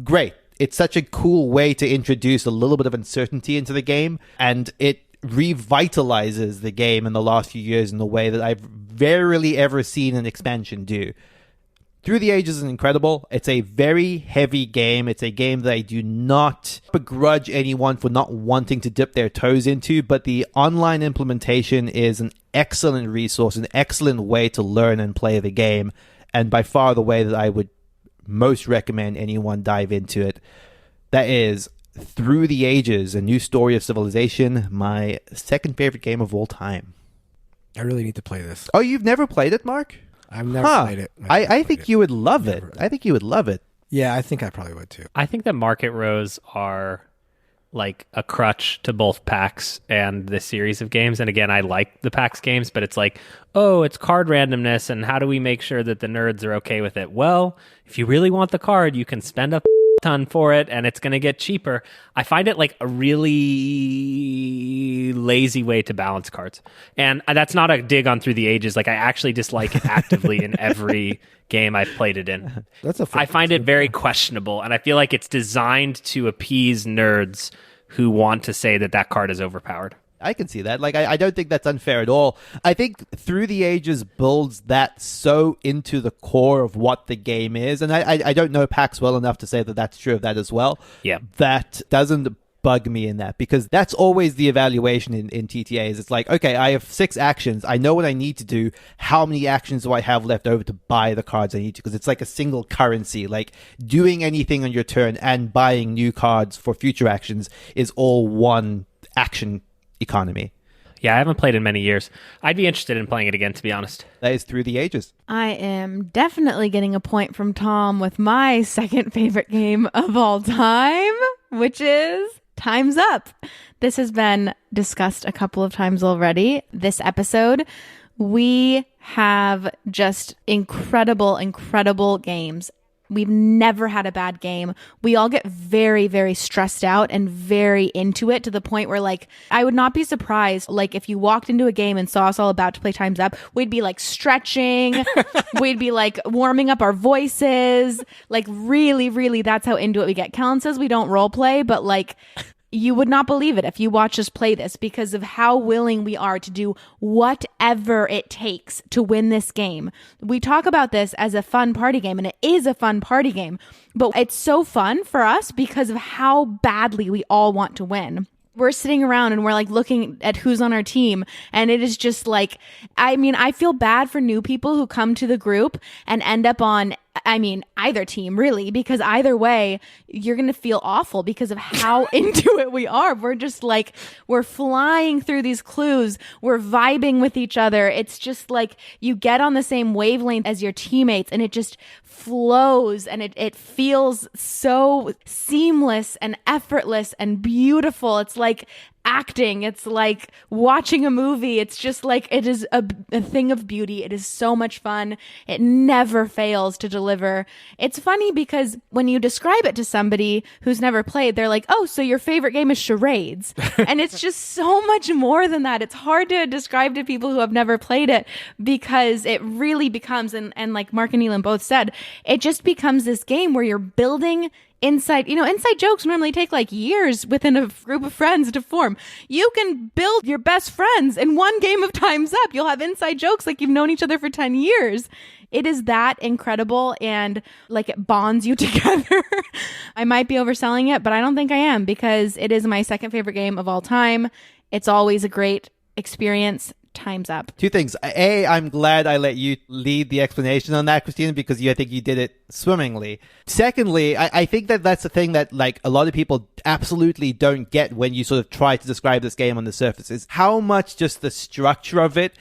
great. It's such a cool way to introduce a little bit of uncertainty into the game, and it revitalizes the game in the last few years in a way that I've rarely ever seen an expansion do. Through the Ages is incredible. It's a very heavy game. It's a game that I do not begrudge anyone for not wanting to dip their toes into, but the online implementation is an excellent resource, an excellent way to learn and play the game, and by far the way that I would most recommend anyone dive into it. That is Through the Ages, A New Story of Civilization, my second favorite game of all time. I really need to play this. Oh, you've never played it, Mark? I've never played it. I think you would love it. I think you would love it. Yeah, I think I probably would too. I think that market rows are like a crutch to both PAX and this series of games. And again, I like the PAX games, but it's like, oh, it's card randomness, and how do we make sure that the nerds are okay with it? Well, if you really want the card, you can spend a ton for it, and it's going to get cheaper. I find it like a really lazy way to balance cards. And that's not a dig on Through the Ages. Like, I actually dislike it actively in every game I've played it in. I find it very questionable, and I feel like it's designed to appease nerds who want to say that that card is overpowered. I can see that. Like, I don't think that's unfair at all. I think Through the Ages builds that so into the core of what the game is. And I don't know PAX well enough to say that that's true of that as well. Yeah. That doesn't bug me in that, because that's always the evaluation in TTAs. It's like, okay, I have 6 actions. I know what I need to do. How many actions do I have left over to buy the cards I need to? Because it's like a single currency. Like, doing anything on your turn and buying new cards for future actions is all one action economy. Yeah, I haven't played in many years. I'd be interested in playing it again, to be honest. That is Through the Ages. I am definitely getting a point from Tom with my second favorite game of all time, which is Time's Up. This has been discussed a couple of times already. This episode, we have just incredible games. We've never had a bad game. We all get very, very stressed out and very into it, to the point where, like, I would not be surprised, like, if you walked into a game and saw us all about to play Time's Up, we'd be like stretching, we'd be like warming up our voices, like really, that's how into it we get. Kellen says we don't role play, but like, you would not believe it if you watch us play this, because of how willing we are to do whatever it takes to win this game. We talk about this as a fun party game, and it is a fun party game, but it's so fun for us because of how badly we all want to win. We're sitting around and we're like looking at who's on our team, and it is just like, I mean, I feel bad for new people who come to the group and end up on, I mean, either team really, because either way, you're going to feel awful because of how into it we are. We're just like, we're flying through these clues. We're vibing with each other. It's just like you get on the same wavelength as your teammates, and it just flows, and it feels so seamless and effortless and beautiful. It's like acting. It's like watching a movie. It's just like, it is a thing of beauty. It is so much fun. It never fails to deliver. It's funny because when you describe it to somebody who's never played, they're like, oh, so your favorite game is charades. And it's just so much more than that. It's hard to describe to people who have never played it because it really becomes, and like Mark and Neilan both said, it just becomes this game where you're building inside jokes normally take like years within a group of friends to form. You can build your best friends in one game of Time's Up. You'll have inside jokes like you've known each other for 10 years. It is that incredible, and like it bonds you together. I might be overselling it, but I don't think I am, because it is my second favorite game of all time. It's always a great experience. Time's Up. Two things. A, I'm glad I let you lead the explanation on that, Christina, because I think you did it swimmingly. Secondly, I think that that's the thing that like a lot of people absolutely don't get when you sort of try to describe this game on the surface, is how much just the structure of it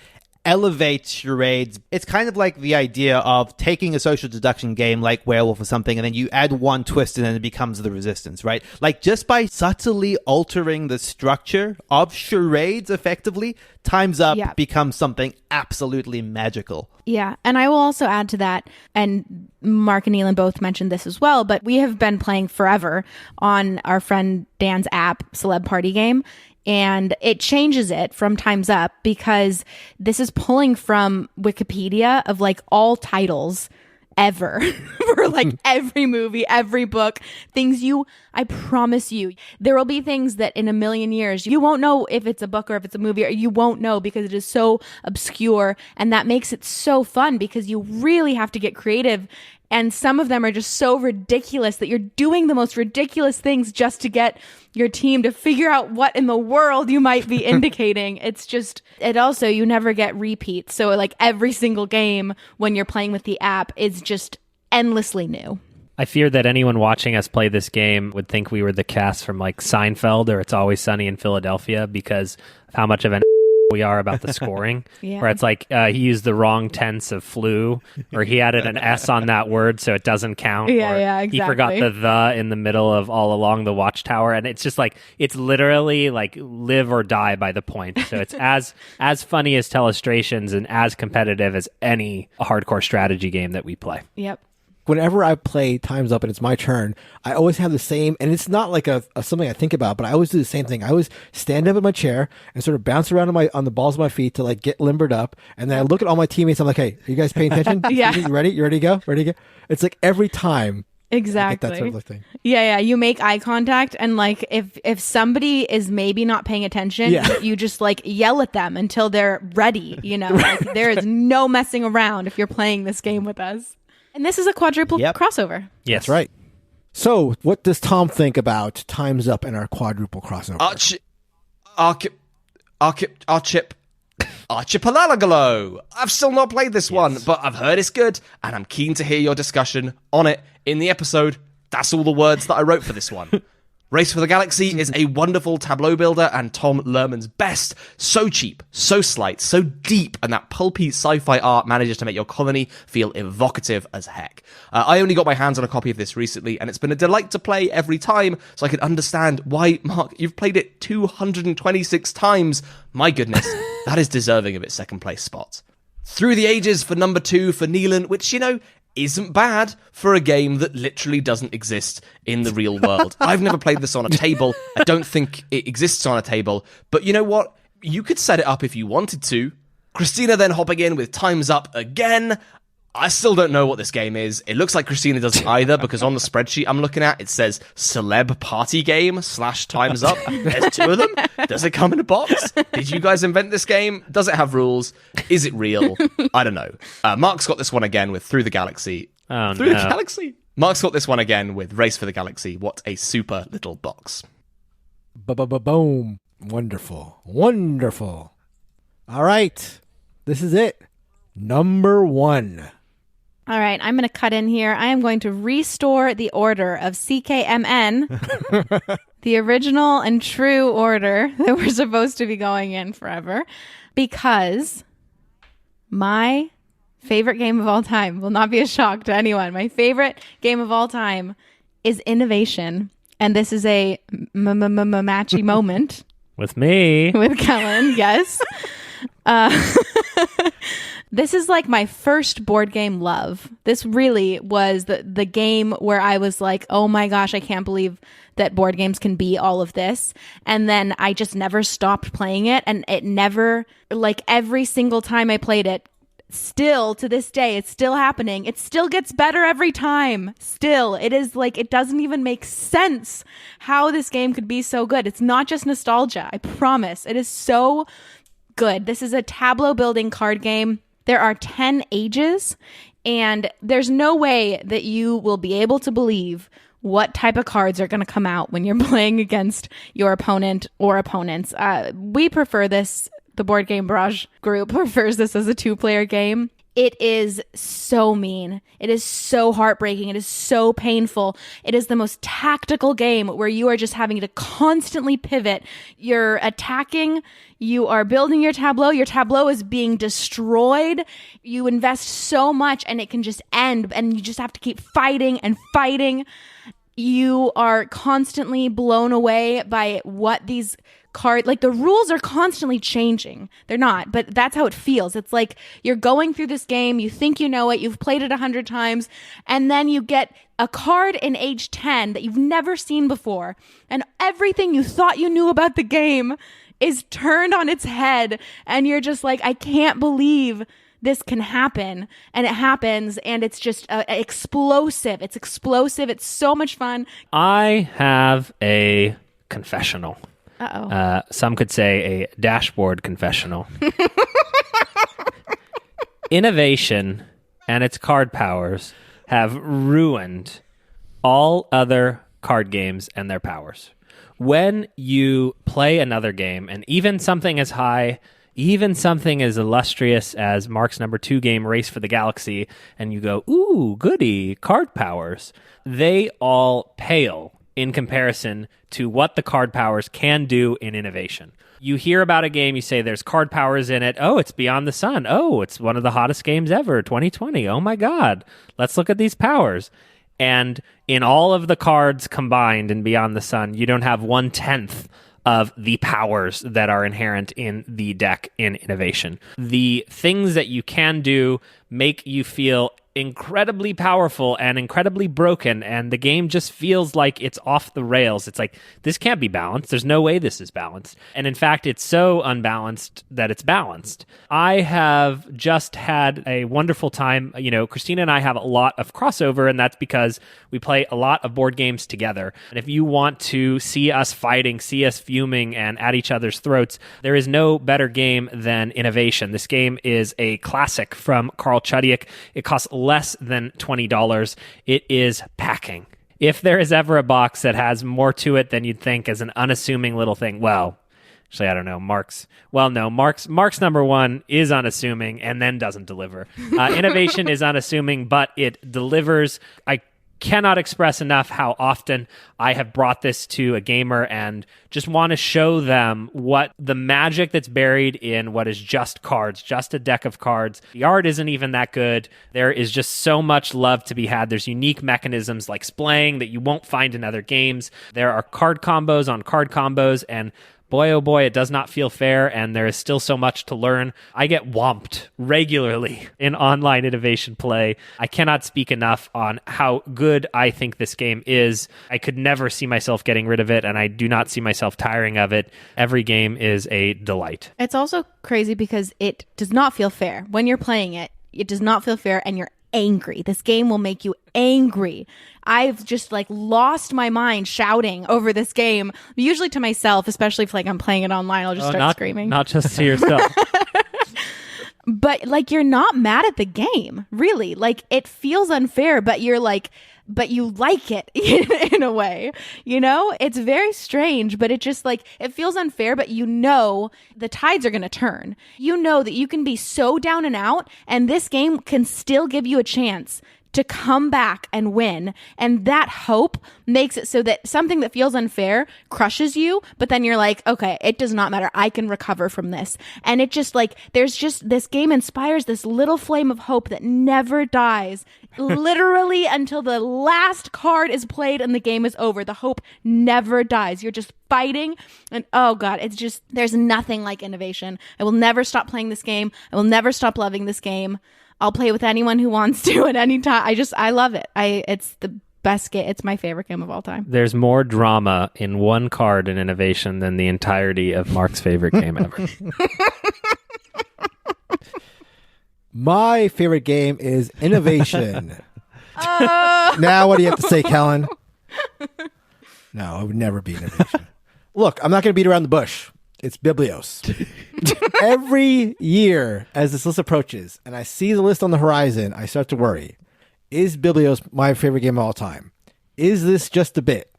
elevates charades. It's kind of like the idea of taking a social deduction game like Werewolf or something, and then you add one twist and then it becomes the Resistance, right? Like just by subtly altering the structure of charades effectively, Time's Up becomes something absolutely magical. Yeah, and I will also add to that, and Mark and Neilan both mentioned this as well, but we have been playing forever on our friend Dan's app, Celeb Party Game, and it changes it from Time's Up because this is pulling from Wikipedia of like all titles ever for like every movie, every book, I promise you, there will be things that in a million years, you won't know if it's a book or if it's a movie, or you won't know because it is so obscure. And that makes it so fun because you really have to get creative. And some of them are just so ridiculous that you're doing the most ridiculous things just to get your team to figure out what in the world you might be indicating. It's just, it also, you never get repeats. So like every single game when you're playing with the app is just endlessly new. I fear that anyone watching us play this game would think we were the cast from like Seinfeld or It's Always Sunny in Philadelphia because of how much of an we are about the scoring, where it's like he used the wrong tense of flew, or he added an S on that word so it doesn't count, exactly. He forgot the in the middle of All Along the Watchtower, and it's just like, it's literally like live or die by the point. So it's as funny as Telestrations and as competitive as any hardcore strategy game that we play. Yep. Whenever I play Time's Up and it's my turn, I always have the same, and it's not like a something I think about, but I always do the same thing. I always stand up in my chair and sort of bounce around on the balls of my feet to like get limbered up, and then I look at all my teammates. I'm like, "Hey, are you guys paying attention? Yeah. You ready? You ready to go? Ready to go?" It's like every time. Exactly. That sort of thing. Yeah. You make eye contact, and like if somebody is maybe not paying attention, you just like yell at them until they're ready. You know, like, there is no messing around if you're playing this game with us. And this is a quadruple crossover. Yes. That's right. So, what does Tom think about Time's Up and our quadruple crossover? Archipelago. I've still not played this one, but I've heard it's good, and I'm keen to hear your discussion on it in the episode. That's all the words that I wrote for this one. Race for the Galaxy is a wonderful tableau builder and Tom Lerman's best. So cheap, so slight, so deep, and that pulpy sci-fi art manages to make your colony feel evocative as heck. I only got my hands on a copy of this recently, and it's been a delight to play every time, so I can understand why, Mark, you've played it 226 times. My goodness, that is deserving of its second place spot. Through the Ages for number 2 for Neilan, which, isn't bad for a game that literally doesn't exist in the real world. I've never played this on a table. I don't think it exists on a table. But you know what? You could set it up if you wanted to. Christina then hopping in with Time's Up again. I still don't know what this game is. It looks like Christina doesn't either, because on the spreadsheet I'm looking at, it says Celeb Party Game / Time's Up. There's 2 of them. Does it come in a box? Did you guys invent this game? Does it have rules? Is it real? I don't know. Mark's got this one again with Through the Galaxy. Oh, Through the Galaxy? Mark's got this one again with Race for the Galaxy. What a super little box. Boom. Wonderful. Wonderful. All right. This is it. Number 1. All right, I'm going to cut in here. I am going to restore the order of CKMN, the original and true order that we're supposed to be going in forever, because my favorite game of all time will not be a shock to anyone. My favorite game of all time is Innovation, and this is a matchy moment. With me. With Kellen, yes. This is like my first board game love. This really was the game where I was like, oh my gosh, I can't believe that board games can be all of this. And then I just never stopped playing it. And it never, like every single time I played it, still to this day, it's still happening. It still gets better every time. Still, it is like, it doesn't even make sense how this game could be so good. It's not just nostalgia. I promise. It is so good. This is a tableau building card game. There are 10 ages, and there's no way that you will be able to believe what type of cards are going to come out when you're playing against your opponent or opponents. We prefer this. The Board Game Barrage group prefers this as a 2-player game. It is so mean. It is so heartbreaking. It is so painful. It is the most tactical game where you are just having to constantly pivot. You're attacking. You are building your tableau. Your tableau is being destroyed. You invest so much and it can just end, and you just have to keep fighting and fighting. You are constantly blown away by what these cards, like the rules are constantly changing. They're not, but that's how it feels. It's like you're going through this game, you think you know it, you've played it 100 times, and then you get a card in age 10 that you've never seen before, and everything you thought you knew about the game is turned on its head, and you're just like, I can't believe this can happen. And it happens, and it's just explosive. It's explosive. It's so much fun. I have a confessional. Uh-oh. Some could say a dashboard confessional. Innovation and its card powers have ruined all other card games and their powers. When you play another game, and even something as high, even something as illustrious as Mark's number 2 game, Race for the Galaxy, and you go, ooh, goody, card powers, they all pale in comparison to what the card powers can do in innovation. You hear about a game, you say there's card powers in it. Oh, it's Beyond the Sun. Oh, it's one of the hottest games ever, 2020. Oh my God, let's look at these powers. And in all of the cards combined in Beyond the Sun, you don't have 1/10 of the powers that are inherent in the deck in innovation. The things that you can do make you feel incredibly powerful and incredibly broken, and the game just feels like it's off the rails. It's like, this can't be balanced. There's no way this is balanced. And in fact, it's so unbalanced that it's balanced. I have just had a wonderful time. You know, Christina and I have a lot of crossover, and that's because we play a lot of board games together. And if you want to see us fighting, see us fuming and at each other's throats, there is no better game than Innovation. This game is a classic from Carl Chudyk. It costs less than $20. It is packing. If there is ever a box that has more to it than you'd think as an unassuming little thing, well, actually, I don't know. Mark's number 1 is unassuming and then doesn't deliver. Innovation is unassuming, but it delivers. I cannot express enough how often I have brought this to a gamer and just want to show them what the magic that's buried in what is just cards, just a deck of cards. The art isn't even that good. There is just so much love to be had. There's unique mechanisms like splaying that you won't find in other games. There are card combos on card combos, and boy, oh boy, it does not feel fair, and there is still so much to learn. I get whomped regularly in online innovation play. I cannot speak enough on how good I think this game is. I could never see myself getting rid of it, and I do not see myself tiring of it. Every game is a delight. It's also crazy because it does not feel fair. When you're playing it, it does not feel fair, and you're angry. This game will make you angry. I've just lost my mind shouting over this game, usually to myself, especially if I'm playing it online. I'll just start screaming. Not just to yourself. But you're not mad at the game, really. It feels unfair, but you're but you like it in a way, it's very strange, but it just it feels unfair, but the tides are going to turn. That you can be so down and out, and this game can still give you a chance to come back and win. And that hope makes it so that something that feels unfair crushes you, but then you're like, okay, it does not matter. I can recover from this. And it just like, there's just, this game inspires this little flame of hope that never dies. Literally until the last card is played and the game is over. The hope never dies. You're just fighting. And oh God, it's just, there's nothing like innovation. I will never stop playing this game. I will never stop loving this game. I'll play with anyone who wants to at any time. I love it. It's the best game. It's my favorite game of all time. There's more drama in one card in innovation than the entirety of Mark's favorite game ever. My favorite game is Innovation. Now, what do you have to say, Kellen? No, it would never be Innovation. Look, I'm not going to beat around the bush. It's Biblios. Every year, as this list approaches, and I see the list on the horizon, I start to worry. Is Biblios my favorite game of all time? Is this just a bit?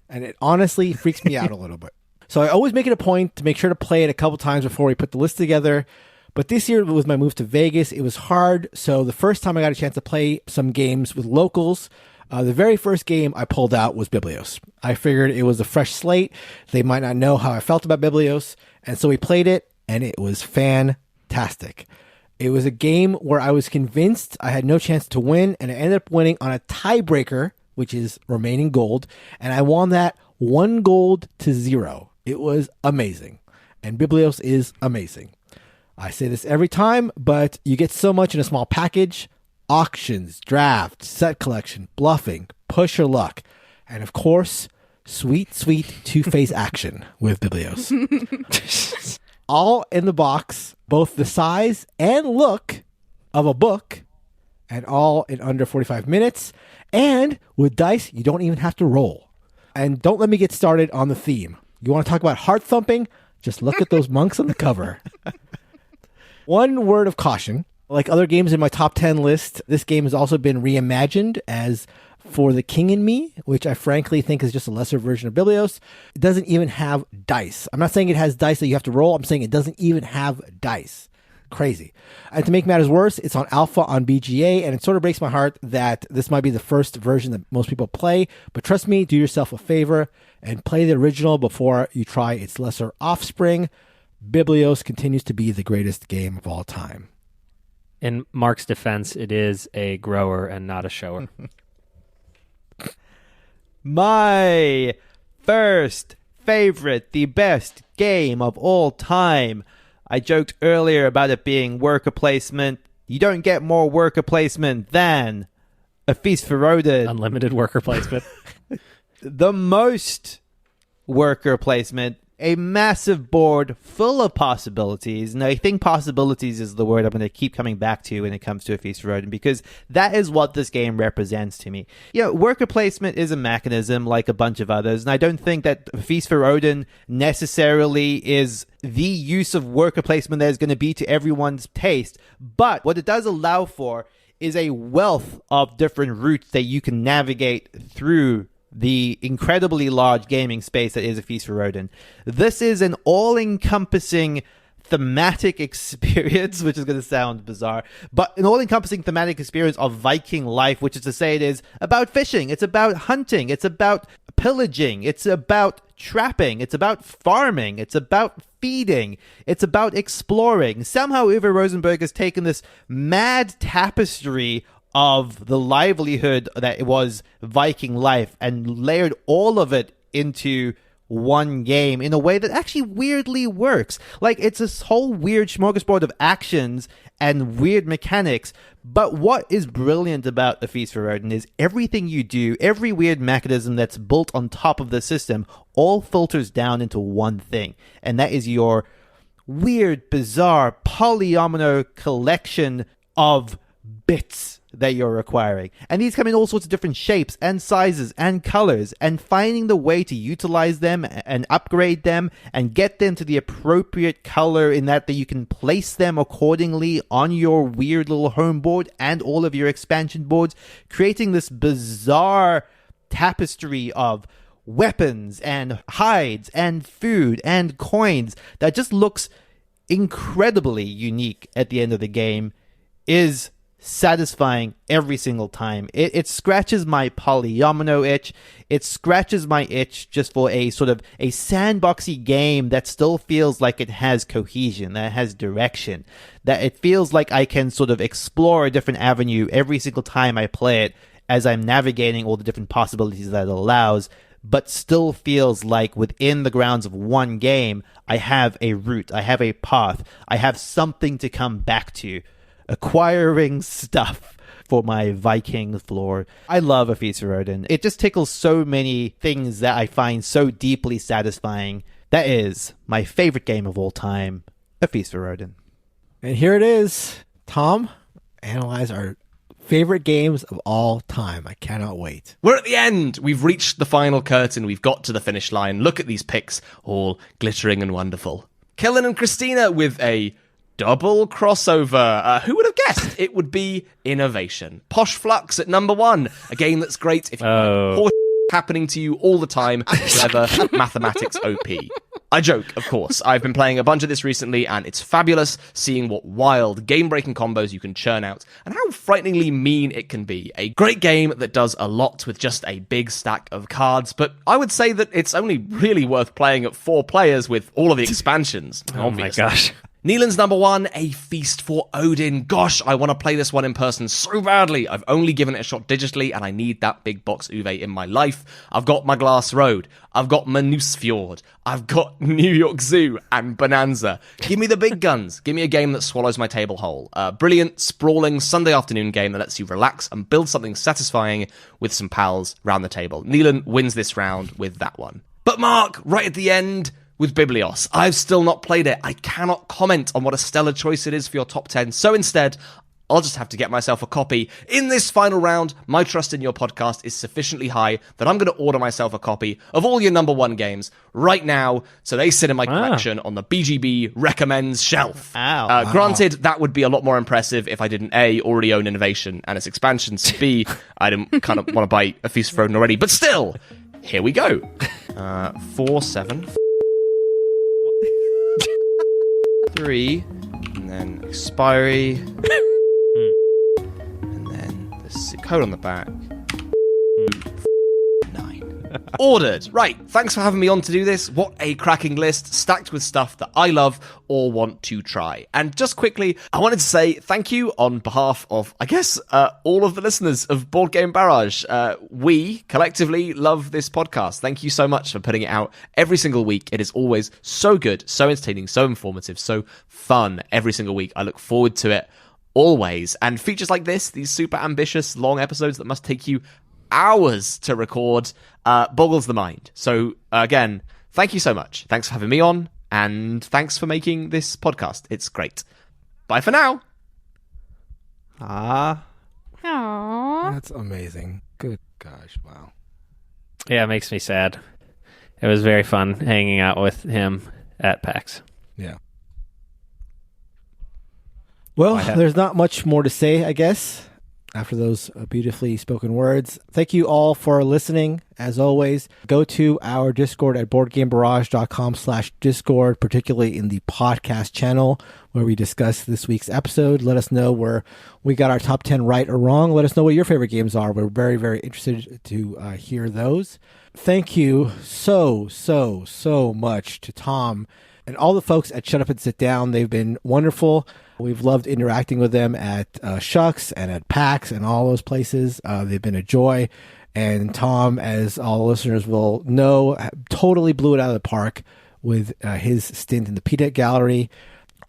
And it honestly freaks me out a little bit. So I always make it a point to make sure to play it a couple times before we put the list together. But this year, with my move to Vegas, it was hard. So the first time I got a chance to play some games with locals, the very first game I pulled out was Biblios. I figured it was a fresh slate. They might not know how I felt about Biblios. And so we played it, and it was fantastic. It was a game where I was convinced I had no chance to win, and I ended up winning on a tiebreaker, which is remaining gold. And I won that 1 gold to 0. It was amazing. And Biblios is amazing. I say this every time, but you get so much in a small package. Auctions, draft, set collection, bluffing, push your luck, and of course, sweet two-phase action with Biblios. All in the box, both the size and look of a book, and all in under 45 minutes. And with dice, you don't even have to roll. And don't let me get started on the theme. You want to talk about heart thumping? Just look at those monks on the cover. One word of caution. Like other games in my top 10 list, this game has also been reimagined as For the King and Me, which I frankly think is just a lesser version of Biblios. It doesn't even have dice. I'm not saying it has dice that you have to roll. I'm saying it doesn't even have dice. Crazy. And to make matters worse, it's on alpha on BGA, and it sort of breaks my heart that this might be the first version that most people play. But trust me, do yourself a favor and play the original before you try its lesser offspring. Biblios continues to be the greatest game of all time. In Mark's defense, it is a grower and not a shower. My first favorite, the best game of all time. I joked earlier about it being worker placement. You don't get more worker placement than A Feast for Odin. Unlimited worker placement. The most worker placement. A massive board full of possibilities. And I think possibilities is the word I'm going to keep coming back to when it comes to A Feast for Odin, because that is what this game represents to me. You know, worker placement is a mechanism like a bunch of others, and I don't think that A Feast for Odin necessarily is the use of worker placement that is going to be to everyone's taste. But what it does allow for is a wealth of different routes that you can navigate through the incredibly large gaming space that is A Feast for Odin. This is an all-encompassing thematic experience, which is going to sound bizarre, but an all-encompassing thematic experience of Viking life, which is to say it is about fishing, it's about hunting, it's about pillaging, it's about trapping, it's about farming, it's about feeding, it's about exploring. Somehow Uwe Rosenberg has taken this mad tapestry of the livelihood that it was Viking life and layered all of it into one game in a way that actually weirdly works. Like, it's this whole weird smorgasbord of actions and weird mechanics. But what is brilliant about A Feast for Odin is everything you do, every weird mechanism that's built on top of the system, all filters down into one thing. And that is your weird, bizarre, polyomino collection of bits that you're acquiring. And these come in all sorts of different shapes and sizes and colors, and finding the way to utilize them and upgrade them and get them to the appropriate color in that you can place them accordingly on your weird little home board and all of your expansion boards, creating this bizarre tapestry of weapons and hides and food and coins that just looks incredibly unique at the end of the game, is satisfying every single time. It scratches my polyomino itch. It scratches my itch just for a sort of a sandboxy game that still feels like it has cohesion, that it has direction, that it feels like I can sort of explore a different avenue every single time I play it as I'm navigating all the different possibilities that it allows, but still feels like within the grounds of one game, I have a route, I have a path, I have something to come back to. Acquiring stuff for my Viking floor. I love A Feast for Odin. It just tickles so many things that I find so deeply satisfying. That is my favorite game of all time, A Feast for Odin. And here it is. Tom, analyze our favorite games of all time. I cannot wait. We're at the end. We've reached the final curtain. We've got to the finish line. Look at these picks, all glittering and wonderful. Kellen and Christina with a double crossover. Who would have guessed it would be Innovation? Posh Flux at number 1. A game that's great if you like horse happening to you all the time, clever mathematics OP. I joke, of course. I've been playing a bunch of this recently, and it's fabulous seeing what wild, game-breaking combos you can churn out, and how frighteningly mean it can be. A great game that does a lot with just a big stack of cards, but I would say that it's only really worth playing at 4 players with all of the expansions. Oh my gosh. Neilan's number 1, A Feast for Odin. Gosh, I want to play this one in person so badly. I've only given it a shot digitally, and I need that big box Uwe in my life. I've got my Glass Road. I've got Manusfjord. I've got New York Zoo and Bonanza. Give me the big guns. Give me a game that swallows my table whole. A brilliant, sprawling Sunday afternoon game that lets you relax and build something satisfying with some pals round the table. Neilan wins this round with that one. But Mark, right at the end, with Biblios. I've still not played it. I cannot comment on what a stellar choice it is for your top 10, so instead, I'll just have to get myself a copy. In this final round, my trust in your podcast is sufficiently high that I'm going to order myself a copy of all your number 1 games right now, so they sit in my collection on the BGB Recommends shelf. Granted, that would be a lot more impressive if I didn't A, already own Innovation and its expansions, B, I didn't kind of want to buy A Feast for Odin already, but still, here we go. 4, 7... 3, and then expiry, and then the code on the back. 9. Ordered. Right, thanks for having me on to do this. What a cracking list, stacked with stuff that I love or want to try. And just quickly, I wanted to say thank you on behalf of, I guess, all of the listeners of Board Game Barrage. We collectively love this podcast. Thank you so much for putting it out every single week. It is always so good, so entertaining, so informative, so fun every single week. I look forward to it always. And features like this, these super ambitious, long episodes that must take you hours to record, boggles the mind. So again, thank you so much. Thanks for having me on, and thanks for making this podcast. It's great. Bye for now. Aww. That's amazing. Good gosh, wow. Yeah, it makes me sad. It was very fun hanging out with him at PAX. Yeah. Well, there's not much more to say, I guess, after those beautifully spoken words. Thank you all for listening. As always, go to our Discord at boardgamebarrage.com/Discord, particularly in the podcast channel where we discuss this week's episode. Let us know where we got our top 10 right or wrong. Let us know what your favorite games are. We're very, very interested to hear those. Thank you so much to Tom and all the folks at Shut Up and Sit Down. They've been wonderful. We've loved interacting with them at Shucks and at PAX and all those places. They've been a joy. And Tom, as all listeners will know, totally blew it out of the park with his stint in the PDET Gallery.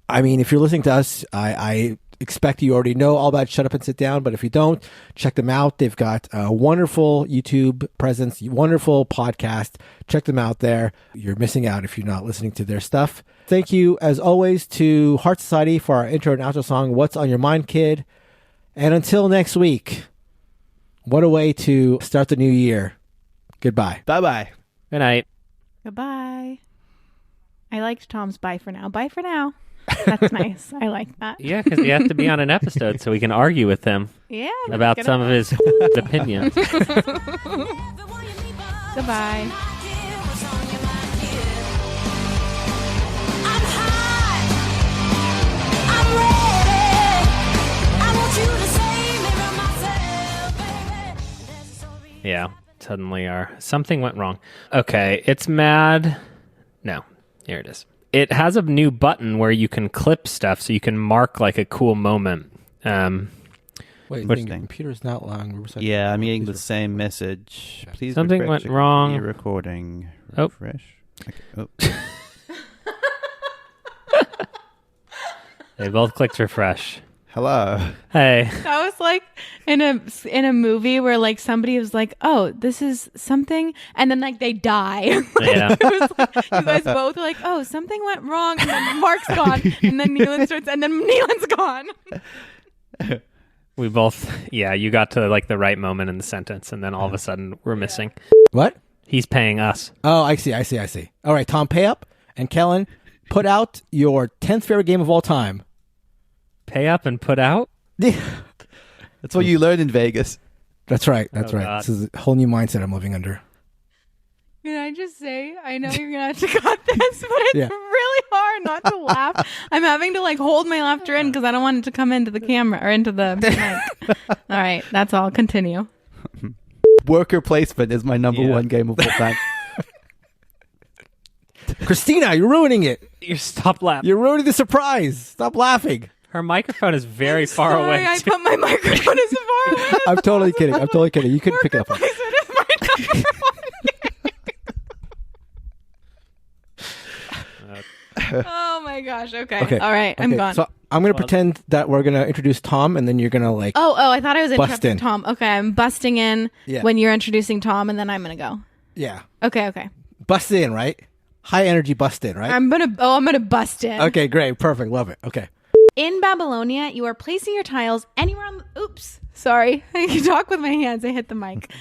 I mean, if you're listening to us, I expect you already know all about Shut Up and Sit Down, but if you don't, check them out. They've got a wonderful YouTube presence, wonderful podcast. Check them out there. You're missing out if you're not listening to their stuff. Thank you, as always, to Heart Society for our intro and outro song, What's on Your Mind, Kid? And until next week, what a way to start the new year. Goodbye. Bye-bye. Good night. Goodbye. I liked Tom's bye for now. Bye for now. That's nice. I like that. Yeah, because he has to be on an episode so we can argue with him about some of his opinions. Goodbye. I'm ready. I want you to say Yeah, suddenly something went wrong. Okay, it's mad. No, here it is. It has a new button where you can clip stuff, so you can mark like a cool moment. Wait, Which the thing? computer's not allowing Riverside. Yeah, I'm getting the same message. Please Something refresh went your wrong. computer recording. Oh. Refresh. Okay. Oh. They both clicked refresh. Hello. Hey. That was like in a movie where like somebody was like, "Oh, this is something," and then like they die. Yeah. It was like, you guys both were like, "Oh, something went wrong," and then Mark's gone, and then Neilan starts, and then Neilan's gone. We both, you got to like the right moment in the sentence, and then all of a sudden we're missing. What? He's paying us. Oh, I see. All right, Tom, pay up. And Kellen, put out your 10th favorite game of all time. Pay up and put out? That's what you learn in Vegas. That's right. Oh, God. This is a whole new mindset I'm living under. Can I just say, I know you're gonna have to cut this, but it's Yeah. really hard not to laugh. I'm having to like hold my laughter in because I don't want it to come into the camera or into the mic. All right, that's all. Continue. Worker placement is my number one game of all time. Christina, you're ruining it. Stop laughing. You're ruining the surprise. Stop laughing. Her microphone is very far Sorry, away. I put my microphone as far away. as I'm totally kidding. possible. You couldn't pick it up. Worker placement is my number one. Oh my gosh. Okay. All right. I'm gone. So I'm going to pretend that we're going to introduce Tom, and then you're going to like... Oh, I thought I was Bust interrupting in. Tom. Okay, I'm busting in Yeah. when you're introducing Tom, and then I'm gonna go. Yeah. Okay. Bust in, right? High energy bust in, right? I'm gonna bust in. Okay, great. Perfect. Love it. Okay. In Babylonia, you are placing your tiles anywhere on the... Oops. Sorry. I can talk with my hands. I hit the mic.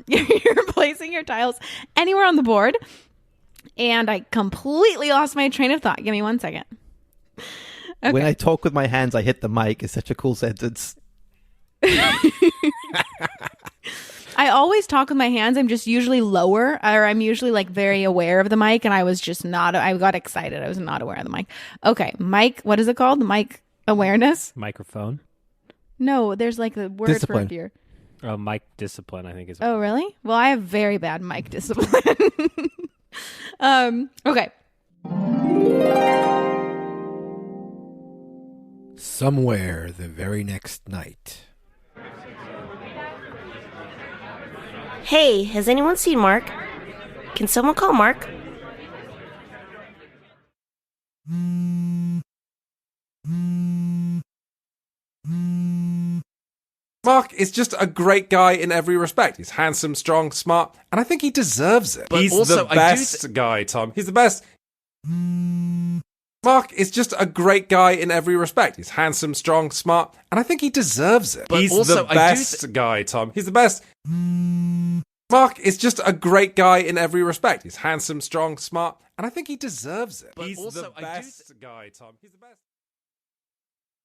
You're placing your tiles anywhere on the board. And I completely lost my train of thought. Give me 1 second. Okay. When I talk with my hands, I hit the mic. It's such a cool sentence. I always talk with my hands. I'm just usually lower, or I'm usually like very aware of the mic, and I was just not. I got excited. I was not aware of the mic. Okay, mic. What is it called? Mic awareness? Microphone. No, there's like the word Discipline. for fear. Oh, mic discipline, I think is. Oh, really? Well, I have very bad mic discipline. Okay. Somewhere the very next night. Hey, has anyone seen Mark? Can someone call Mark? Mark is just a great guy in every respect. He's handsome, strong, smart, and I think he deserves it. But He's also, the I do best guy, Tom. He's the best. Mark is just a great guy in every respect. He's handsome, strong, smart, and I think he deserves it. But He's also, the I do best guy, Tom. He's the best. Mark is just a great guy in every respect. He's handsome, strong, smart, and I think he deserves it. But He's also, the I do best guy, Tom. He's the best.